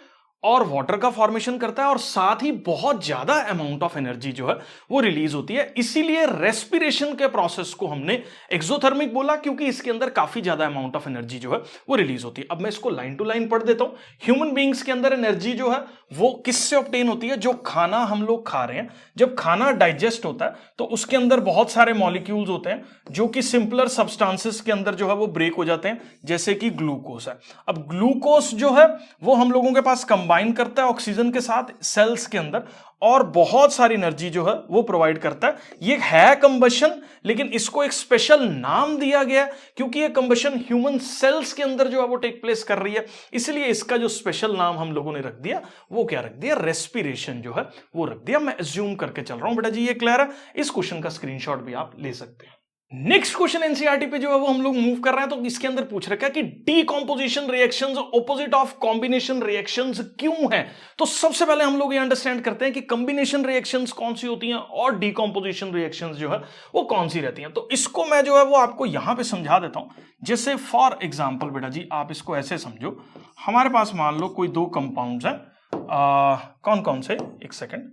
और वाटर का फॉर्मेशन करता है, और साथ ही बहुत ज्यादा अमाउंट ऑफ एनर्जी जो है वो रिलीज होती है। इसीलिए रेस्पिरेशन के प्रोसेस को हमने एक्सोथर्मिक बोला, क्योंकि इसके अंदर काफी ज्यादा अमाउंट ऑफ एनर्जी जो है वो रिलीज होती है। अब मैं इसको लाइन टू लाइन पढ़ देता हूं। ह्यूमन बींग्स के अंदर एनर्जी जो है वो किससे ऑब्टेन होती है, जो खाना हम लोग खा रहे हैं, जब खाना डाइजेस्ट होता है तो उसके अंदर बहुत सारे मॉलिक्यूल्स होते हैं जो कि सिंपलर सब्सटेंसेस के अंदर जो है वो ब्रेक हो जाते हैं, जैसे कि ग्लूकोज है। अब ग्लूकोज जो है वो हम लोगों के पास कंबाइन करता है ऑक्सीजन के साथ सेल्स के अंदर, और बहुत सारी एनर्जी जो है वो प्रोवाइड करता है। ये है कंबशन, लेकिन इसको एक स्पेशल नाम दिया गया क्योंकि ये कंबशन ह्यूमन सेल्स के अंदर जो है वो टेक प्लेस कर रही है, इसलिए इसका जो स्पेशल नाम हम लोगों ने रख दिया वो क्या रख दिया, रेस्पिरेशन जो है वो रख दिया। मैं अज्यूम करके चल रहा हूं बेटा जी, ये क्लियर है। इस क्वेश्चन का स्क्रीनशॉट भी आप ले सकते हैं। नेक्स्ट क्वेश्चन एनसीईआरटी पे जो है वो हम लोग मूव कर रहे हैं, तो इसके अंदर पूछ रखा है कि decomposition reactions opposite of combination reactions क्यों है। तो सबसे पहले हम लोग ये अंडरस्टैंड करते हैं कि कॉम्बिनेशन रिएक्शंस कौन सी होती हैं और डीकंपोजिशन रिएक्शंस जो है वो कौन सी रहती हैं। तो इसको मैं जो है वो आपको यहां पे समझा देता हूं। जैसे फॉर एग्जाम्पल बेटा जी आप इसको ऐसे समझो, हमारे पास मान लो कोई दो कंपाउंड्स हैं, कौन कौन से, एक सेकेंड,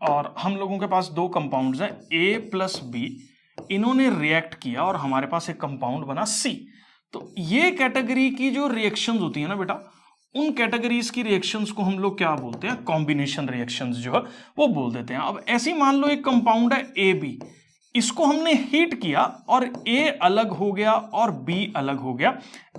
और हम लोगों के पास दो कंपाउंड्स हैं ए प्लस बी, इन्होंने रिएक्ट किया और हमारे पास एक कंपाउंड बना सी। तो ये कैटेगरी की जो रिएक्शंस होती है ना बेटा, उन कैटेगरीज की रिएक्शंस को हम लोग क्या बोलते हैं, कॉम्बिनेशन रिएक्शंस जो है वो बोल देते हैं। अब ऐसी मान लो एक कंपाउंड है ए बी, इसको हमने हीट किया और ए अलग हो गया और बी अलग हो गया,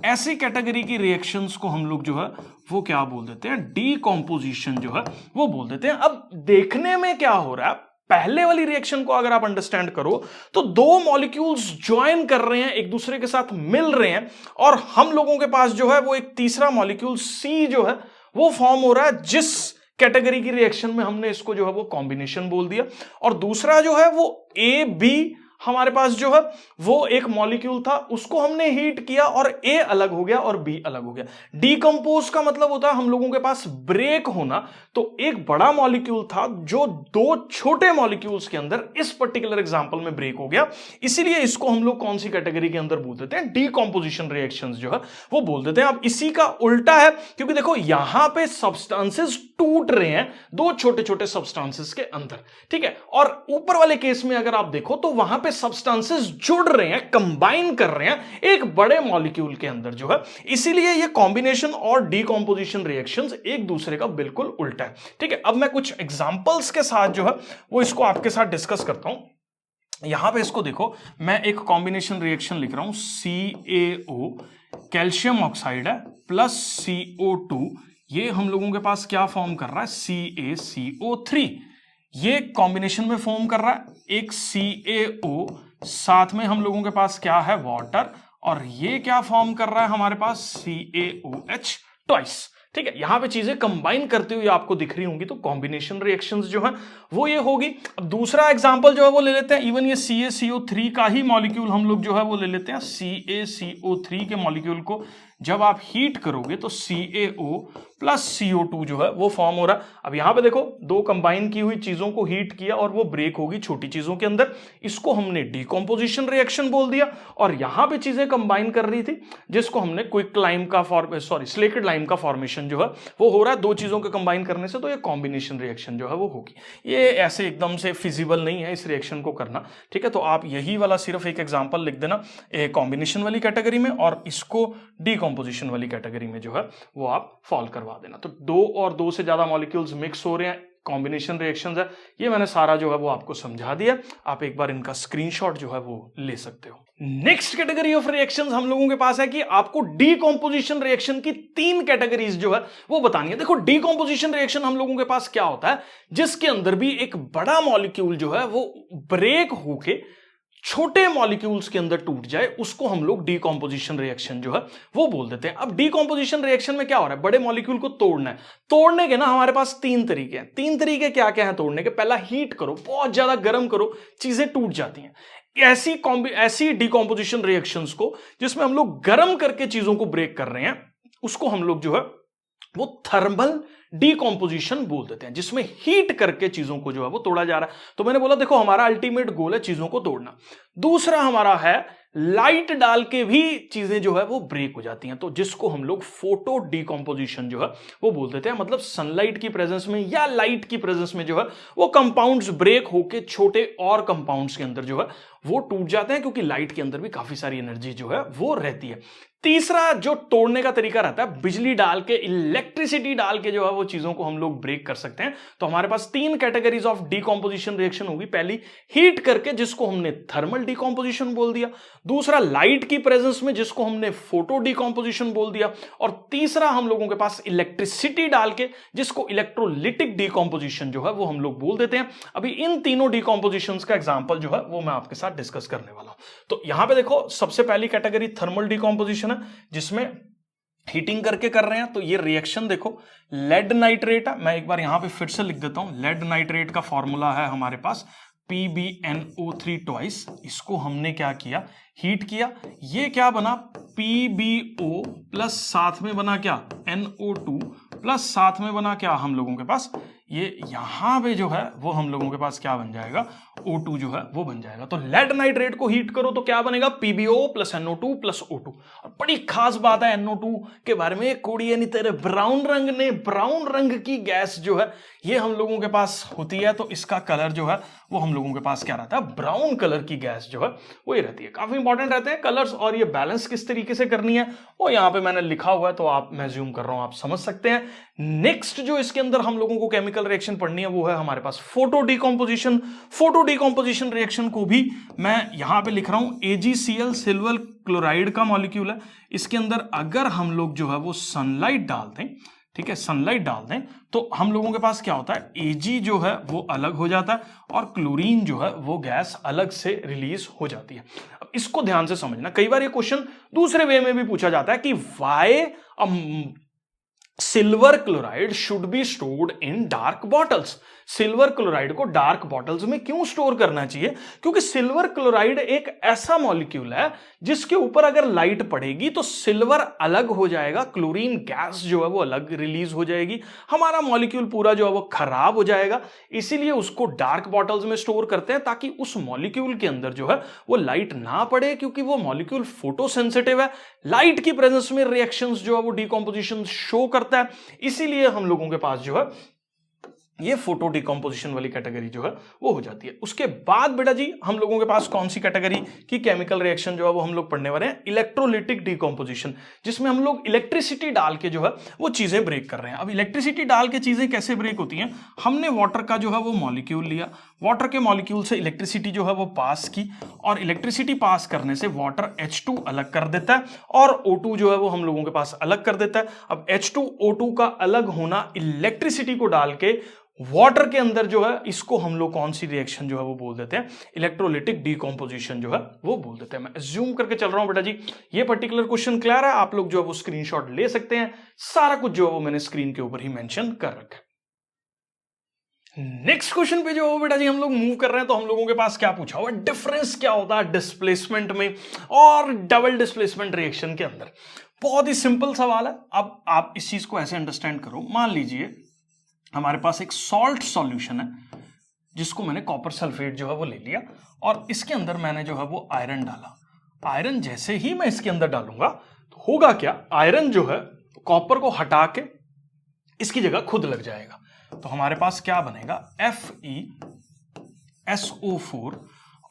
ऐसी कैटेगरी की रिएक्शंस को हम लोग जो है वो क्या बोल देते हैं, डीकंपोजिशन जो है वो बोल देते हैं। अब देखने में क्या हो रहा है, पहले वाली रिएक्शन को अगर आप अंडरस्टैंड करो तो दो मॉलिक्यूल्स ज्वाइन कर रहे हैं, एक दूसरे के साथ मिल रहे हैं, और हम लोगों के पास जो है वो एक तीसरा मॉलिक्यूल सी जो है वो फॉर्म हो रहा है, जिस कैटेगरी की रिएक्शन में हमने इसको जो है वो कॉम्बिनेशन बोल दिया। और दूसरा जो है वो ए बी, हमारे पास जो है वो एक मॉलिक्यूल था, उसको हमने हीट किया और ए अलग हो गया और बी अलग हो गया। डीकंपोज का मतलब होता है हम लोगों के पास ब्रेक होना। तो एक बड़ा मॉलिक्यूल था जो दो छोटे मॉलिक्यूल्स के अंदर इस पर्टिकुलर एग्जांपल में ब्रेक हो गया, इसीलिए इसको हम लोग कौन सी कैटेगरी के अंदर बोल देते हैं, डीकंपोजिशन रिएक्शंस जो है वो बोल देते हैं। अब इसी का उल्टा है, क्योंकि देखो यहां पे सब्सटेंसेस टूट रहे हैं दो छोटे छोटे सब्सटेंसेस के अंदर, ठीक है, और ऊपर वाले केस में अगर आप देखो तो वहां पे सब्सटेंसेस जुड़ रहे हैं, कंबाइन कर रहे हैं एक बड़े मॉलिक्यूल के अंदर जो है, इसीलिए ये कॉम्बिनेशन और डीकंपोजिशन रिएक्शंस एक दूसरे का बिल्कुल उल्टा है, ठीक है। अब मैं कुछ एग्जांपल्स के साथ जो है वो इसको आपके साथ डिस्कस करता हूं। यहां पे इसको देखो, मैं एक कॉम्बिनेशन रिएक्शन लिख रहा हूं, CaO कैल्शियम ऑक्साइड है प्लस CO2, ये हम लोगों के पास क्या फॉर्म कर रहा है, CaCO3, ये कॉम्बिनेशन में फॉर्म कर रहा है। एक CaO साथ में हम लोगों के पास क्या है, वाटर, और ये क्या फॉर्म कर रहा है हमारे पास, CaOH ट्वाइस, ठीक है। यहां पे चीजें कंबाइन करते हुए आपको दिख रही होंगी, तो कॉम्बिनेशन रिएक्शंस जो है वो ये होगी। अब दूसरा एग्जांपल जो है वो ले लेते हैं, इवन ये CaCO3 का ही मॉलिक्यूल हम लोग जो है वो ले लेते हैं। CaCO3 के मॉलिक्यूल को जब आप हीट करोगे तो CaO प्लस CO2 जो है वो फॉर्म हो रहा है। अब यहां पे देखो दो कंबाइन की हुई चीजों को हीट किया और वो ब्रेक होगी छोटी चीजों के अंदर, इसको हमने डीकंपोजिशन रिएक्शन बोल दिया। और यहां पे चीजें कंबाइन कर रही थी जिसको हमने क्विक लाइम का स्लेटेड लाइम का फॉर्मेशन जो है वो हो रहा है दो चीजों के कंबाइन करने से, तो ये कॉम्बिनेशन रिएक्शन जो है वो होगी। ये ऐसे एकदम से फिजिबल नहीं है इस रिएक्शन को करना, ठीक है। तो आप यही वाला सिर्फ एक एग्जांपल लिख देना कॉम्बिनेशन वाली कैटेगरी में, और इसको डीकंपोजिशन वाली कैटेगरी में जो है वो आप फॉल करवा देना। तो दो और दो से ज्यादा मॉलिक्यूल्स मिक्स हो रहे हैं, कॉम्बिनेशन रिएक्शंस है, ये मैंने सारा जो है वो आपको समझा दिया। आप एक बार इनका स्क्रीनशॉट जो है वो ले सकते हो। नेक्स्ट कैटेगरी ऑफ रिएक्शंस हम लोगों के पास है कि आपको डीकंपोजिशन रिएक्शन की तीन कैटेगरीज जो है वो बतानी है। देखो डीकंपोजिशन रिएक्शन हम लोगों के पास क्या होता है, जिसके अंदर भी एक बड़ा मॉलिक्यूल जो है वो ब्रेक होके छोटे मॉलिक्यूल्स के अंदर टूट जाए उसको हम लोग डीकॉम्पोजिशन रिएक्शन जो है वो बोल देते हैं। अब डीकॉम्पोजिशन रिएक्शन में क्या हो रहा है, बड़े मॉलिक्यूल को तोड़ना है। तोड़ने के ना हमारे पास तीन तरीके हैं। तीन तरीके क्या क्या है तोड़ने के? पहला, हीट करो, बहुत ज्यादा गर्म करो, चीजें टूट जाती हैं। ऐसी डीकॉम्पोजिशन रिएक्शंस को जिसमें हम लोग गर्म करके चीजों को ब्रेक कर रहे हैं, उसको हम लोग जो है वो थर्मल डीकॉम्पोजिशन बोल देते हैं, जिसमें हीट करके चीजों को जो है वो तोड़ा जा रहा है। तो मैंने बोला देखो हमारा अल्टीमेट गोल है चीजों को तोड़ना। दूसरा हमारा है लाइट डाल के भी चीजें जो है वो ब्रेक हो जाती हैं, तो जिसको हम लोग फोटो डीकॉम्पोजिशन जो है वो बोल देते हैं। मतलब सनलाइट की प्रेजेंस में या लाइट की प्रेजेंस में जो है वो कंपाउंड्स ब्रेक होके छोटे और कंपाउंड्स के अंदर जो है वो टूट जाते हैं, क्योंकि लाइट के अंदर भी काफी सारी एनर्जी जो है वो रहती है। तीसरा जो तोड़ने का तरीका रहता है, बिजली डाल के, इलेक्ट्रिसिटी डाल के जो है वो चीजों को हम लोग ब्रेक कर सकते हैं। तो हमारे पास तीन कैटेगरीज ऑफ डीकॉम्पोजिशन रिएक्शन होगी। पहली, हीट करके, जिसको हमने थर्मल डीकॉम्पोजिशन बोल दिया। दूसरा, लाइट की प्रेजेंस में, जिसको हमने फोटो डीकॉम्पोजिशन बोल दिया। और तीसरा हम लोगों के पास इलेक्ट्रिसिटी डाल के, जिसको इलेक्ट्रोलिटिक डीकॉम्पोजिशन जो है वो हम लोग बोल देते हैं। अभी इन तीनों डीकॉम्पोजिशन का एग्जाम्पल जो है वो मैं आपके साथ डिस्कस करने वाला हूं। तो यहां पे देखो, सबसे पहली कैटेगरी थर्मल डीकॉम्पोजिशन है, जिसमें हीटिंग करके कर रहे हैं। तो ये रिएक्शन देखो, लेड नाइट्रेट है। मैं एक बार यहां पे फिर से लिख देता हूं। लेड नाइट्रेट का फॉर्मूला है हमारे पास PbNO3 ट्वाइस। इसको हमने क्या किया, हीट किया। ये क्या बना, PbO प्लस साथ में बना क्या, NO2 प्लस साथ में बना क्या हम लोगों के पास, ये यहां पे जो है वो हम लोगों के पास क्या बन जाएगा, O2 जो है वो बन जाएगा। तो लेड नाइट्रेट को हीट करो तो क्या बनेगा, PbO plus NO2 plus O2। और बड़ी खास बात है NO2 के बारे में, कोड़ी नहीं तेरे ब्राउन रंग ने, ब्राउन रंग की गैस जो है ये हम लोगों के पास होती है। तो इसका कलर जो है वो हम लोगों के पास क्या रहता है, ब्राउन कलर की गैस जो है वो ये रहती है। काफी इंपॉर्टेंट रहते हैं कलर्स, और ये बैलेंस किस तरीके से करनी है वो यहाँ पे मैंने लिखा हुआ है, तो आप, मैं ज्यूम कर रहा हूं, आप समझ सकते हैं। नेक्स्ट जो इसके अंदर हम लोगों को केमिकल रिएक्शन पढ़नी है वो है हमारे पास photo decomposition. Photo decomposition reaction को भी मैं यहां पे लिख रहा हूं, AgCl सिल्वर क्लोराइड का मॉलिक्यूल है। इसके अंदर अगर हम लोग जो है वो सनलाइट डाल दें, ठीक है, सनलाइट डाल दें, तो हम लोगों के पास क्या होता है, Ag जो है वो अलग हो जाता है और क्लोरीन जो है वो गैस अलग से रिलीज हो जाती है। अब इसको ध्यान से समझना, कई बार ये क्वेश्चन दूसरे वे में भी पूछा जाता है कि why silver chloride should be stored in dark bottles. Silver chloride को डार्क बॉटल्स में क्यों स्टोर करना चाहिए? क्योंकि सिल्वर क्लोराइड एक ऐसा मॉलिक्यूल है जिसके ऊपर अगर लाइट पड़ेगी तो सिल्वर अलग हो जाएगा, क्लोरीन गैस जो है वो अलग रिलीज हो जाएगी, हमारा मॉलिक्यूल पूरा जो है वो खराब हो जाएगा। इसीलिए उसको डार्क बॉटल्स में स्टोर करते हैं, ताकि उस मॉलिक्यूल के अंदर जो है वो लाइट ना पड़े, क्योंकि वो मॉलिक्यूल फोटो सेंसिटिव है। लाइट की प्रेजेंस में रिएक्शंस जो है वो डीकॉम्पोजिशन शो करता है, इसीलिए हम लोगों के पास जो है ये फोटो डिकम्पोजिशन वाली कैटेगरी जो है वो हो जाती है। उसके बाद बेटा जी हम लोगों के पास कौन सी कैटेगरी की केमिकल रिएक्शन जो है वो हम लोग पढ़ने वाले हैं, इलेक्ट्रोलिटिक डिकम्पोजिशन, जिसमें हम लोग इलेक्ट्रिसिटी डाल के जो है वो चीजें ब्रेक कर रहे हैं। अब इलेक्ट्रिसिटी डाल के चीजें कैसे ब्रेक होती हैं, हमने वाटर का जो है वो मॉलिक्यूल लिया, वाटर के मॉलिक्यूल से इलेक्ट्रिसिटी जो है वो पास की, और इलेक्ट्रिसिटी पास करने से वाटर H2 अलग कर देता है और O2 जो है वो हम लोगों के पास अलग कर देता है। अब H2O2 का अलग होना इलेक्ट्रिसिटी को डाल के वाटर के अंदर जो है, इसको हम लोग कौन सी रिएक्शन जो है वो बोल देते हैं, इलेक्ट्रोलिटिक डीकॉम्पोजिशन जो है वो बोल देते हैं। मैं अज्यूम करके चल रहा हूं बेटा जी, ये पर्टिकुलर क्वेश्चन क्लियर है, आप लोग जो है वो स्क्रीनशॉट ले सकते हैं। सारा कुछ जो है वो मैंने स्क्रीन के ऊपर ही मेंशन कर रखा है। नेक्स्ट क्वेश्चन पे जो बेटा जी हम लोग मूव कर रहे हैं, तो हम लोगों के पास क्या पूछा हुआ, डिफरेंस क्या होता है डिस्प्लेसमेंट में और डबल डिस्प्लेसमेंट रिएक्शन के अंदर। बहुत ही सिंपल सवाल है। अब आप इस चीज को ऐसे अंडरस्टैंड करो, मान लीजिए हमारे पास एक सॉल्ट सॉल्यूशन है, जिसको मैंने कॉपर सल्फेट जो है वो ले लिया, और इसके अंदर मैंने जो है वो आयरन डाला। आयरन जैसे ही मैं इसके अंदर डालूंगा तो होगा क्या, आयरन जो है कॉपर को हटा के इसकी जगह खुद लग जाएगा। तो हमारे पास क्या बनेगा, FeSO4,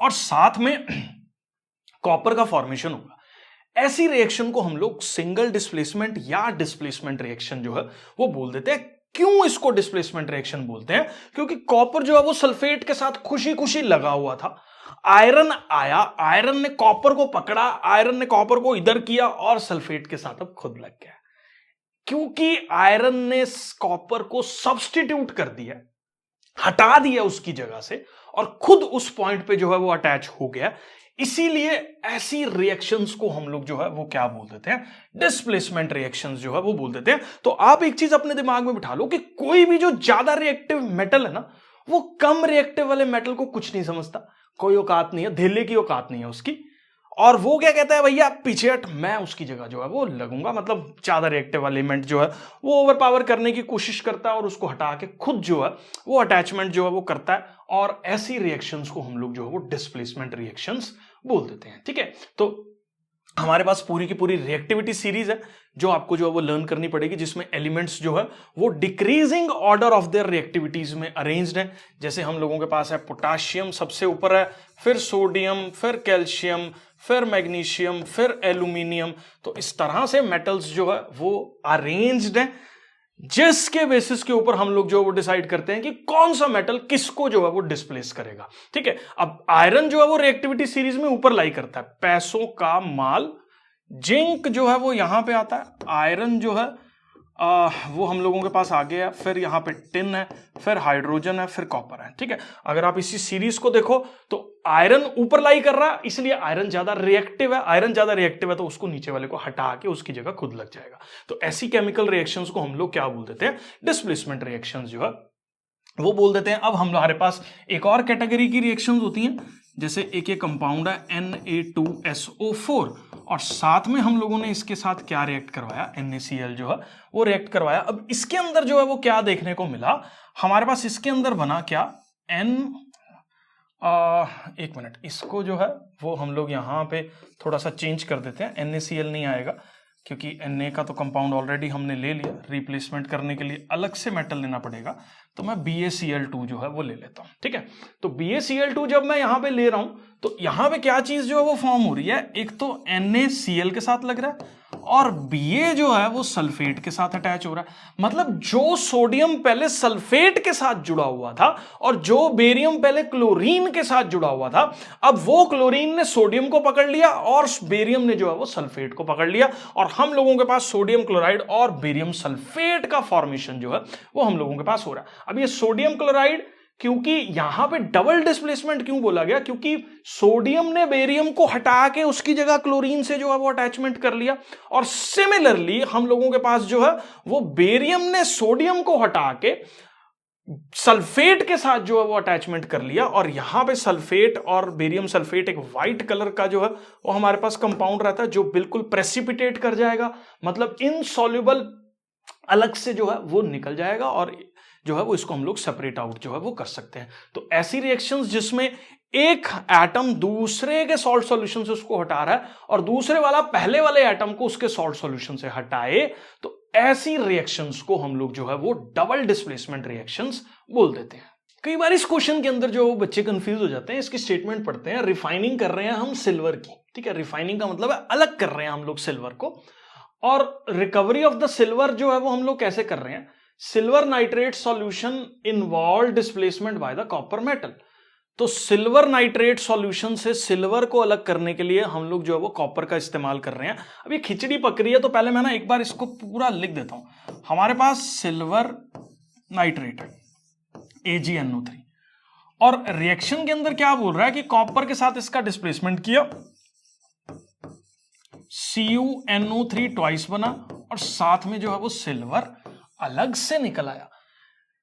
और साथ में कॉपर का फॉर्मेशन होगा। ऐसी रिएक्शन को हम लोग सिंगल डिस्प्लेसमेंट या डिस्प्लेसमेंट रिएक्शन जो है वो बोल देते हैं। क्यों इसको डिस्प्लेसमेंट रिएक्शन बोलते हैं, क्योंकि कॉपर जो है वो सल्फेट के साथ खुशी खुशी लगा हुआ था, आयरन आया, आयरन ने कॉपर को पकड़ा, आयरन ने कॉपर को इधर किया और सल्फेट के साथ अब खुद लग गया। क्योंकि आयरन ने कॉपर को सब्स्टिट्यूट कर दिया, हटा दिया उसकी जगह से, और खुद उस पॉइंट पे जो है वो अटैच हो गया, इसीलिए ऐसी रिएक्शंस को हम लोग जो है वो क्या बोल देते हैं, डिस्प्लेसमेंट रिएक्शंस जो है वो बोल देते हैं। तो आप एक चीज अपने दिमाग में बिठा लो कि कोई भी जो ज्यादा रिएक्टिव मेटल है ना, वो कम रिएक्टिव वाले मेटल को कुछ नहीं समझता, कोई औकात नहीं है, धेले की औकात नहीं है उसकी। और वो क्या कहता है, भैया पीछे हट, मैं उसकी जगह जो है वो लगूंगा। मतलब ज्यादा रिएक्टिव एलिमेंट जो है वो ओवर पावर करने की कोशिश करता है और उसको हटा के खुद जो है वो अटैचमेंट जो है वो करता है। और ऐसी रिएक्शंस को हम लोग जो है वो डिस्प्लेसमेंट रिएक्शंस बोल देते हैं। ठीक है, तो हमारे पास पूरी की पूरी रिएक्टिविटी सीरीज है जो आपको जो है वो लर्न करनी पड़ेगी, जिसमें एलिमेंट्स जो है वो decreasing order of their reactivities में अरेंज्ड है। जैसे हम लोगों के पास है पोटाशियम सबसे ऊपर है, फिर सोडियम, फिर कैल्शियम, फिर मैग्नीशियम, फिर एल्यूमिनियम। तो इस तरह से मेटल्स जो है वो अरेंज्ड है, जिसके बेसिस के ऊपर हम लोग जो है वो डिसाइड करते हैं कि कौन सा मेटल किसको जो है वो डिस्प्लेस करेगा। ठीक है, अब आयरन जो है वो रिएक्टिविटी सीरीज में ऊपर लाई करता है, पैसों का माल। जिंक जो है वो यहां पे आता है, आयरन जो है वो हम लोगों के पास आगे है, फिर यहाँ पे टिन है, फिर हाइड्रोजन है, फिर कॉपर है। ठीक है, अगर आप इसी सीरीज को देखो तो आयरन ऊपर लाई कर रहा है, इसलिए आयरन ज्यादा रिएक्टिव है। आयरन ज्यादा रिएक्टिव है तो उसको नीचे वाले को हटा के उसकी जगह खुद लग जाएगा। तो ऐसी केमिकल रिएक्शंस को हम लोग क्या बोल देते हैं, डिस्प्लेसमेंट रिएक्शंस जो है वो बोल देते हैं। अब हमारे पास एक और कैटेगरी की रिएक्शंस होती हैं, जैसे एक ये कंपाउंड है Na2SO4 और साथ में हम लोगों ने इसके साथ क्या रिएक्ट करवाया, NaCl जो है वो रिएक्ट करवाया। अब इसके अंदर जो है वो क्या देखने को मिला, हमारे पास इसके अंदर बना क्या, एक मिनट, इसको जो है वो हम लोग यहाँ पे थोड़ा सा चेंज कर देते हैं, NaCl नहीं आएगा क्योंकि Na का तो कंपाउंड ऑलरेडी हमने ले लिया। रिप्लेसमेंट करने के लिए अलग से मेटल लेना पड़ेगा, तो मैं BaCl2 जो है वो ले लेता हूं। ठीक है, तो BaCl2 जब मैं यहां पे ले रहा हूं तो यहां पे क्या चीज जो है वो फॉर्म हो रही है, एक तो NaCl के साथ लग रहा है और Ba जो है वो सल्फेट के साथ अटैच हो रहा है। मतलब जो सोडियम पहले सल्फेट के साथ जुड़ा हुआ था और जो बेरियम पहले क्लोरीन के साथ जुड़ा हुआ था, अब वो क्लोरीन ने सोडियम को पकड़ लिया और बेरियम ने जो है वो सल्फेट को पकड़ लिया और हम लोगों के पास सोडियम क्लोराइड और बेरियम सल्फेट का फॉर्मेशन जो है वो हम लोगों के पास हो रहा है। अब ये सोडियम क्लोराइड, क्योंकि यहां पे डबल डिस्प्लेसमेंट क्यों बोला गया, क्योंकि सोडियम ने बेरियम को हटा के उसकी जगह क्लोरीन से जो है वो अटैचमेंट कर लिया और सिमिलरली हम लोगों के पास जो है वो बेरियम ने सोडियम को हटा के सल्फेट के साथ जो है वो अटैचमेंट कर लिया और यहां पे सल्फेट और बेरियम सल्फेट एक व्हाइट कलर का जो है वो हमारे पास कंपाउंड रहता है जो बिल्कुल प्रेसिपिटेट कर जाएगा, मतलब इनसॉल्युबल अलग से जो है वो निकल जाएगा और जो है वो इसको हम लोग सेपरेट आउट जो है वो कर सकते हैं। तो ऐसी रिएक्शंस जिसमें एक एटम दूसरे के सॉल्ट सॉल्यूशन से उसको हटा रहा है और दूसरे वाला पहले वाले एटम को उसके सॉल्ट सॉल्यूशन से हटाए, तो ऐसी रिएक्शंस को हम लोग जो है वो डबल डिस्प्लेसमेंट रिएक्शंस बोल देते हैं। कई बार इस क्वेश्चन के अंदर जो बच्चे कंफ्यूज हो जाते हैं, इसकी स्टेटमेंट पढ़ते हैं, रिफाइनिंग कर रहे हैं हम सिल्वर की। ठीक है, रिफाइनिंग का मतलब है अलग कर रहे हैं हम लोग सिल्वर को, और रिकवरी ऑफ द सिल्वर जो है वो हम लोग कैसे कर रहे हैं, silver nitrate solution involve displacement by the copper metal. तो सिल्वर नाइट्रेट सॉल्यूशन से सिल्वर को अलग करने के लिए हम लोग जो है वो कॉपर का इस्तेमाल कर रहे हैं। अब ये खिचड़ी पक रही है तो पहले मैं ना एक बार इसको पूरा लिख देता हूं। हमारे पास सिल्वर नाइट्रेट AgNO3 और रिएक्शन के अंदर क्या बोल रहा है कि कॉपर के साथ इसका डिस्प्लेसमेंट किया, CuNO3 ट्वाइस बना और साथ में जो है वो सिल्वर अलग से निकल आया।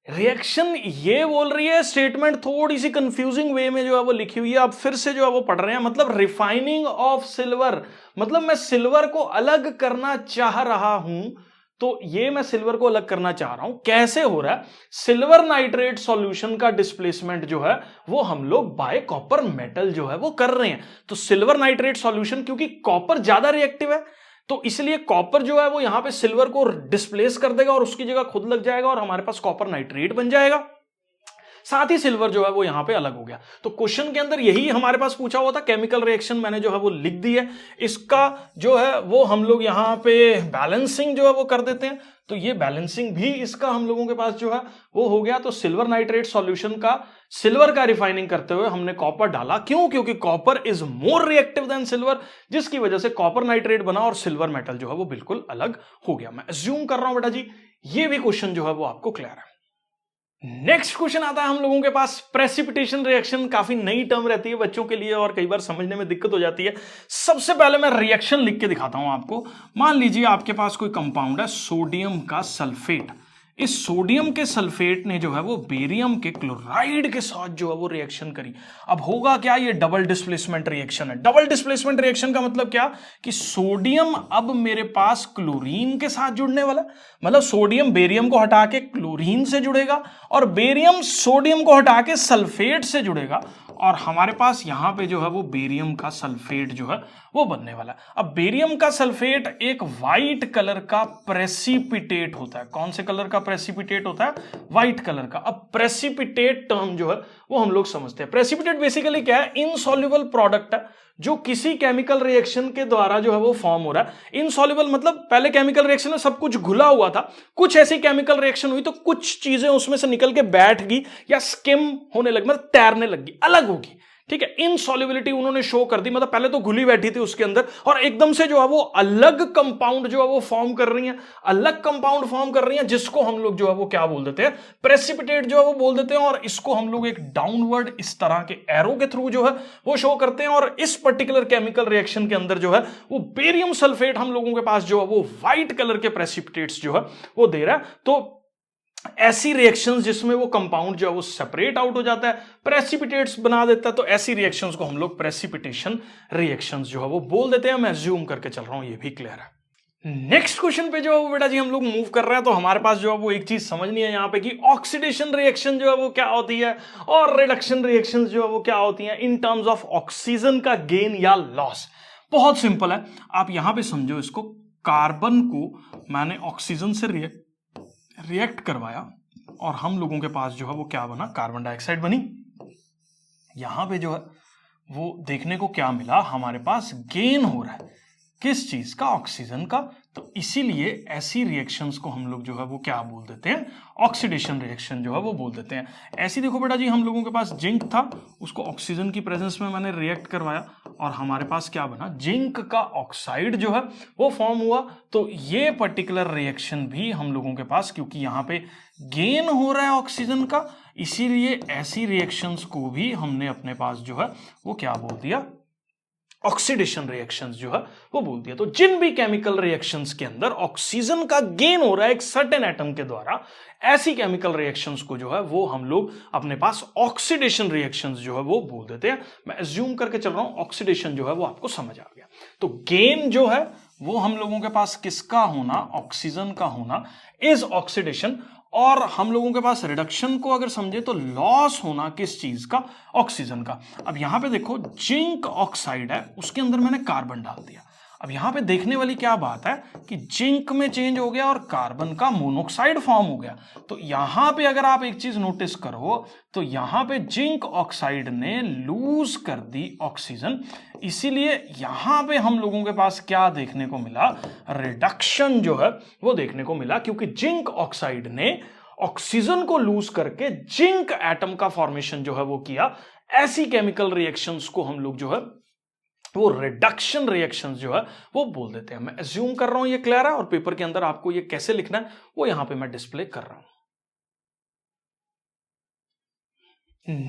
रिएक्शन ये बोल रही है, स्टेटमेंट थोड़ी सी कंफ्यूजिंग वे में जो है वो लिखी हुई है, अब फिर से जो है वो पढ़ रहे हैं। मतलब रिफाइनिंग ऑफ सिल्वर, मतलब मैं सिल्वर को अलग करना चाह रहा हूं, तो ये मैं सिल्वर को अलग करना चाह रहा हूं। कैसे हो रहा है, सिल्वर नाइट्रेट सॉल्यूशन का डिस्प्लेसमेंट जो है वो हम लोग बाय कॉपर मेटल जो है वो कर रहे हैं। तो सिल्वर नाइट्रेट सॉल्यूशन, क्योंकि कॉपर ज्यादा रिएक्टिव है तो इसलिए कॉपर जो है वो यहां पे सिल्वर को डिस्प्लेस कर देगा और उसकी जगह खुद लग जाएगा और हमारे पास कॉपर नाइट्रेट बन जाएगा, साथ ही सिल्वर जो है वो यहां पे अलग हो गया। तो क्वेश्चन के अंदर यही हमारे पास पूछा हुआ था, केमिकल रिएक्शन मैंने जो है वो लिख दी है, इसका जो है वो हम लोग यहां पे बैलेंसिंग जो है वो कर देते हैं। तो ये बैलेंसिंग भी इसका हम लोगों के पास जो है वो हो गया। तो सिल्वर नाइट्रेट सॉल्यूशन का सिल्वर का रिफाइनिंग करते हुए हमने कॉपर डाला, क्यों, क्योंकि copper is more reactive than silver, जिसकी वजह से कॉपर नाइट्रेट बना और सिल्वर मेटल जो है वो बिल्कुल अलग हो गया। मैं अज्यूम कर रहा हूं बेटा जी ये भी क्वेश्चन जो है वो आपको क्लियर है। नेक्स्ट क्वेश्चन आता है हम लोगों के पास प्रेसिपिटेशन रिएक्शन। काफी नई टर्म रहती है बच्चों के लिए और कई बार समझने में दिक्कत हो जाती है। सबसे पहले मैं रिएक्शन लिख के दिखाता हूं आपको। मान लीजिए आपके पास कोई कंपाउंड है सोडियम का सल्फेट। इस सोडियम के सल्फेट ने जो है वो बेरियम के क्लोराइड के साथ जो है वो रिएक्शन करी। अब होगा क्या, ये डबल डिस्प्लेसमेंट रिएक्शन है। डबल डिस्प्लेसमेंट रिएक्शन का मतलब क्या कि सोडियम अब मेरे पास क्लोरीन के साथ जुड़ने वाला, मतलब सोडियम बेरियम को हटा के क्लोरीन से जुड़ेगा और बेरियम सोडियम को हटा के सल्फेट से जुड़ेगा और हमारे पास यहां पे जो है वो बेरियम का सल्फेट जो है वो बनने वाला है। अब बेरियम का सल्फेट एक व्हाइट कलर का प्रेसिपिटेट होता है। कौन से कलर का प्रेसिपिटेट होता है? व्हाइट कलर का। अब प्रेसिपिटेट टर्म जो है वो हम लोग समझते हैं। प्रेसिपिटेट बेसिकली क्या है? इनसॉल्युबल प्रोडक्ट है जो किसी केमिकल रिएक्शन के द्वारा जो है वो फॉर्म हो रहा है। इनसॉल्युबल मतलब पहले केमिकल रिएक्शन में सब कुछ घुला हुआ था, कुछ ऐसी केमिकल रिएक्शन हुई तो कुछ चीजें उसमें से निकल के बैठ गई या स्किम होने लगी, मतलब तैरने लगी, अलग होगी। ठीक है, इनसॉल्युबिलिटी उन्होंने शो कर दी, मतलब पहले तो घुली बैठी थी उसके अंदर और एकदम से जो है वो अलग कंपाउंड जो है वो फॉर्म कर रही है, अलग कंपाउंड फॉर्म कर रही है, जिसको हम लोग जो है वो क्या बोल देते हैं? प्रेसिपिटेट जो है वो बोल देते हैं। और इसको हम लोग एक डाउनवर्ड इस तरह के एरो के थ्रू जो है वो शो करते हैं। और इस पर्टिकुलर केमिकल रिएक्शन के अंदर जो है वो बेरियम सल्फेट हम लोगों के पास जो है वो व्हाइट कलर के प्रेसिपिटेट्स जो है वो दे रहा है। तो ऐसी रिएक्शंस जिसमें वो कंपाउंड जो है वो सेपरेट आउट हो जाता है, प्रेसिपिटेट्स बना देता है, तो ऐसी रिएक्शंस को हम लोग प्रेसिपिटेशन रिएक्शंस जो है वो बोल देते हैं। मैं अज्यूम करके चल रहा हूं, ये भी क्लियर है। नेक्स्ट क्वेश्चन पे जो है वो बेटा जी हम लोग मूव कर रहे हैं। तो हमारे पास जो है वो एक चीज समझनी है यहां पे कि ऑक्सीडेशन रिएक्शन जो है वो क्या होती है और रिडक्शन रिएक्शन जो है वो क्या होती है इन टर्म्स ऑफ ऑक्सीजन का गेन या लॉस। बहुत सिंपल है, आप यहां पे समझो इसको। कार्बन को मैंने ऑक्सीजन से रिएक्ट करवाया और हम लोगों के पास जो है वो क्या बना? कार्बन डाइऑक्साइड बनी। यहां पे जो है वो देखने को क्या मिला? हमारे पास गेन हो रहा है। किस चीज का? ऑक्सीजन का। तो इसीलिए ऐसी रिएक्शंस को हम लोग जो है वो क्या बोल देते हैं? ऑक्सीडेशन रिएक्शन जो है वो बोल देते हैं। ऐसी देखो बेटा जी, हम लोगों के पास जिंक था, उसको ऑक्सीजन की प्रेजेंस में मैंने रिएक्ट करवाया और हमारे पास क्या बना? जिंक का ऑक्साइड जो है वो फॉर्म हुआ। तो ये पर्टिकुलर रिएक्शन भी हम लोगों के पास, क्योंकि यहां पे गेन हो रहा है ऑक्सीजन का, इसीलिए ऐसी रिएक्शंस को भी हमने अपने पास जो है वो क्या बोल दिया? ऑक्सीडेशन रिएक्शंस जो है वो बोल दिया। तो जिन भी केमिकल रिएक्शंस के अंदर ऑक्सीजन का गेन हो रहा है एक सर्टेन एटम के द्वारा, ऐसी केमिकल रिएक्शंस को जो है वो हम लोग अपने पास ऑक्सीडेशन रिएक्शंस जो है वो बोल देते हैं। मैं अज्यूम करके चल रहा हूं ऑक्सीडेशन जो है वो आपको समझ आ गया। तो गेन जो है वो हम लोगों के पास किसका होना? ऑक्सीजन का होना इज ऑक्सीडेशन। और हम लोगों के पास रिडक्शन को अगर समझे तो लॉस होना किस चीज का? ऑक्सीजन का। अब यहां पे देखो, जिंक ऑक्साइड है, उसके अंदर मैंने कार्बन डाल दिया। अब यहां पे देखने वाली क्या बात है कि जिंक में चेंज हो गया और कार्बन का मोनोक्साइड फॉर्म हो गया। तो यहां पे अगर आप एक चीज नोटिस करो तो यहां पे जिंक ऑक्साइड ने लूज कर दी ऑक्सीजन, इसीलिए यहां पे हम लोगों के पास क्या देखने को मिला? रिडक्शन जो है वो देखने को मिला, क्योंकि जिंक ऑक्साइड ने ऑक्सीजन को लूज करके जिंक एटम का फॉर्मेशन जो है वो किया। ऐसी केमिकल रिएक्शंस को हम लोग जो है वो रिडक्शन रिएक्शंस जो है वो बोल देते हैं। मैं अज्यूम कर रहा हूं ये क्लियर है और पेपर के अंदर आपको ये कैसे लिखना है वो यहां पे मैं डिस्प्ले कर रहा हूं।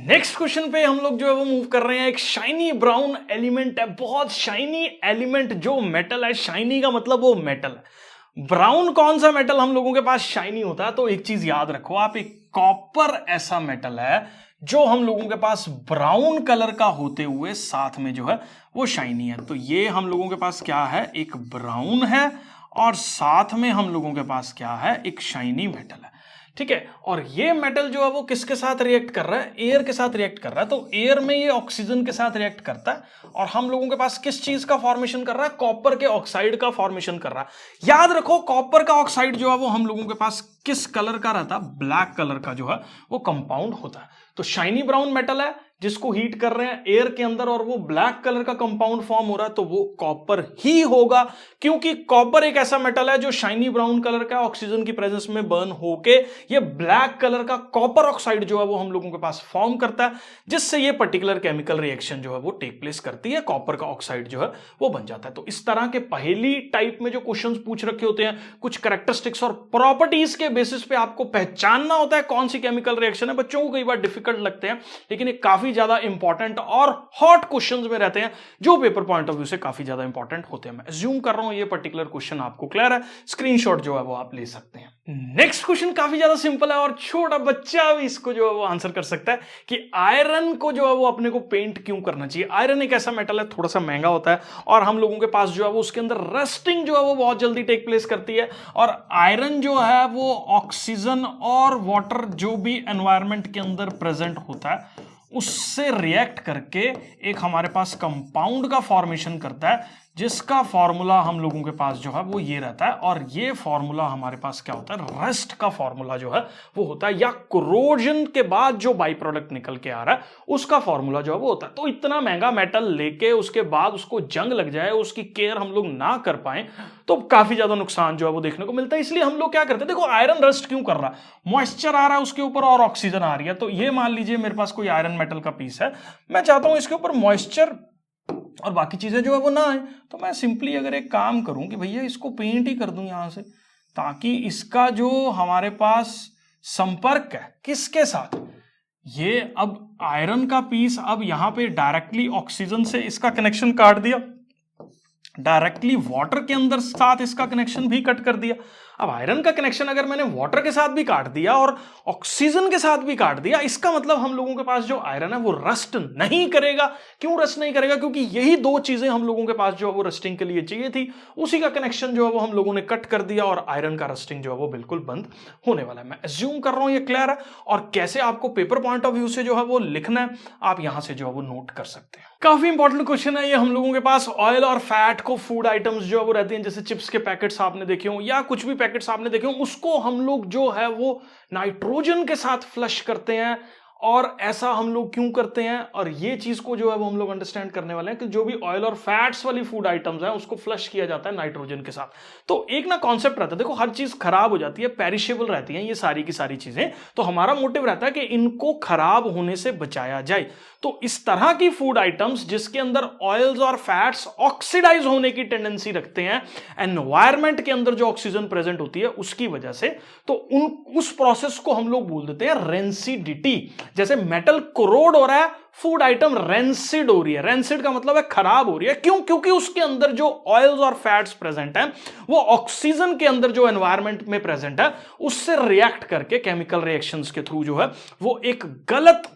नेक्स्ट क्वेश्चन पे हम लोग जो है वो मूव कर रहे हैं। एक शाइनी ब्राउन एलिमेंट है, बहुत शाइनी एलिमेंट जो मेटल है। शाइनी का मतलब वो मेटल है। ब्राउन कौन सा मेटल हम लोगों के पास शाइनी होता है? तो एक चीज याद रखो आप, एक कॉपर ऐसा मेटल है जो हम लोगों के पास ब्राउन कलर का होते हुए साथ में जो है वो शाइनी है। तो ये हम लोगों के पास क्या है? एक ब्राउन है और साथ में हम लोगों के पास क्या है? एक शाइनी मेटल है। ठीक है, और ये मेटल जो है वो किसके साथ रिएक्ट कर रहा है? एयर के साथ रिएक्ट कर रहा है। तो एयर में ये ऑक्सीजन के साथ रिएक्ट करता है और हम लोगों के पास किस चीज का फॉर्मेशन कर रहा है? कॉपर के ऑक्साइड का फॉर्मेशन कर रहा है। याद रखो, कॉपर का ऑक्साइड जो है वो हम लोगों के पास किस कलर का रहता है? ब्लैक कलर का जो है वो कंपाउंड होता है। तो शाइनी ब्राउन मेटल है जिसको हीट कर रहे हैं एयर के अंदर और वो ब्लैक कलर का कंपाउंड फॉर्म हो रहा है, तो वो कॉपर ही होगा, क्योंकि कॉपर एक ऐसा मेटल है जो शाइनी ब्राउन कलर का ऑक्सीजन की प्रेजेंस में बर्न होके ये ब्लैक कलर का कॉपर ऑक्साइड जो है वो हम लोगों के पास फॉर्म करता है, जिससे ये पर्टिकुलर केमिकल रिएक्शन जो है वो टेक प्लेस करती है, कॉपर का ऑक्साइड जो है वो बन जाता है। तो इस तरह के पहेली टाइप में जो क्वेश्चंस पूछ रखे होते हैं, कुछ कैरेक्टरिस्टिक्स और प्रॉपर्टीज के बेसिस पे आपको पहचानना होता है कौन सी केमिकल रिएक्शन है। बच्चों को कई बार डिफिकल्ट लगते हैं, लेकिन ये काफी ज्यादा इंपॉर्टेंट और हॉट क्वेश्चंस में रहते हैं, जो पेपर पॉइंट ऑफ व्यू से काफी ज्यादा इंपॉर्टेंट होते हैं। मैं अज्यूम कर रहा हूं ये पर्टिकुलर क्वेश्चन आपको क्लियर है, स्क्रीनशॉट जो है वो आप ले सकते हैं। नेक्स्ट क्वेश्चन काफी ज्यादा सिंपल है और छोटा बच्चा भी इसको जो है वो आंसर कर सकता है कि आयरन को जो है वो अपने को पेंट क्यों करना चाहिए। आयरन एक ऐसा मेटल है, थोड़ा सा महंगा होता है और हम लोगों के पास जो है वो उसके अंदर रस्टिंग जो है वो बहुत जल्दी टेक प्लेस करती है, और आयरन जो है वो ऑक्सीजन और वाटर जो भी एनवायरनमेंट के अंदर प्रेजेंट होता है उससे रिएक्ट करके एक हमारे पास कंपाउंड का फॉर्मेशन करता है, जिसका फॉर्मूला हम लोगों के पास जो है वो ये रहता है। और ये फॉर्मूला हमारे पास क्या होता है, रस्ट का फॉर्मूला जो है वो होता है, या कोरोजन के बाद जो बाई प्रोडक्ट निकल के आ रहा है उसका फॉर्मूला जो है वो होता है। तो इतना महंगा मेटल लेके उसके बाद उसको जंग लग जाए, उसकी केयर हम लोग ना कर पाए, तो काफी ज्यादा नुकसान जो है वो देखने को मिलता है। इसलिए हम लोग क्या करते हैं, देखो आयरन रस्ट क्यों कर रहा है, मॉइस्चर आ रहा है उसके ऊपर और ऑक्सीजन आ रही है। तो ये मान लीजिए मेरे पास कोई आयरन मेटल का पीस है, मैं चाहता हूं इसके ऊपर मॉइस्चर और बाकी चीजें जो है वो ना आए, तो मैं सिंपली अगर एक काम करूं कि भैया इसको पेंट ही कर दूं यहां से, ताकि इसका जो हमारे पास संपर्क है किसके साथ, ये अब आयरन का पीस अब यहां पे डायरेक्टली ऑक्सीजन से इसका कनेक्शन काट दिया, डायरेक्टली वाटर के अंदर साथ इसका कनेक्शन भी कट कर दिया। अब आयरन का कनेक्शन अगर मैंने वाटर के साथ भी काट दिया और ऑक्सीजन के साथ भी काट दिया, इसका मतलब हम लोगों के पास जो आयरन है वो रस्ट नहीं करेगा। क्यों रस्ट नहीं करेगा, क्योंकि यही दो चीजें हम लोगों के पास जो है वो रस्टिंग के लिए चाहिए थी, उसी का कनेक्शन जो है वो हम लोगों ने कट कर दिया और आयरन का रस्टिंग जो है वो बिल्कुल बंद होने वाला है। मैं अज्यूम कर रहा हूं ये क्लियर है, और कैसे आपको पेपर पॉइंट ऑफ व्यू से जो है वो लिखना है आप यहां से जो है वो नोट कर सकते हैं। काफी इंपॉर्टेंट क्वेश्चन है ये। हम लोगों के पास ऑयल और फैट को फूड आइटम्स जो है वो रहती हैं, जैसे चिप्स के पैकेट्स आपने देखे हो या कुछ भी पैकेट्स आपने देखे हो, उसको हम लोग जो है वो नाइट्रोजन के साथ फ्लश करते हैं। और ऐसा हम लोग क्यों करते हैं, और ये चीज को जो है वो हम लोग अंडरस्टैंड करने वाले हैं कि जो भी ऑयल और फैट्स वाली फूड आइटम्स हैं उसको फ्लश किया जाता है नाइट्रोजन के साथ। तो एक ना कॉन्सेप्ट रहता है, देखो हर चीज खराब हो जाती है, पेरिशेबल रहती है ये सारी की सारी चीजें, तो हमारा मोटिव रहता है कि इनको खराब होने से बचाया जाए। तो इस तरह की फूड आइटम्स जिसके अंदर ऑयल्स और फैट्स ऑक्सीडाइज होने की टेंडेंसी रखते हैं एनवायरमेंट के अंदर जो ऑक्सीजन प्रेजेंट होती है उसकी वजह से, तो उस प्रोसेस को हम लोग बोल देते हैं रेंसिडिटी। जैसे मेटल कोरोड हो रहा है, फूड आइटम रेंसिड हो रही है। रेंसिड का मतलब है खराब हो रही है, क्यों, क्योंकि उसके अंदर जो ऑयल्स और फैट्स प्रेजेंट हैं वो ऑक्सीजन के अंदर जो एनवायरमेंट में प्रेजेंट है उससे रिएक्ट करके केमिकल रिएक्शंस के थ्रू जो है वो एक गलत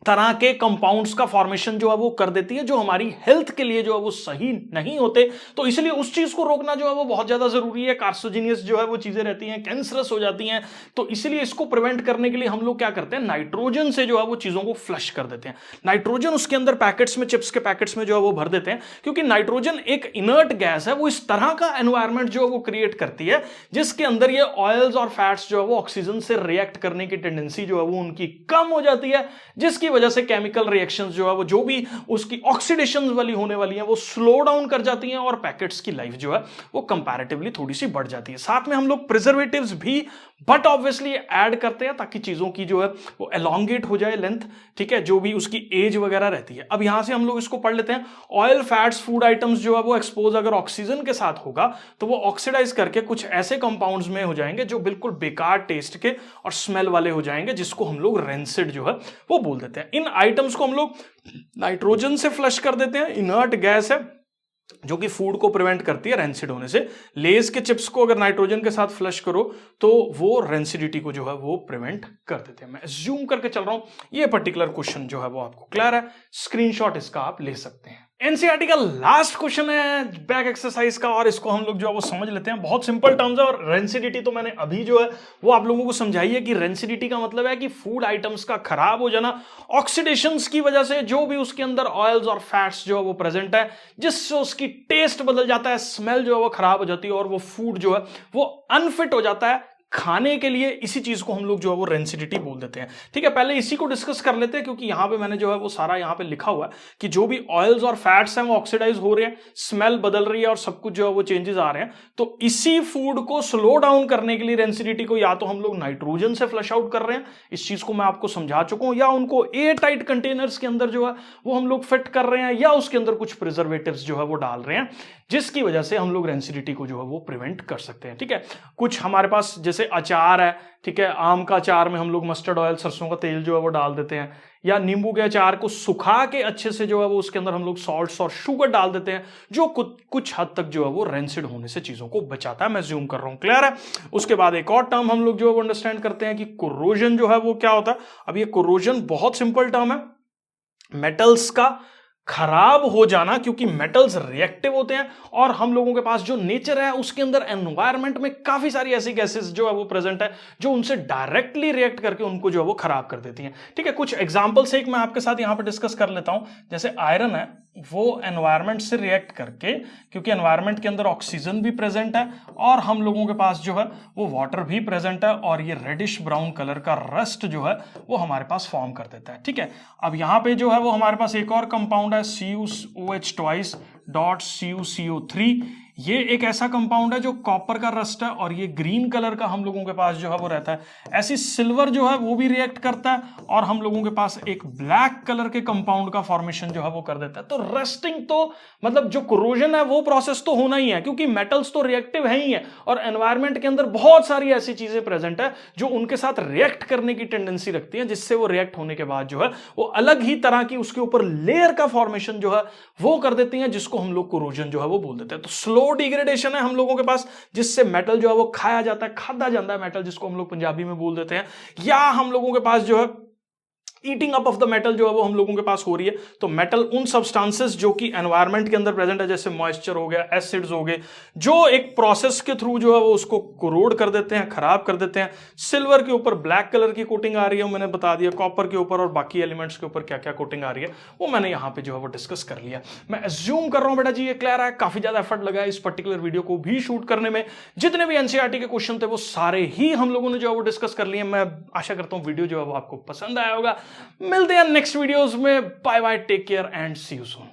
तरह के कंपाउंड्स का फॉर्मेशन जो है वो कर देती है, जो हमारी हेल्थ के लिए जो है वो सही नहीं होते। तो इसलिए उस चीज को रोकना जो है वो बहुत ज्यादा जरूरी है। कार्सिनोजेनियस जो है वो चीजें रहती हैं, कैंसरस हो जाती हैं। तो इसलिए इसको प्रिवेंट करने के लिए हम लोग क्या करते हैं, नाइट्रोजन से जो है वो चीजों को फ्लश कर देते हैं। नाइट्रोजन उसके अंदर पैकेट्स में, चिप्स के पैकेट्स में जो है वो भर देते हैं, क्योंकि नाइट्रोजन एक इनर्ट गैस है, वो इस तरह का एनवायरमेंट जो है वो क्रिएट करती है जिसके अंदर ये ऑयल्स और फैट्स जो है वो ऑक्सीजन से रिएक्ट करने की टेंडेंसी जो है वो उनकी कम हो जाती है, जिसकी वजह से केमिकल रिएक्शंस जो है वो जो भी उसकी ऑक्सीडेशन वाली होने वाली है वो स्लो डाउन कर जाती हैं और पैकेट्स की लाइफ जो है वो कंपैरेटिवली थोड़ी सी बढ़ जाती है। साथ में हम लोग प्रिजर्वेटिव्स भी बट ऑब्वियसली ऐड करते हैं ताकि चीजों की जो है वो एलोंगेट हो जाए लेंथ, ठीक है, जो भी उसकी एज वगैरह रहती है। अब यहां से हम लोग इसको पढ़ लेते हैं। ऑयल फैट्स फूड आइटम्स जो है वो एक्सपोज अगर ऑक्सीजन के साथ होगा तो वो ऑक्सीडाइज करके कुछ ऐसे कंपाउंड्स में हो जाएंगे जो बिल्कुल बेकार टेस्ट के और स्मेल वाले हो जाएंगे, जिसको हम लोग रेंसिड जो है वो बोल देते हैं। इन आइटम्स को हम लोग नाइट्रोजन से फ्लश कर देते हैं, इनर्ट गैस है जो कि फूड को प्रिवेंट करती है रेंसिड होने से। लेज के चिप्स को अगर नाइट्रोजन के साथ फ्लश करो तो वो रेंसिडिटी को जो है वो प्रिवेंट कर देते हैं। मैं अज्यूम करके चल रहा हूं ये पर्टिकुलर क्वेश्चन जो है वो आपको क्लियर है, स्क्रीनशॉट इसका आप ले सकते हैं। एनसीईआरटी का लास्ट क्वेश्चन है बैक एक्सरसाइज का, और इसको हम लोग जो है वो समझ लेते हैं। बहुत सिंपल टर्म्स है, और रेंसिडिटी तो मैंने अभी जो है वो आप लोगों को समझाई है कि रेंसिडिटी का मतलब है कि फूड आइटम्स का खराब हो जाना ऑक्सीडेशंस की वजह से, जो भी उसके अंदर ऑयल्स और फैट्स जो है वो प्रेजेंट है, जिससे उसकी टेस्ट बदल जाता है, स्मेल जो है वो खराब हो जाती है और वो फूड जो है वो अनफिट हो जाता है खाने के लिए इसी चीज को हम लोग जो है वो रेंसिडिटी बोल देते हैं। ठीक है, पहले इसी को डिस्कस कर लेते हैं, क्योंकि यहां पे मैंने जो है वो सारा यहां पे लिखा हुआ है कि जो भी ऑयल्स और फैट्स हैं वो ऑक्सीडाइज हो रहे हैं, स्मेल बदल रही है और सब कुछ जो है वो चेंजेस आ रहे हैं। तो इसी फूड को स्लो डाउन करने के लिए रेंसिडिटी को या तो हम लोग नाइट्रोजन से फ्लश आउट कर रहे हैं, इस चीज को मैं आपको समझा चुका हूं, या उनको एयर टाइट कंटेनर्स के अंदर जो है वो हम लोग फिट कर रहे हैं, या उसके अंदर कुछ प्रिजर्वेटिव्स जो है वो डाल रहे हैं, जिसकी वजह से हम लोग रेंसिडिटी को जो है वो प्रिवेंट कर सकते हैं। ठीक है, कुछ हमारे पास जैसे अचार है, ठीक है, आम का अचार में हम लोग मस्टर्ड ऑयल, सरसों का तेल जो है वो डाल देते हैं, या नींबू के अचार को सुखा के अच्छे से जो है वो उसके अंदर हम लोग सॉल्ट्स और शुगर डाल देते हैं, जो कुछ हद तक जो है वो रेंसिड होने से चीजों को बचाता है। मैं ज्यूम कर रहा हूं, क्लियर है। उसके बाद एक और टर्म हम लोग जो है वो अंडरस्टैंड करते हैं कि कोरोजन जो है वो क्या होता है। अब ये कोरोजन बहुत सिंपल टर्म है, मेटल्स का खराब हो जाना, क्योंकि मेटल्स रिएक्टिव होते हैं और हम लोगों के पास जो नेचर है उसके अंदर एनवायरनमेंट में काफी सारी ऐसी गैसेस जो है वो प्रेजेंट है जो उनसे डायरेक्टली रिएक्ट करके उनको जो है वो खराब कर देती हैं। ठीक है, कुछ एग्जांपल्स एक मैं आपके साथ यहां पे डिस्कस कर लेता हूं। जैसे आयरन है, वो एनवायरनमेंट से रिएक्ट करके, क्योंकि एनवायरनमेंट के अंदर ऑक्सीजन भी प्रेजेंट है और हम लोगों के पास जो है वो वाटर भी प्रेजेंट है, और ये रेडिश ब्राउन कलर का रस्ट जो है वो हमारे पास फॉर्म कर देता है। ठीक है, अब यहां पे जो है वो हमारे पास एक और कंपाउंड है CuOH ट्वाइस डॉट CuCO3। ये एक ऐसा कंपाउंड है जो कॉपर का रस्ट है, और ये ग्रीन कलर का हम लोगों के पास जो है वो रहता है। ऐसी सिल्वर जो है वो भी रिएक्ट करता है और हम लोगों के पास एक ब्लैक कलर के कंपाउंड का फॉर्मेशन जो है वो कर देता है। तो रस्टिंग तो मतलब जो कोरोजन है वो प्रोसेस तो होना ही है, क्योंकि मेटल्स तो रिएक्टिव है ही है, और एनवायरमेंट के अंदर बहुत सारी ऐसी चीजें प्रेजेंट है जो उनके साथ रिएक्ट करने की टेंडेंसी रखती है, जिससे वो रिएक्ट होने के बाद जो है वो अलग ही तरह की उसके ऊपर लेयर का फॉर्मेशन जो है वो कर देती है, जिसको हम लोग कोरोजन जो है वो बोल देते हैं। तो स्लो डिग्रेडेशन है हम लोगों के पास, जिससे मेटल जो है वो खाया जाता है, खादा जाता है मेटल, जिसको हम लोग पंजाबी में बोल देते हैं, या हम लोगों के पास जो है eating up of the metal जो है वो हम लोगों के पास हो रही है। तो मेटल उन सब्सटेंसेस जो कि एनवायरनमेंट के अंदर प्रेजेंट है, जैसे मॉइस्चर हो गया, एसिड्स हो गए, जो एक प्रोसेस के थ्रू जो है वो उसको कोरोड कर देते हैं, खराब कर देते हैं। सिल्वर के ऊपर ब्लैक कलर की कोटिंग आ रही है, मैंने बता दिया, कॉपर के ऊपर और बाकी एलिमेंट्स के ऊपर क्या क्या कोटिंग आ रही है वो मैंने यहाँ पे जो है वो डिस्कस कर लिया। मैं एज्यूम कर रहा हूँ बेटा जी ये क्लियर है, काफी ज्यादा एफर्ट लगा है इस पर्टिकुलर वीडियो को भी शूट करने में। जितने भी एनसीईआरटी के क्वेश्चन थे वो सारे ही हम लोगों ने जो है वो डिस्कस कर लिए। मैं आशा करता हूँ वीडियो जो है वो आपको पसंद आया होगा। मिलते हैं नेक्स्ट वीडियोस में, bye bye, take care and see you soon.